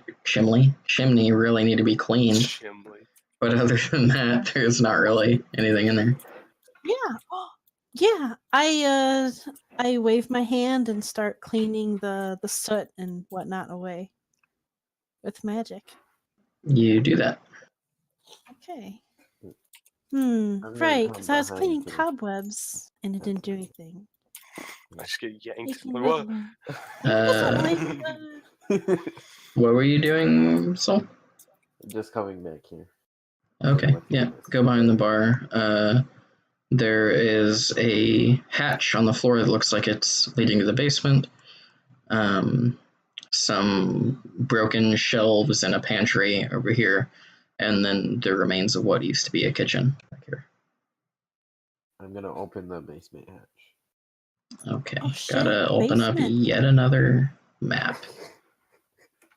really need to be cleaned. Chimney. But other than that, there's not really anything in there. Yeah. Yeah. I wave my hand and start cleaning the soot and whatnot away with magic. You do that. Okay. I'm gonna Right, come because I was behind cleaning you. cobwebs and it didn't do anything. I just get yanked. Making Like, red what? one. Uh, what were you doing, Sol? Just coming back here. Okay, What yeah, is- go behind the bar. There is a hatch on the floor that looks like it's leading to the basement. Some broken shelves and a pantry over here, and then the remains of what used to be a kitchen back here. I'm gonna open the basement hatch. Okay, Oh, shit, gotta open up basement. yet another map.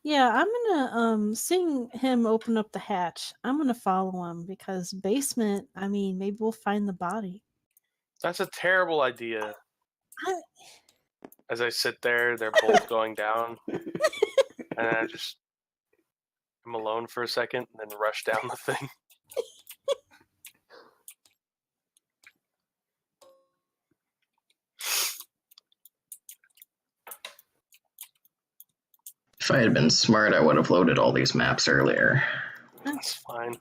Yeah, I'm gonna seeing him open up the hatch. I'm gonna follow him because basement. I mean, maybe we'll find the body. That's a terrible idea. I, As I sit there, they're both going down, and I just am alone for a second, and then rush down the thing. If I had been smart, I would have loaded all these maps earlier. That's fine.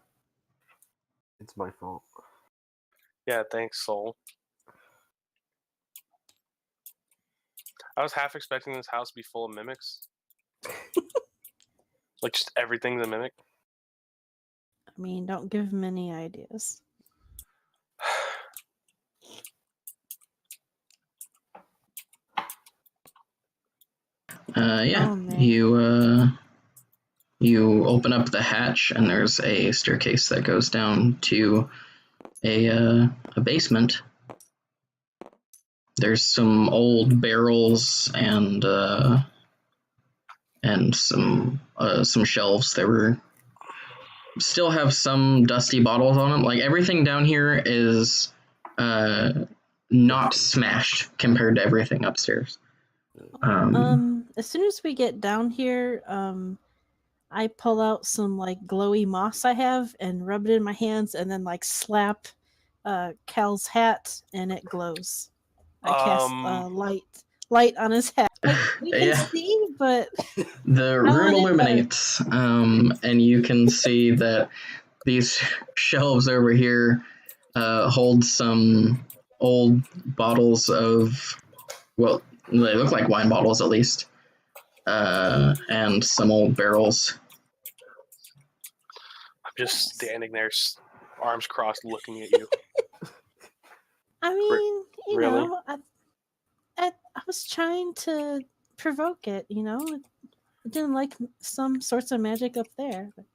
It's my fault. Yeah, thanks, Soul. I was half expecting this house to be full of mimics. Like, just everything's a mimic. I mean, don't give him any ideas. Yeah, Oh, man. you open up the hatch, and there's a staircase that goes down to a basement. There's some old barrels and some shelves that were still have some dusty bottles on them. Like everything down here is not smashed compared to everything upstairs. As soon as we get down here, I pull out some like glowy moss I have and rub it in my hands, and then like slap Cal's hat, and it glows. I cast light on his hat. Like we can Yeah. see, but The I room want it illuminates, and you can see that these shelves over here hold some old bottles of, well, they look like wine bottles at least, and some old barrels. I'm just standing there, arms crossed, looking at you. I mean, you Really? know, I was trying to provoke it. You know, it didn't like some sorts of magic up there. But,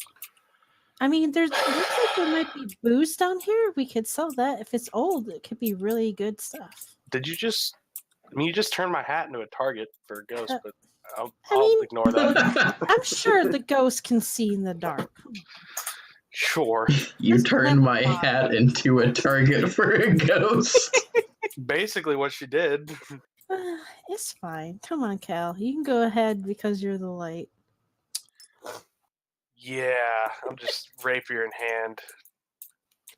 I mean, it looks like there might be booze down here. We could sell that. If it's old, it could be really good stuff. Did you just? I mean, you just turned my hat into a target for a ghost, but I'll mean- ignore that. I'm sure the ghost can see in the dark. Sure. You Just turned have my fun. hat into a target for a ghost. Basically, what she did. It's fine. Come on, Cal. You can go ahead because you're the light. Yeah, I'm just rapier in hand,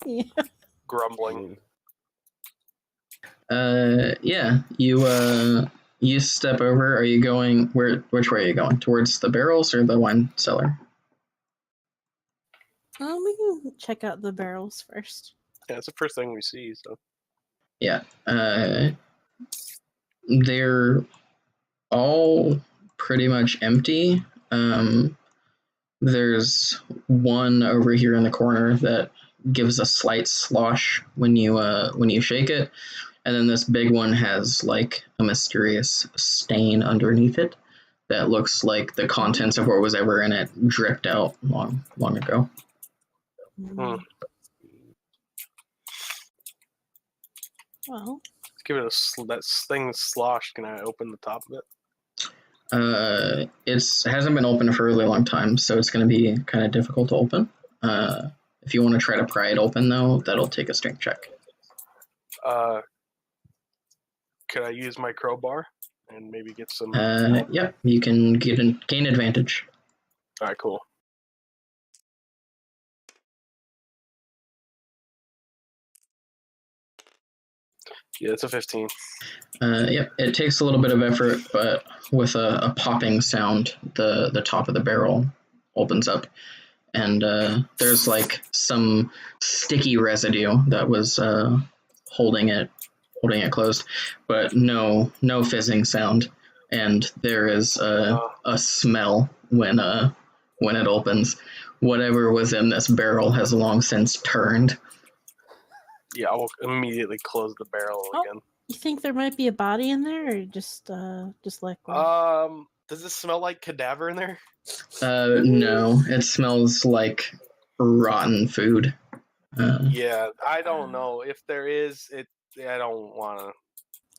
Yeah. grumbling. Yeah, you step over. Are you going which way are you going? Towards the barrels or the wine cellar? We can check out the barrels first. Yeah, it's the first thing we see. So Yeah. They're all pretty much empty. There's one over here in the corner that gives a slight slosh when you shake it, and then this big one has like a mysterious stain underneath it that looks like the contents of what was ever in it dripped out long ago. Well, let's give it that thing sloshed. Can I open the top of it? It hasn't been open for a really long time, so it's going to be kind of difficult to open. If you want to try to pry it open, though, that'll take a strength check. Could I use my crowbar? and maybe get some. Yep, you can gain advantage. All right, cool. Yeah, it's a 15. Yep, it takes a little bit of effort, but with a popping sound, the top of the barrel opens up, and there's like some sticky residue that was holding it closed, but no fizzing sound, and there is a smell when it opens. Whatever was in this barrel has long since turned. Yeah, I will immediately close the barrel again. You think there might be a body in there, or just liquid? Does it smell like cadaver in there? No, it smells like rotten food. Yeah, I don't know if there is. I don't want to.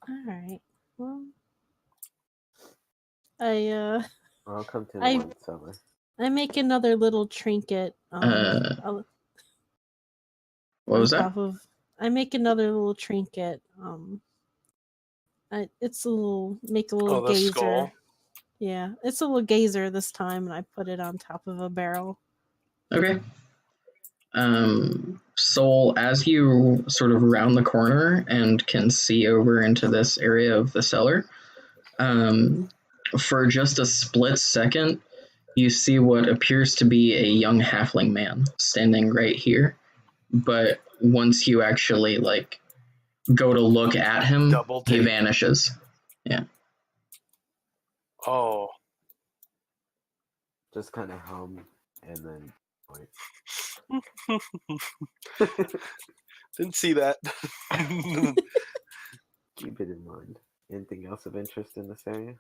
All right. Well, I'll come to the I- wine cellar. I make another little trinket. What was that? I make another little trinket. It's a little the gazer. skull. Yeah, it's a little gazer this time, and I put it on top of a barrel. Okay. Soul, as you sort of round the corner and can see over into this area of the cellar, for just a split second, you see what appears to be a young halfling man standing right here. But once you actually like go to look at him, Double he take. vanishes. Yeah. Oh. Just kind of hum and then wait. Didn't see that. Keep it in mind. Anything else of interest in this area?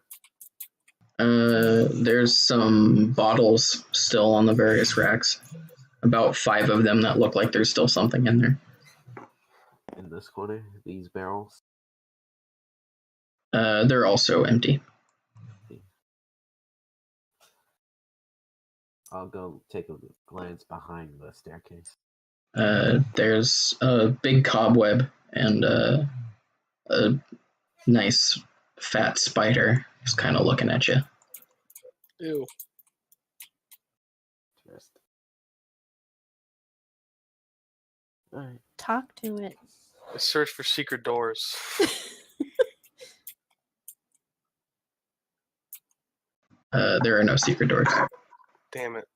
There's some bottles still on the various racks. About 5 of them that look like there's still something in there. In this corner, these barrels. They're also empty. I'll go take a glance behind the staircase. There's a big cobweb and a nice fat spider just kind of looking at you. Ew. Just. All right. Talk to it. I search for secret doors. There are no secret doors. Damn it.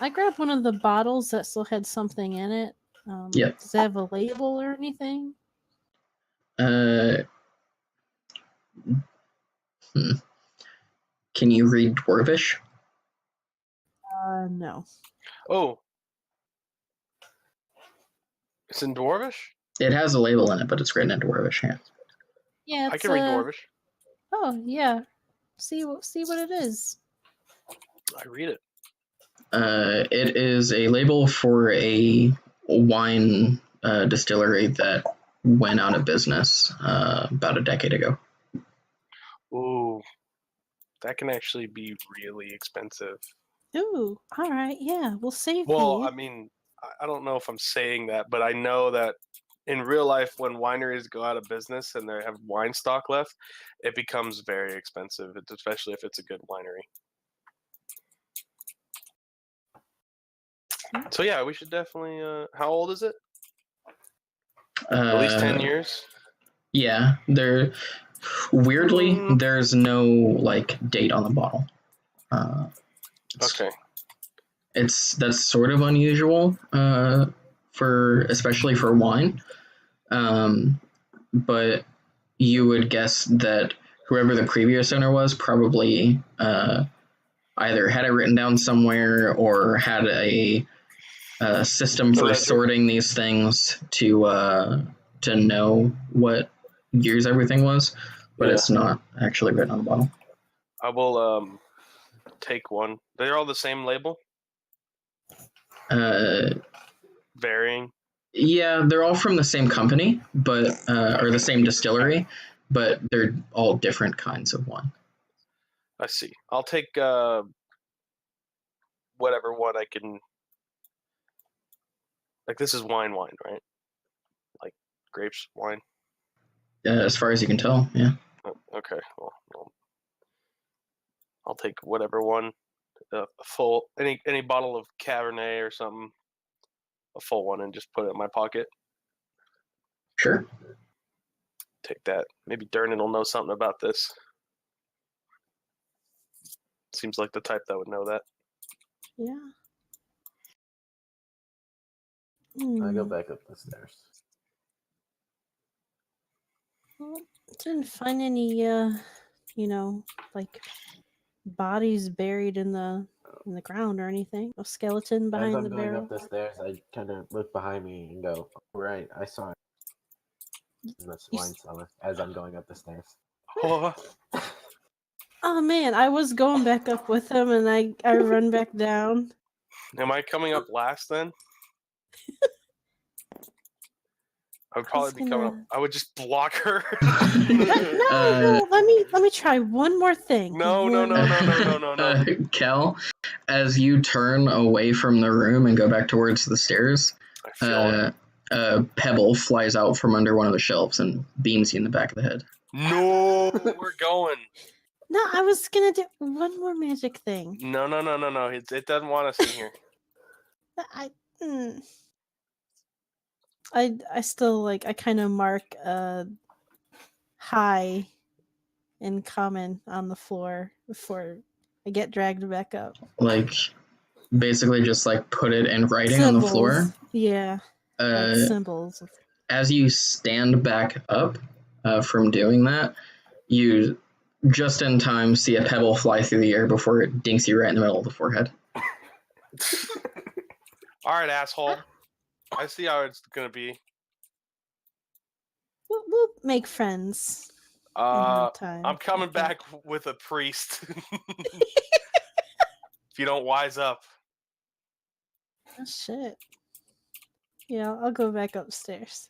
I grabbed one of the bottles that still had something in it. Yep. Does it have a label or anything? Can you read Dwarvish? No. Oh. It's in Dwarvish? It has a label in it, but it's written in Dwarvish. Yeah. Yeah, I can read Dwarvish. Oh yeah. See what it is. I read it. It is a label for a wine distillery that went out of business about a decade ago. Ooh. That can actually be really expensive. Ooh, all right, yeah, we'll save Well, these. I mean, I don't know if I'm saying that, but I know that in real life, when wineries go out of business and they have wine stock left, it becomes very expensive, especially if it's a good winery. So yeah, we should definitely. How old is it? At least 10 years. Yeah, weirdly there's no like date on the bottle. Okay. That's sort of unusual especially for wine. But you would guess that whoever the previous owner was probably either had it written down somewhere or had a system for sorting these things to know what years everything was, but it's not actually written on the bottle. I will take one. They're all the same label? Varying? Yeah, they're all from the same company, but or the same distillery, but they're all different kinds of wine. I see. I'll take whatever one I can. Like, this is wine, right? Like grapes wine. As far as you can tell, yeah. Okay. Well, I'll take whatever one, a full any bottle of Cabernet or something, a full one, and just put it in my pocket. Sure. Take that. Maybe Durnan will know something about this. Seems like the type that would know that. Yeah. I go back up the stairs. Well, didn't find any, like bodies buried in the ground or anything. No skeleton As behind I'm the going barrel. up the stairs, I kind of look behind me and go, right, I saw it in the wine cellar as I'm going up the stairs. Oh, Oh man, I was going back up with him, and I run back down. am I coming up last then? I would probably be coming up. I would just block her. No, let me try one more thing. No. Cal, as you turn away from the room and go back towards the stairs, I feel it. a pebble flies out from under one of the shelves and beams you in the back of the head. No, we're going. No, I was gonna do one more magic thing. No. It doesn't want us in here. I still I kind of mark hi in common on the floor before I get dragged back up. Like, basically just put it in writing Symbols. on the floor. Yeah. Symbols. As you stand back up from doing that, you just in time see a pebble fly through the air before it dinks you right in the middle of the forehead. All right, asshole. I see how it's gonna be. We'll make friends. I'm coming back with a priest. If you don't wise up. Oh shit. Yeah, I'll go back upstairs.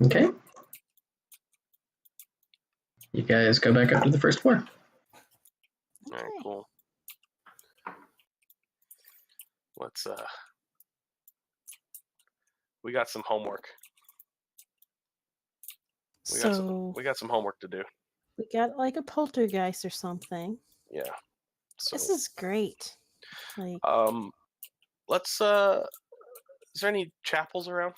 Okay. You guys go back up to the first floor. All right, cool. Let's we got some homework. We got some homework to do. We got a poltergeist or something. Yeah. So this is great. Let's is there any chapels around?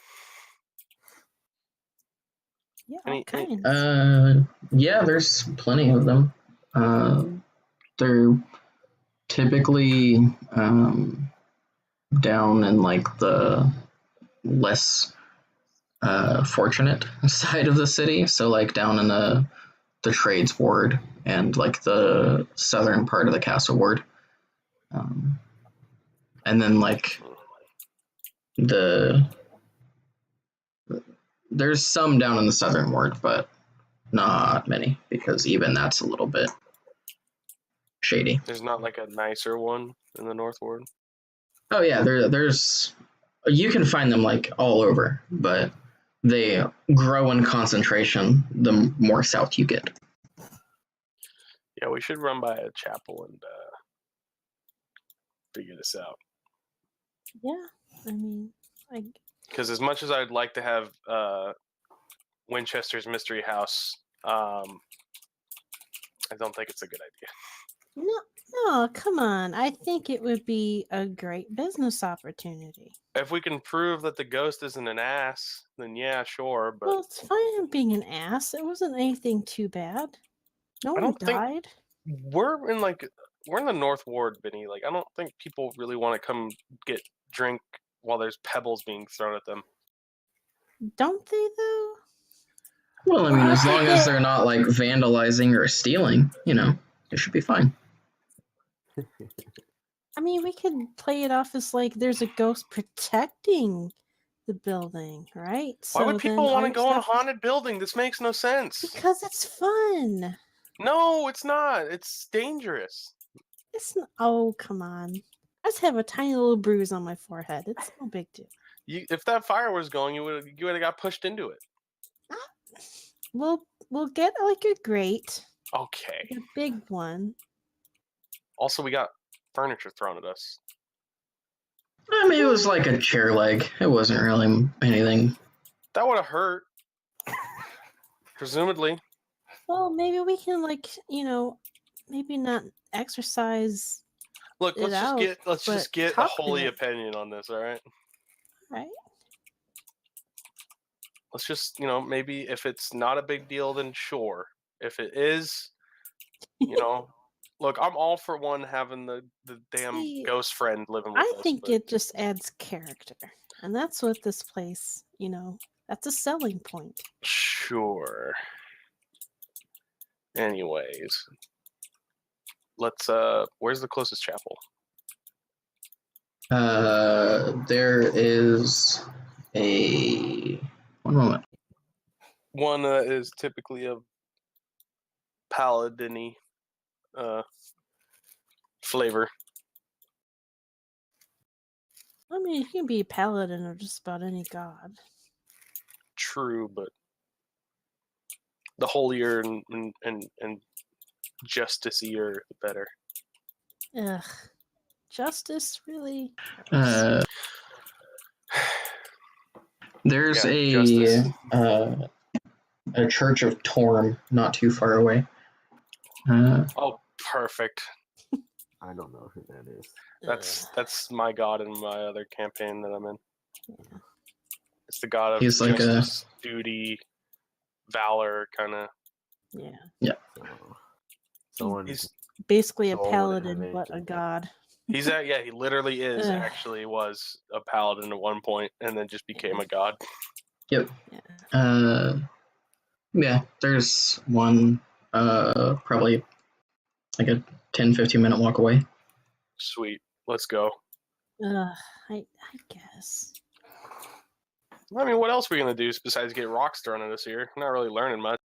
Yeah, all kinds. Yeah, there's plenty of them. They're typically down in the less fortunate side of the city, so down in the trades ward and the southern part of the castle ward, and then there's some down in the southern ward, but not many, because even that's a little bit shady. There's not a nicer one in the north ward? Oh yeah, there's you can find them all over, but they grow in concentration the more south you get. Yeah, we should run by a chapel and figure this out. Yeah, I mean, because as much as I'd like to have Winchester's Mystery House, I don't think it's a good idea. No, come on. I think it would be a great business opportunity. If we can prove that the ghost isn't an ass, then yeah, sure. But well, it's fine being an ass. It wasn't anything too bad. No one died. We're in the North Ward, Benny. I don't think people really want to come get drink while there's pebbles being thrown at them. Don't they though? Well, I mean, as long as they're not vandalizing or stealing, it should be fine. I mean, we could play it off as there's a ghost protecting the building, right? Why would people want to go in a haunted building? This makes no sense. Because it's fun. No, it's not. It's dangerous. It's not, oh, come on. I just have a tiny little bruise on my forehead. It's no big deal. If that fire was going, you would have got pushed into it. We'll get a grate. Okay. A big one. Also, we got furniture thrown at us. I mean, it was a chair leg. It wasn't really anything. That would have hurt. Presumably. Well, maybe we can maybe not exercise Look, it let's out, just but get a talk to holy it. opinion on this, all right? Right? Let's just, maybe if it's not a big deal, then sure. If it is, look, I'm all for one having the damn See, ghost friend living with I us. think But it just adds character, and that's what this place, that's a selling point. sure. Anyways, let's. Where's the closest chapel? There is a one moment. One is typically a paladin-y flavor. I mean, you can be a paladin of just about any god. True, but the holier and justiceier, the better. Ugh. Justice really hurts. There's Yeah, justice. a church of Torm not too far away. Oh, perfect. I don't know who that is. That's my god in my other campaign that I'm in. Yeah. It's the god of He's like justice, duty, valor, kind of. Yeah. Someone He's basically a Soul paladin, but a intervention. god. he literally is Ugh. actually was a paladin at one point and then just became a god. Yep. Yeah. Yeah, there's one probably like a 10-15 minute walk away. Sweet. Let's go. I guess. I mean, what else are we going to do besides get rocks thrown at us here? Not really learning much.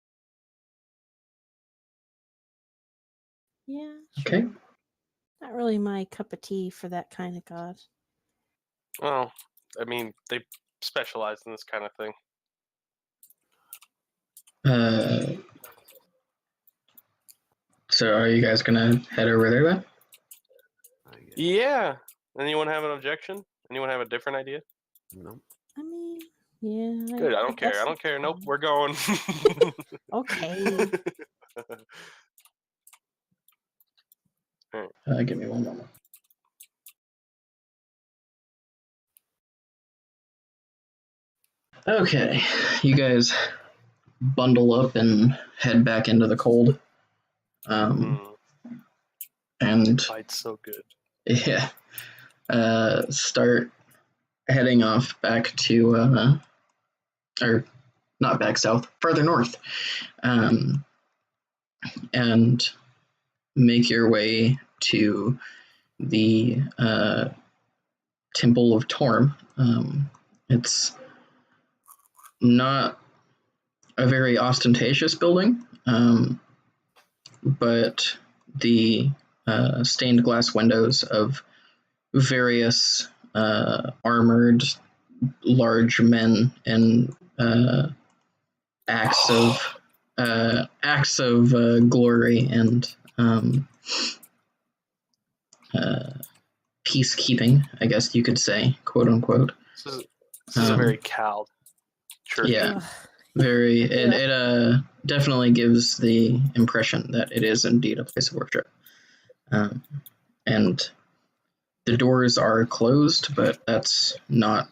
Yeah. Okay. Sure. Not really my cup of tea for that kind of god. Well, I mean, they specialize in this kind of thing. So are you guys gonna head over there then? Yeah. Anyone have an objection? Anyone have a different idea? No. I mean, yeah. Good. I don't care. guess I don't it's care. Nope. fine. We're going. Okay. Give me one moment. Okay, you guys bundle up and head back into the cold. And Fight's so good. yeah, start heading off back to, or not back south, further north, and make your way to the Temple of Torm. It's not a very ostentatious building, but the stained glass windows of various armored large men in acts of glory and peacekeeping, I guess you could say, quote unquote. This is a very cowed church. Yeah, Ugh. very. It definitely gives the impression that it is indeed a place of worship, and the doors are closed, but that's not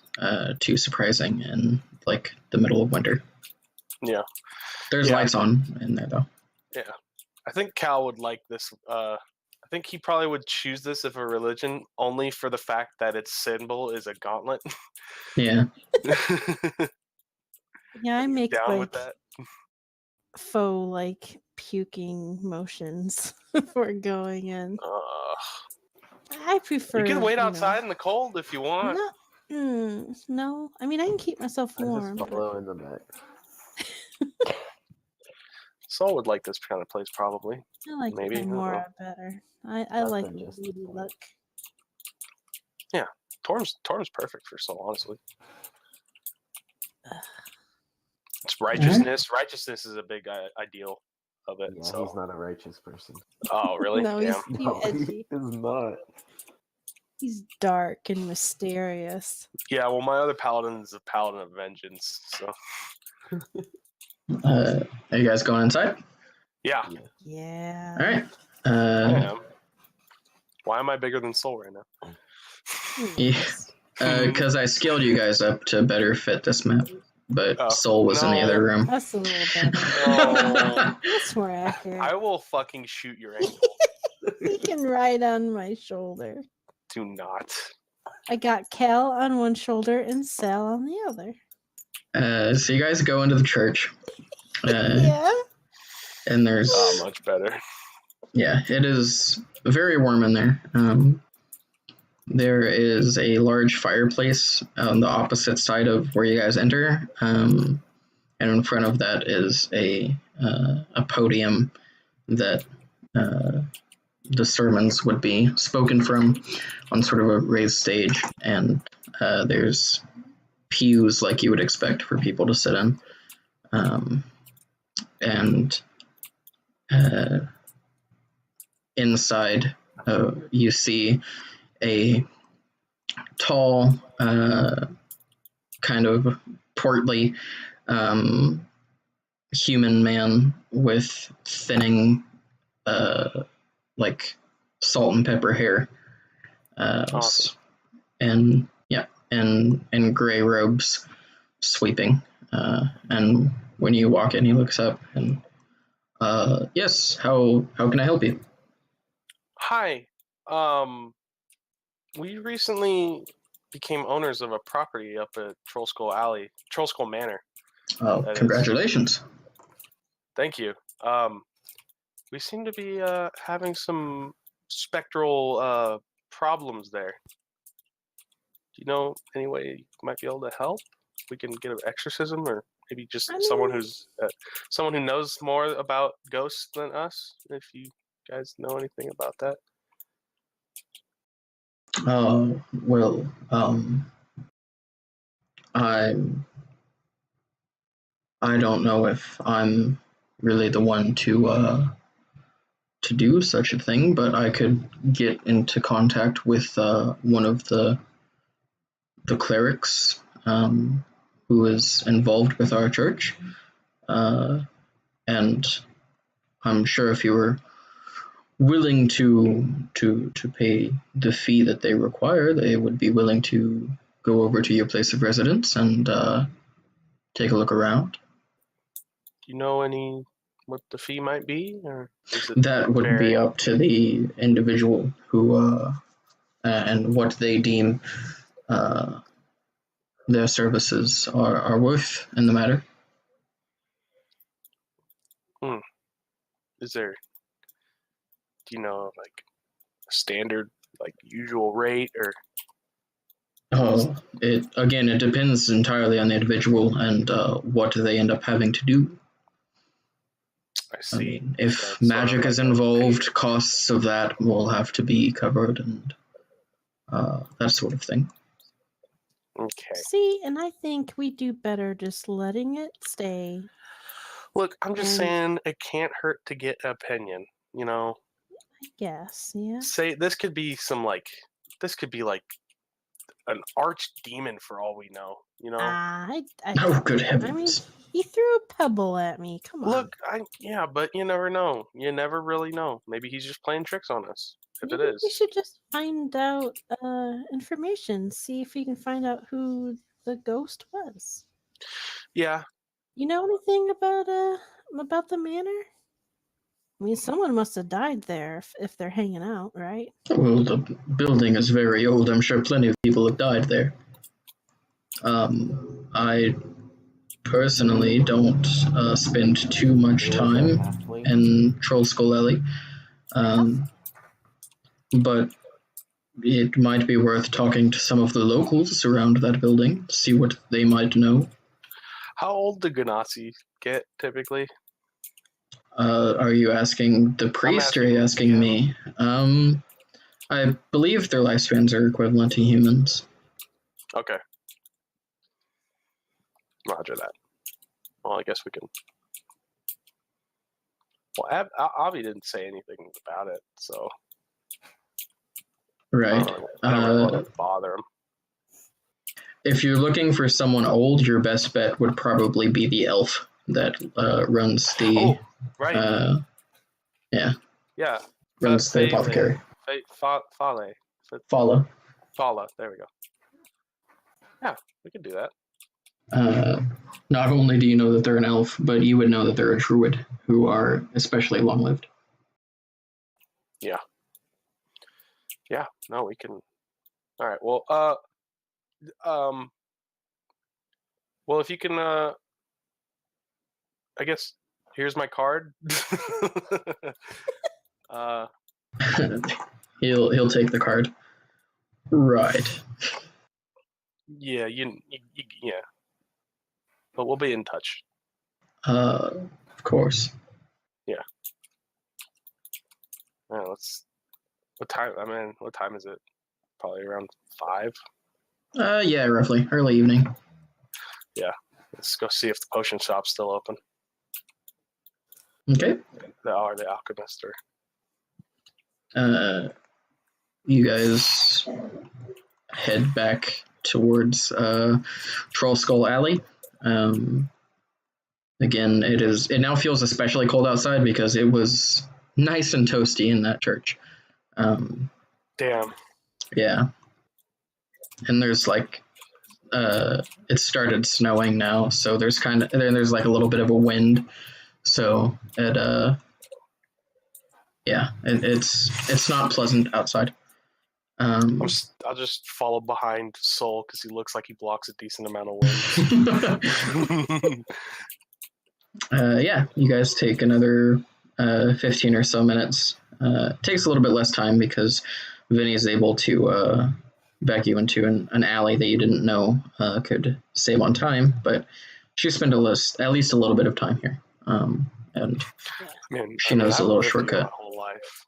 too surprising in like the middle of winter. Yeah. There's lights on in there though. Yeah. I think Cal would like this. I think he probably would choose this if a religion only for the fact that its symbol is a gauntlet. Yeah. Yeah, I make down with that. faux puking motions before going in. I prefer. You can wait outside in the cold if you want. No. I mean, I can keep myself warm. I just follow in the back. Saul would like this kind of place, probably. I like Maybe Mora better. I like the weedy look. Yeah, Torm's perfect for Saul, honestly. It's righteousness. Mm-hmm. Righteousness is a big ideal of it. Yeah, so. he's not a righteous person. Oh, really? No, Damn. he's too edgy. He is not. He's dark and mysterious. Yeah, well, my other paladin is a paladin of vengeance, so. Are you guys going inside? Yeah, Yeah. All right. I am. Why am I bigger than Soul right now? Yes. Because I scaled you guys up to better fit this map, but Oh, Soul was in the no. other room. That's a little better. No. That's more accurate. I will fucking shoot your ankle. He can ride on my shoulder. Do not. I got Cal on one shoulder and Sal on the other. So you guys go into the church. Yeah. And there's Much better. yeah, it is very warm in there. There is a large fireplace on the opposite side of where you guys enter, and in front of that is a podium that the sermons would be spoken from on sort of a raised stage, and there's pews like you would expect for people to sit in, and inside you see a tall, kind of portly human man with thinning, like salt and pepper hair, Awesome. and yeah, and gray robes, sweeping. And when you walk in, he looks up and, yes, how can I help you? Hi. We recently became owners of a property up at Troll Skull Manor. Oh, That is. congratulations. Thank you. We seem to be having some spectral problems there. Do you know any way you might be able to help? We can get an exorcism, or maybe just someone who knows more about ghosts than us. If you guys know anything about that. Well, I don't know if I'm really the one to do such a thing, but I could get into contact with one of the clerics who is involved with our church, and I'm sure if you were willing to pay the fee that they require, they would be willing to go over to your place of residence and take a look around. Do you know what the fee might be, or is it that would vary? be up to the individual who and what they deem their services are worth in the matter. Is there? Do you know like a standard, like usual rate, or? It depends entirely on the individual and what they end up having to do. I see. I mean, if So it's magic sort of is like a involved, payment. costs of that will have to be covered and that sort of thing. Okay. See, and I think we do better just letting it stay. Look, I'm just And- saying it can't hurt to get an opinion. You know, I guess, yeah. say this could be like an arch demon for all we know. You know. I Oh, good I mean, heavens! he threw a pebble at me. Come on. Look, but you never know. You never really know. Maybe he's just playing tricks on us. If Maybe it is, we should just find out information. See if we can find out who the ghost was. yeah. You know anything about the manor? I mean, someone must have died there if they're hanging out, right? Well, the building is very old. I'm sure plenty of people have died there. I personally don't spend too much time in Troll Skull Alley, but it might be worth talking to some of the locals around that building, see what they might know. How old do Ganassi get typically? Are you asking the priest or are you asking me? I believe their lifespans are equivalent to humans. Okay. Roger that. Well, I guess we can. Well, Avi didn't say anything about it, so. Right. I don't really want to bother him. If you're looking for someone old, your best bet would probably be the elf that runs the Oh, right. yeah, Yeah. runs the apothecary. Fale. Follow. Fala. There we go. Yeah, we can do that. Not only do you know that they're an elf, but you would know that they're a druid who are especially long-lived. Yeah. Yeah. No, we can. All right. Well, well, if you can, I guess here's my card. He'll take the card. Right. Yeah, yeah. But we'll be in touch. Of course. Yeah. Let's. What time? I mean, what time is it? Probably around 5. Yeah, roughly early evening. Yeah. Let's go see if the potion shop's still open. Okay. The alchemist or. You guys head back towards Troll Skull Alley. Again, it now feels especially cold outside because it was nice and toasty in that church. Damn. Yeah. And there's like it started snowing now, so there's there's like a little bit of a wind. So it's not pleasant outside. I'll just follow behind Soul because he looks like he blocks a decent amount of wind. Yeah, you guys take another 15 or so minutes. It takes a little bit less time because Vinny is able to back you into an alley that you didn't know could save on time, but she spent at least a little bit of time here. And she knows a little shortcut. My whole life.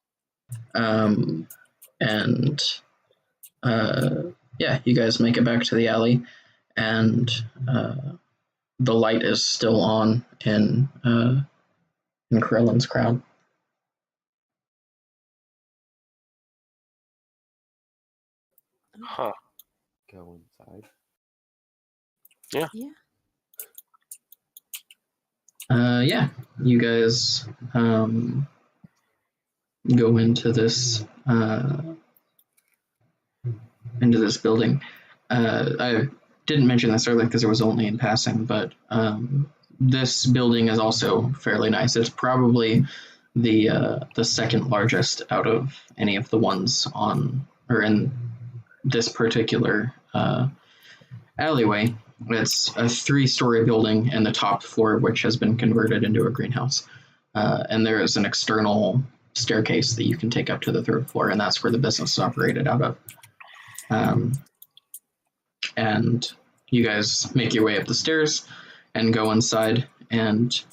And yeah, you guys make it back to the alley, and the light is still on in Krellin's crowd. Huh. Go inside. Yeah. Yeah, you guys go into this building. I didn't mention this earlier because it was only in passing, but this building is also fairly nice. It's probably the second largest out of any of the ones on or in this particular alleyway. It's a 3-story building, and the top floor of which has been converted into a greenhouse. And there is an external staircase that you can take up to the 3rd floor, and that's where the business is operated out of. And you guys make your way up the stairs and go inside, and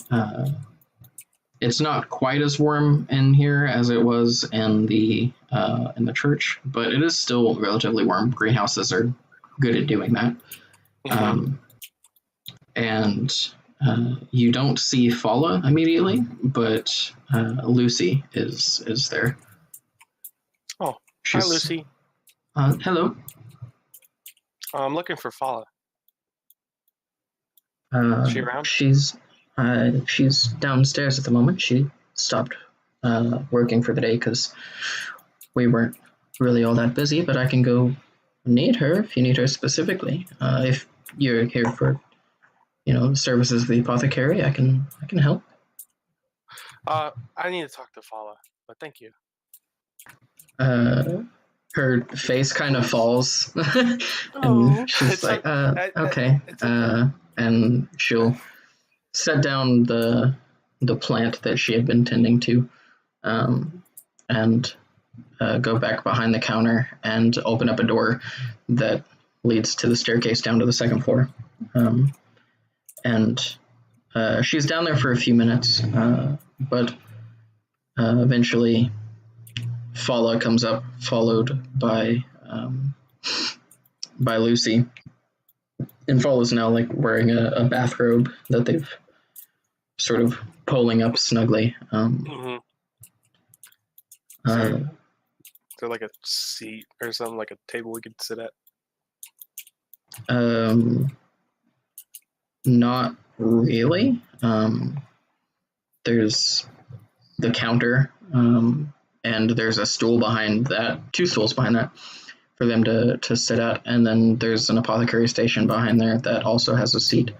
it's not quite as warm in here as it was in the church, but it is still relatively warm. Greenhouses are good at doing that. And you don't see Fala immediately, but Lucy is there. Oh, hi, Lucy. Hello. I'm looking for Fala. Is she around? She's downstairs at the moment. She stopped working for the day because we weren't really all that busy, but I can go need her if you need her specifically. If you're here for, services of the apothecary, I can help. I need to talk to Fala, but thank you. Her face kind of falls, and she's like, okay. And she'll set down the plant that she had been tending to, and go back behind the counter and open up a door that leads to the staircase down to the 2nd floor. And she's down there for a few minutes, but eventually Fala comes up, followed by Lucy. And Fala's now like wearing a bathrobe that they've sort of pulling up snugly. Is there like a seat or something, like a table we could sit at? Not really. There's the counter, and there's a stool behind that, 2 stools behind that, for them to sit at, and then there's an apothecary station behind there that also has a seat.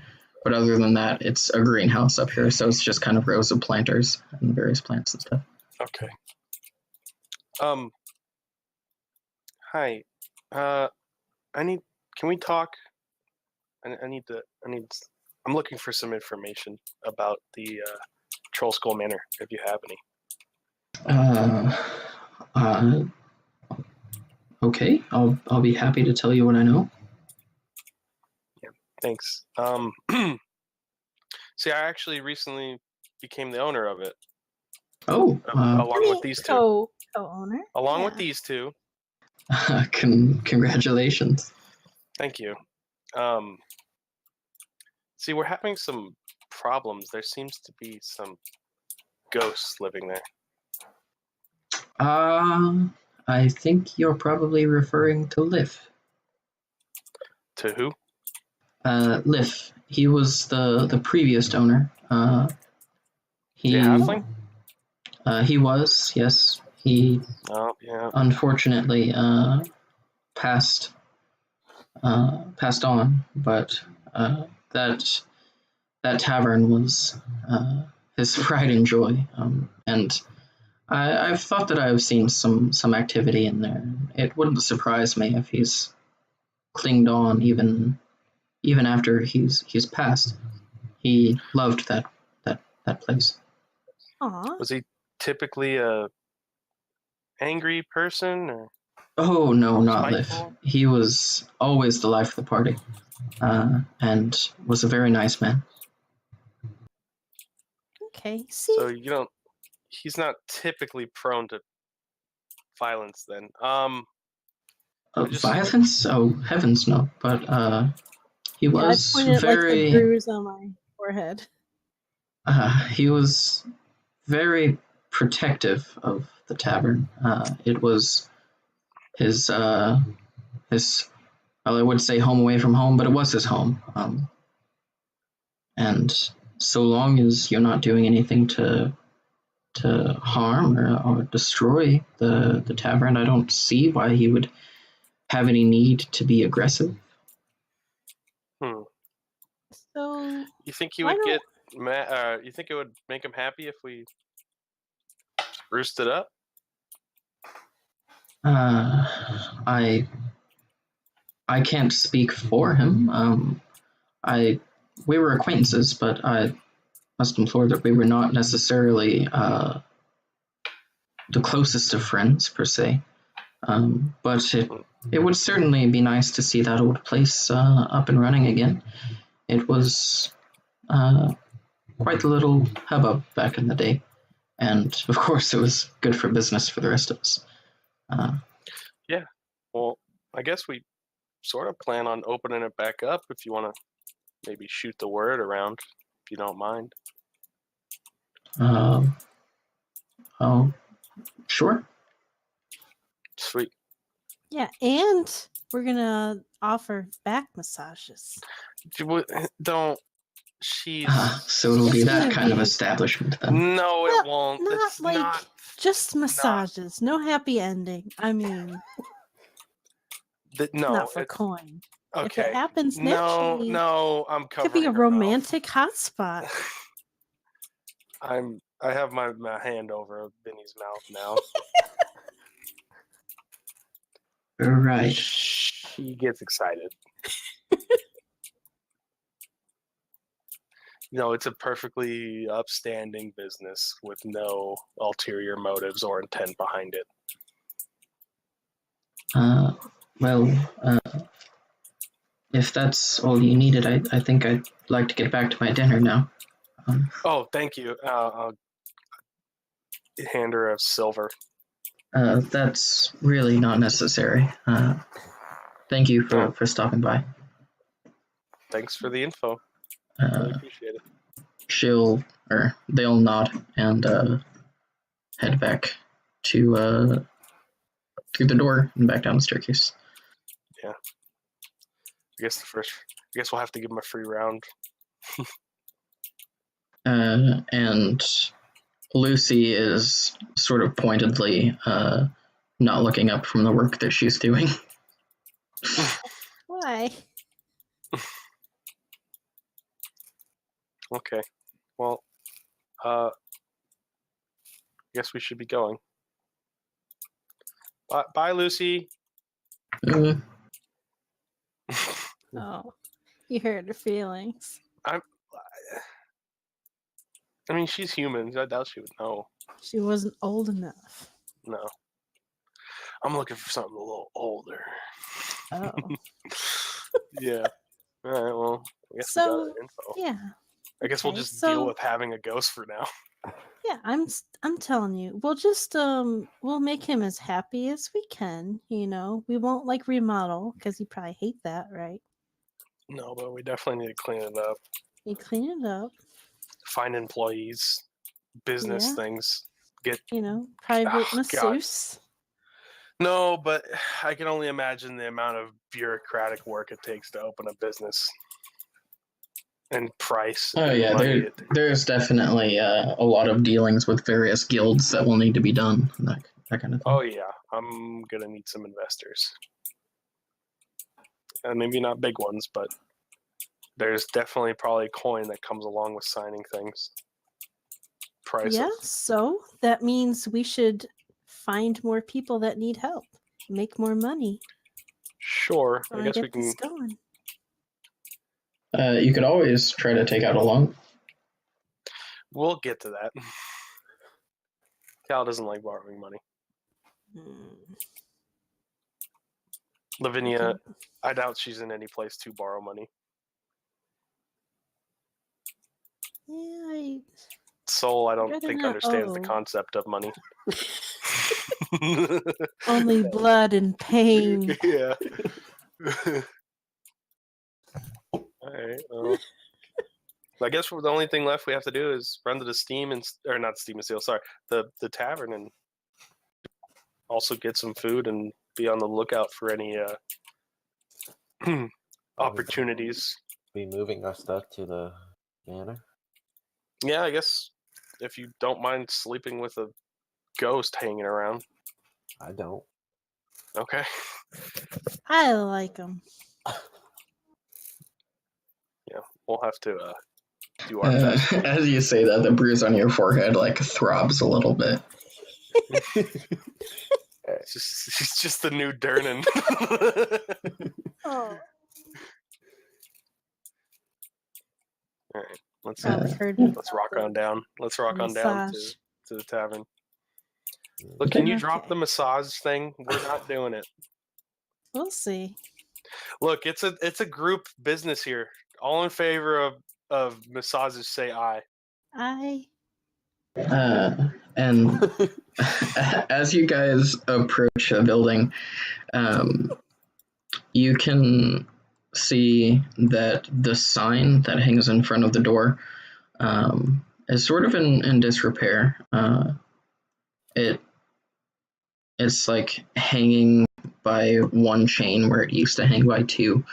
But other than that, it's a greenhouse up here, so it's just kind of rows of planters and various plants and stuff. Okay. Hi. Can we talk? I'm looking for some information about the Troll Skull Manor, if you have any. Okay, I'll be happy to tell you what I know. Yeah, thanks. See, I actually recently became the owner of it. Oh, along with these two. Co-owner. Along with these two. Congratulations. Thank you. See, we're having some problems. There seems to be some ghosts living there. I think you're probably referring to Liff. To who? Liff. He was the previous owner. The halfling? He was, yes. He unfortunately passed on, but that tavern was his pride and joy, and I've thought that I've seen some activity in there. It wouldn't surprise me if he's clinged on even after he's passed. He loved that place. Aww. Was he typically a angry person? Or oh no, not Liff. spiteful? He was always the life of the party, and was a very nice man. Okay. See. So he's not typically prone to violence then. Violence? Oh heavens no! But he was I pointed very like the bruise on my forehead. he was very protective of the tavern. It was his well, I would say home away from home, but it was his home. And so long as you're not doing anything to harm or destroy the tavern, I don't see why he would have any need to be aggressive. So you think he would get mad? You think it would make him happy if we roosted up? I can't speak for him. We were acquaintances, but I must implore that we were not necessarily the closest of friends per se. But it would certainly be nice to see that old place up and running again. It was quite the little hubbub back in the day, and of course it was good for business for the rest of us. Yeah, well, I guess we sort of plan on opening it back up if you want to maybe shoot the word around, if you don't mind. Oh, sure. Sweet. yeah, and we're gonna offer back massages. Don't. She's. So it'll be It's that gonna kind of be- establishment then. No, Well, it won't. not It's like not. just massages. No happy ending. I mean, No, not for it's coin. If okay. it happens naturally, No, I'm it covering could be a her romantic hotspot. mouth. I have my hand over Vinny's mouth now. Right. She gets excited. No, it's a perfectly upstanding business with no ulterior motives or intent behind it. Well, if that's all you needed, I think I'd like to get back to my dinner now. Oh, thank you. I'll hand her a silver. That's really not necessary. Thank you for stopping by. Thanks for the info. Really appreciate it. They'll nod and head back to through the door and back down the staircase. Yeah. I guess we'll have to give him a free round And Lucy is sort of pointedly not looking up from the work that she's doing. Why? Okay. Well, guess we should be going. Bye, Lucy. Oh, you hurt her feelings. I mean, she's human. I doubt she would know. She wasn't old enough. No. I'm looking for something a little older. Oh. Yeah. All right. Well, I guess we So, got the info. yeah. I guess we'll Okay, just so- deal with having a ghost for now. Yeah, I'm telling you. We'll just we'll make him as happy as we can, you know. We won't like remodel because you probably hate that, right? No, but we definitely need to clean it up. You clean it up, Find employees, business Yeah. things. Get you know, private God. masseuse. No, but I can only imagine the amount of bureaucratic work it takes to open a business. And price. Oh and yeah, money. there's definitely a lot of dealings with various guilds that will need to be done. That kind of thing. Oh yeah, I'm gonna need some investors. And maybe not big ones, but there's definitely probably a coin that comes along with signing things. Price Yeah, of so that means we should find more people that need help, make more money. sure. I I guess we get can. this going. You could always try to take out a loan. We'll get to that. Cal doesn't like borrowing money. Hmm. Lavinia, Okay. I doubt she's in any place to borrow money. Yeah, Soul, I don't rather think not understands the owe. concept of money. Only blood and pain. Yeah. All right. Well, I guess the only thing left we have to do is run to the Steam or not Steam and Steel. Sorry, the tavern, and also get some food and be on the lookout for any opportunities. Be moving our stuff to the manor. Yeah, I guess if you don't mind sleeping with a ghost hanging around. I don't. Okay. I like them. Yeah, we'll have to do our best. As you say that, the bruise on your forehead like throbs a little bit. It's just the new Durnan. Oh, All right, let's probably heard me. let's rock on down. Let's rock on down Massage. to the tavern. Look, can you drop Okay. the massage thing? We're not doing it. We'll see. Look, it's a group business here. All in favor of massages, say aye. And as you guys approach the building, you can see that the sign that hangs in front of the door is sort of in disrepair. It's like hanging by one chain where it used to hang by two.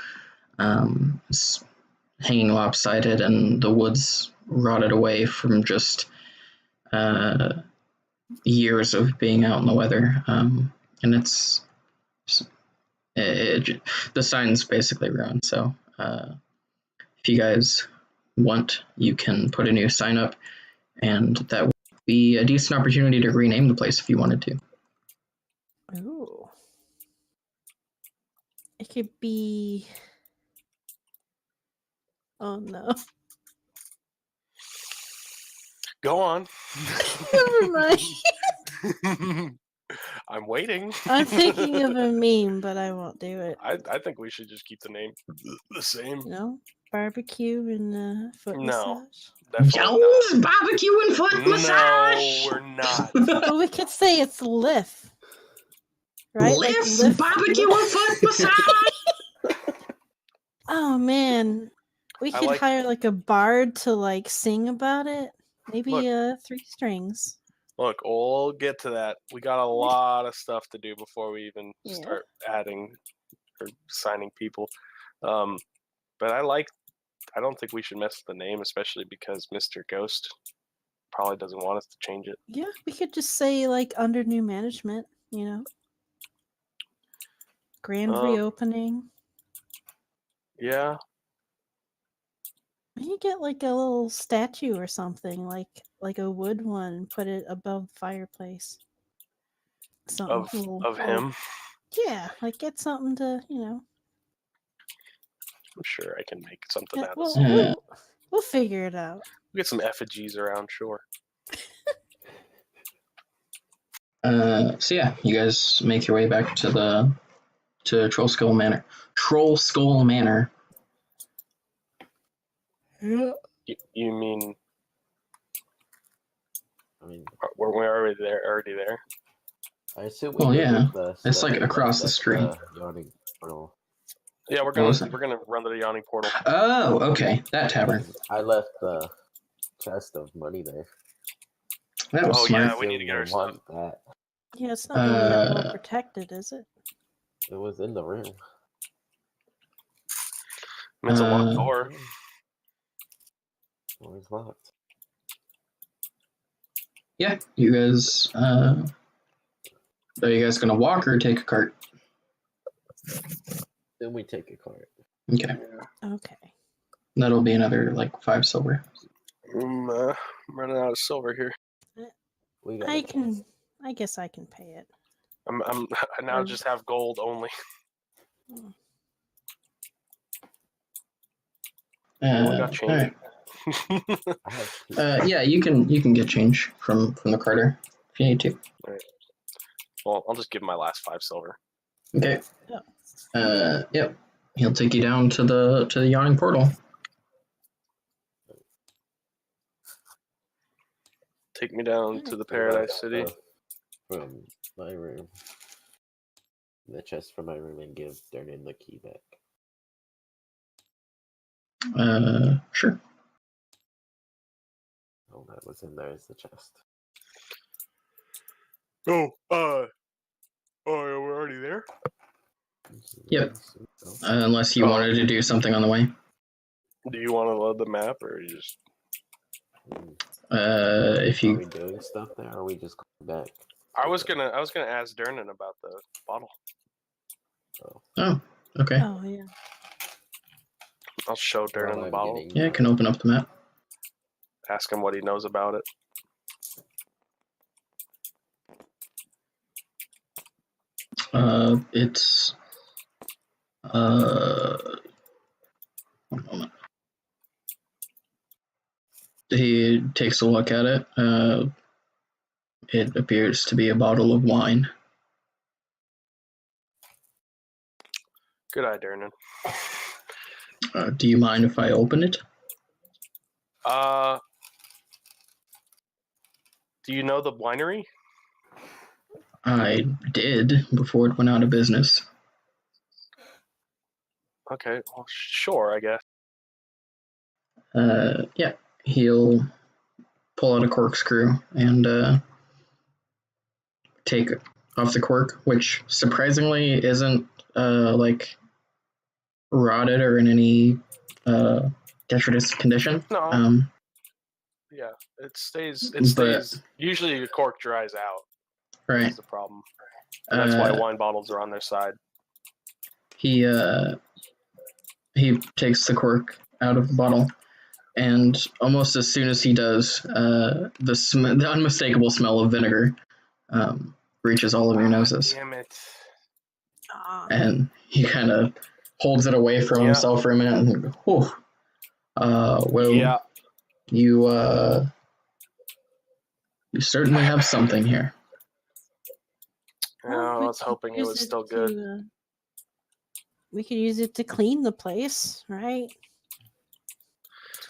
It's hanging lopsided, and the wood's rotted away from just years of being out in the weather. And the sign's basically ruined. So if you guys want, you can put a new sign up, and that would be a decent opportunity to rename the place if you wanted to. Ooh. It could be. Oh no. Go on. Never mind. I'm waiting. I'm thinking of a meme, but I won't do it. I think we should just keep the name the same. You know, barbecue and foot No. massage. Definitely Jones barbecue and foot not. massage. No, we're not. Well, we could say it's Liff. Right? Lift's Liff- barbecue and foot massage. Oh man. We I could like- hire like a bard to like sing about it. Maybe Look. 3 strings. Look, we'll get to that. We got a lot of stuff to do before we even Yeah. start adding or signing people. But I like I don't think we should mess with the name, especially because Mr. Ghost probably doesn't want us to change it. Yeah, we could just say like under new management, you know. Grand reopening. Yeah. You get like a little statue or something, like a wood one, put it above the fireplace. Something Of him. Yeah, like get something to, you know. I'm sure I can make something Yeah, out of well, it. we'll figure it out. We'll get some effigies around, sure. So yeah, you guys make your way back to Troll Skull Manor. Troll Skull Manor. Yeah. You mean? I mean, we're already there? I assume we Well, did yeah. the It's stuff like with, across the that, street. Yawning Portal. Yeah, we're gonna run to the Yawning Portal. Oh, okay. That tavern. I left the chest of money there. That was smart. Yeah, we need to get our stuff. That. Yeah, it's not really that well protected, is it? It was in the room. It's a locked door. Door's locked. Yeah, you guys. Are you guys gonna walk or take a cart? Then we take a cart. Okay. Okay. That'll be another like 5 silver. I'm running out of silver here. We got I guess I can pay it. I now just have gold only. We got change. Right. Yeah, you can get change from the carter if you need to. Right. Well, I'll just give him my last 5 silver. Okay. Yep. He'll take you down to the Yawning Portal. Take me down to the Paradise City. From my room. The chest from my room and give Dernan the key back. Sure. All that was in there is the chest. Oh, we're already there? Yep. Unless you wanted to do something on the way. Do you want to load the map, or you just? If you. Are we doing stuff there, or are we just going back? I was gonna ask Dernan about the bottle. Oh, okay. Oh yeah. I'll show Dernan the bottle. Yeah, I can open up the map. Ask him what he knows about it. It's. 1 moment. He takes a look at it. It appears to be a bottle of wine. Good eye, Dernan. Do you mind if I open it? Do you know the winery? I did before it went out of business. Okay, well, sure, I guess. Yeah, he'll pull out a corkscrew and take off the cork, which surprisingly isn't like rotted or in any detritus condition. No. Yeah, it stays. Usually, the cork dries out. Right. That's the problem. And that's why wine bottles are on their side. He takes the cork out of the bottle, and almost as soon as he does, the unmistakable smell of vinegar reaches all of your noses. Damn it! And he kind of holds it away from himself for a minute and goes, "Whew. Well, yeah. You certainly have something here." I was hoping it was still good. We could use it to clean the place, right?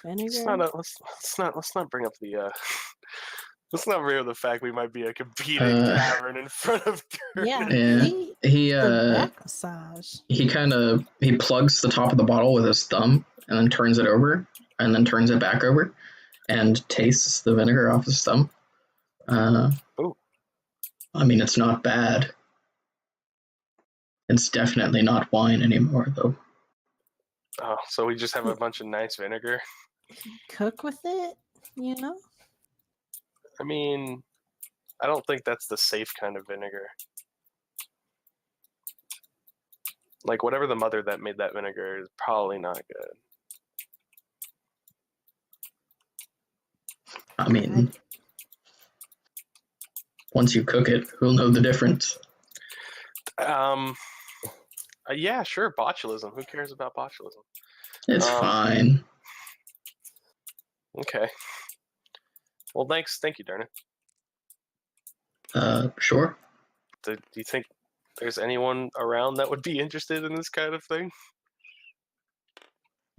Vinegar. Let's not bring up the let's not bring up the fact we might be a competing tavern in front of Dirk. Yeah. He back massage. He plugs the top of the bottle with his thumb and then turns it over and then turns it back over and tastes the vinegar off his thumb. Ooh. I mean, it's not bad. It's definitely not wine anymore, though. Oh, so we just have a bunch of nice vinegar. Cook with it, you know? I mean, I don't think that's the safe kind of vinegar. Like, whatever the mother that made that vinegar is probably not good. I mean, once you cook it, who'll know the difference? Yeah, sure, botulism. Who cares about botulism? It's fine. Okay. Well, thank you, Darren. Sure. Do you think there's anyone around that would be interested in this kind of thing?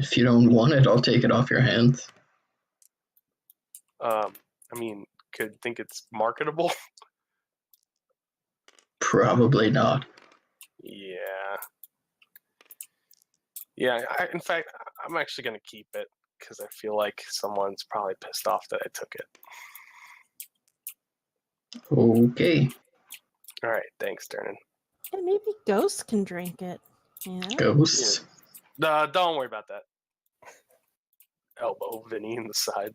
If you don't want it, I'll take it off your hands. I mean, could think it's marketable? Probably not. Yeah. Yeah, in fact, I'm actually going to keep it because I feel like someone's probably pissed off that I took it. Okay. All right, thanks, Dernan. And maybe ghosts can drink it. Yeah. Ghosts. Don't worry about that. Elbow Vinny in the side.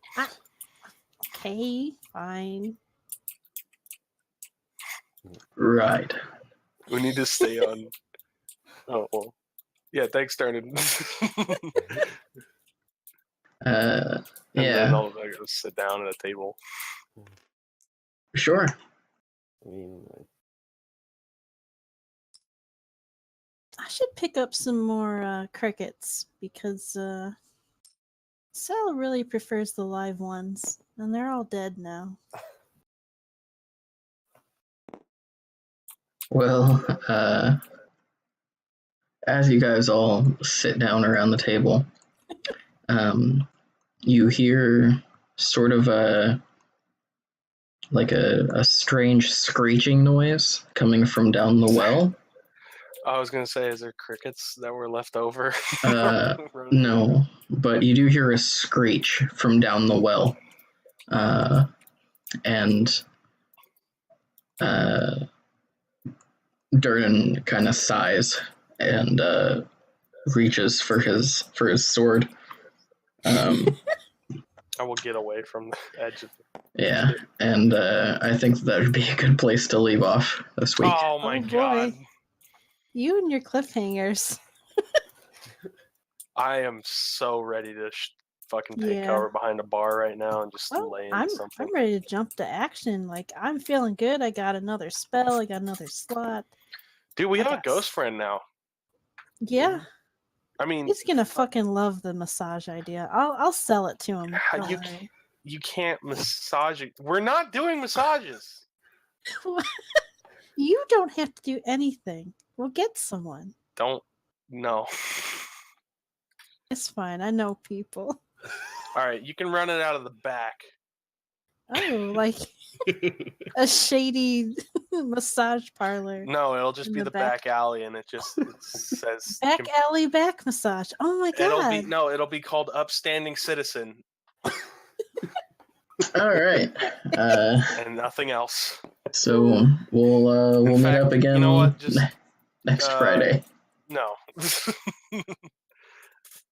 Okay, fine. Right. We need to stay on. Oh, well. Yeah, thanks, Dernan. And then I'll go sit down at a table. Sure. I mean, I should pick up some more crickets because Sal really prefers the live ones, and they're all dead now. Well, as you guys all sit down around the table, you hear sort of a strange screeching noise coming from down the well. I was going to say, is there crickets that were left over? No, but you do hear a screech from down the well. And Durden kind of sighs and reaches for his sword. I will get away from the edge of the Yeah, and I think that would be a good place to leave off this week. Oh my god. You and your cliffhangers. I am so ready to fucking take cover behind a bar right now and just lay into something. I'm ready to jump to action. Like, I'm feeling good. I got another spell. I got another slot. Dude, we have a ghost friend now. Yeah. I mean, he's gonna fucking love the massage idea. I'll sell it to him. You can't massage it. We're not doing massages. You don't have to do anything. We'll get someone. No. It's fine. I know people. All right, you can run it out of the back. Oh, like a shady massage parlor. No, it'll just be the back alley, and it says back alley back massage. Oh my god! It'll be called Upstanding Citizen. All right, and nothing else. So we'll meet up again. You know what? Next Friday. No.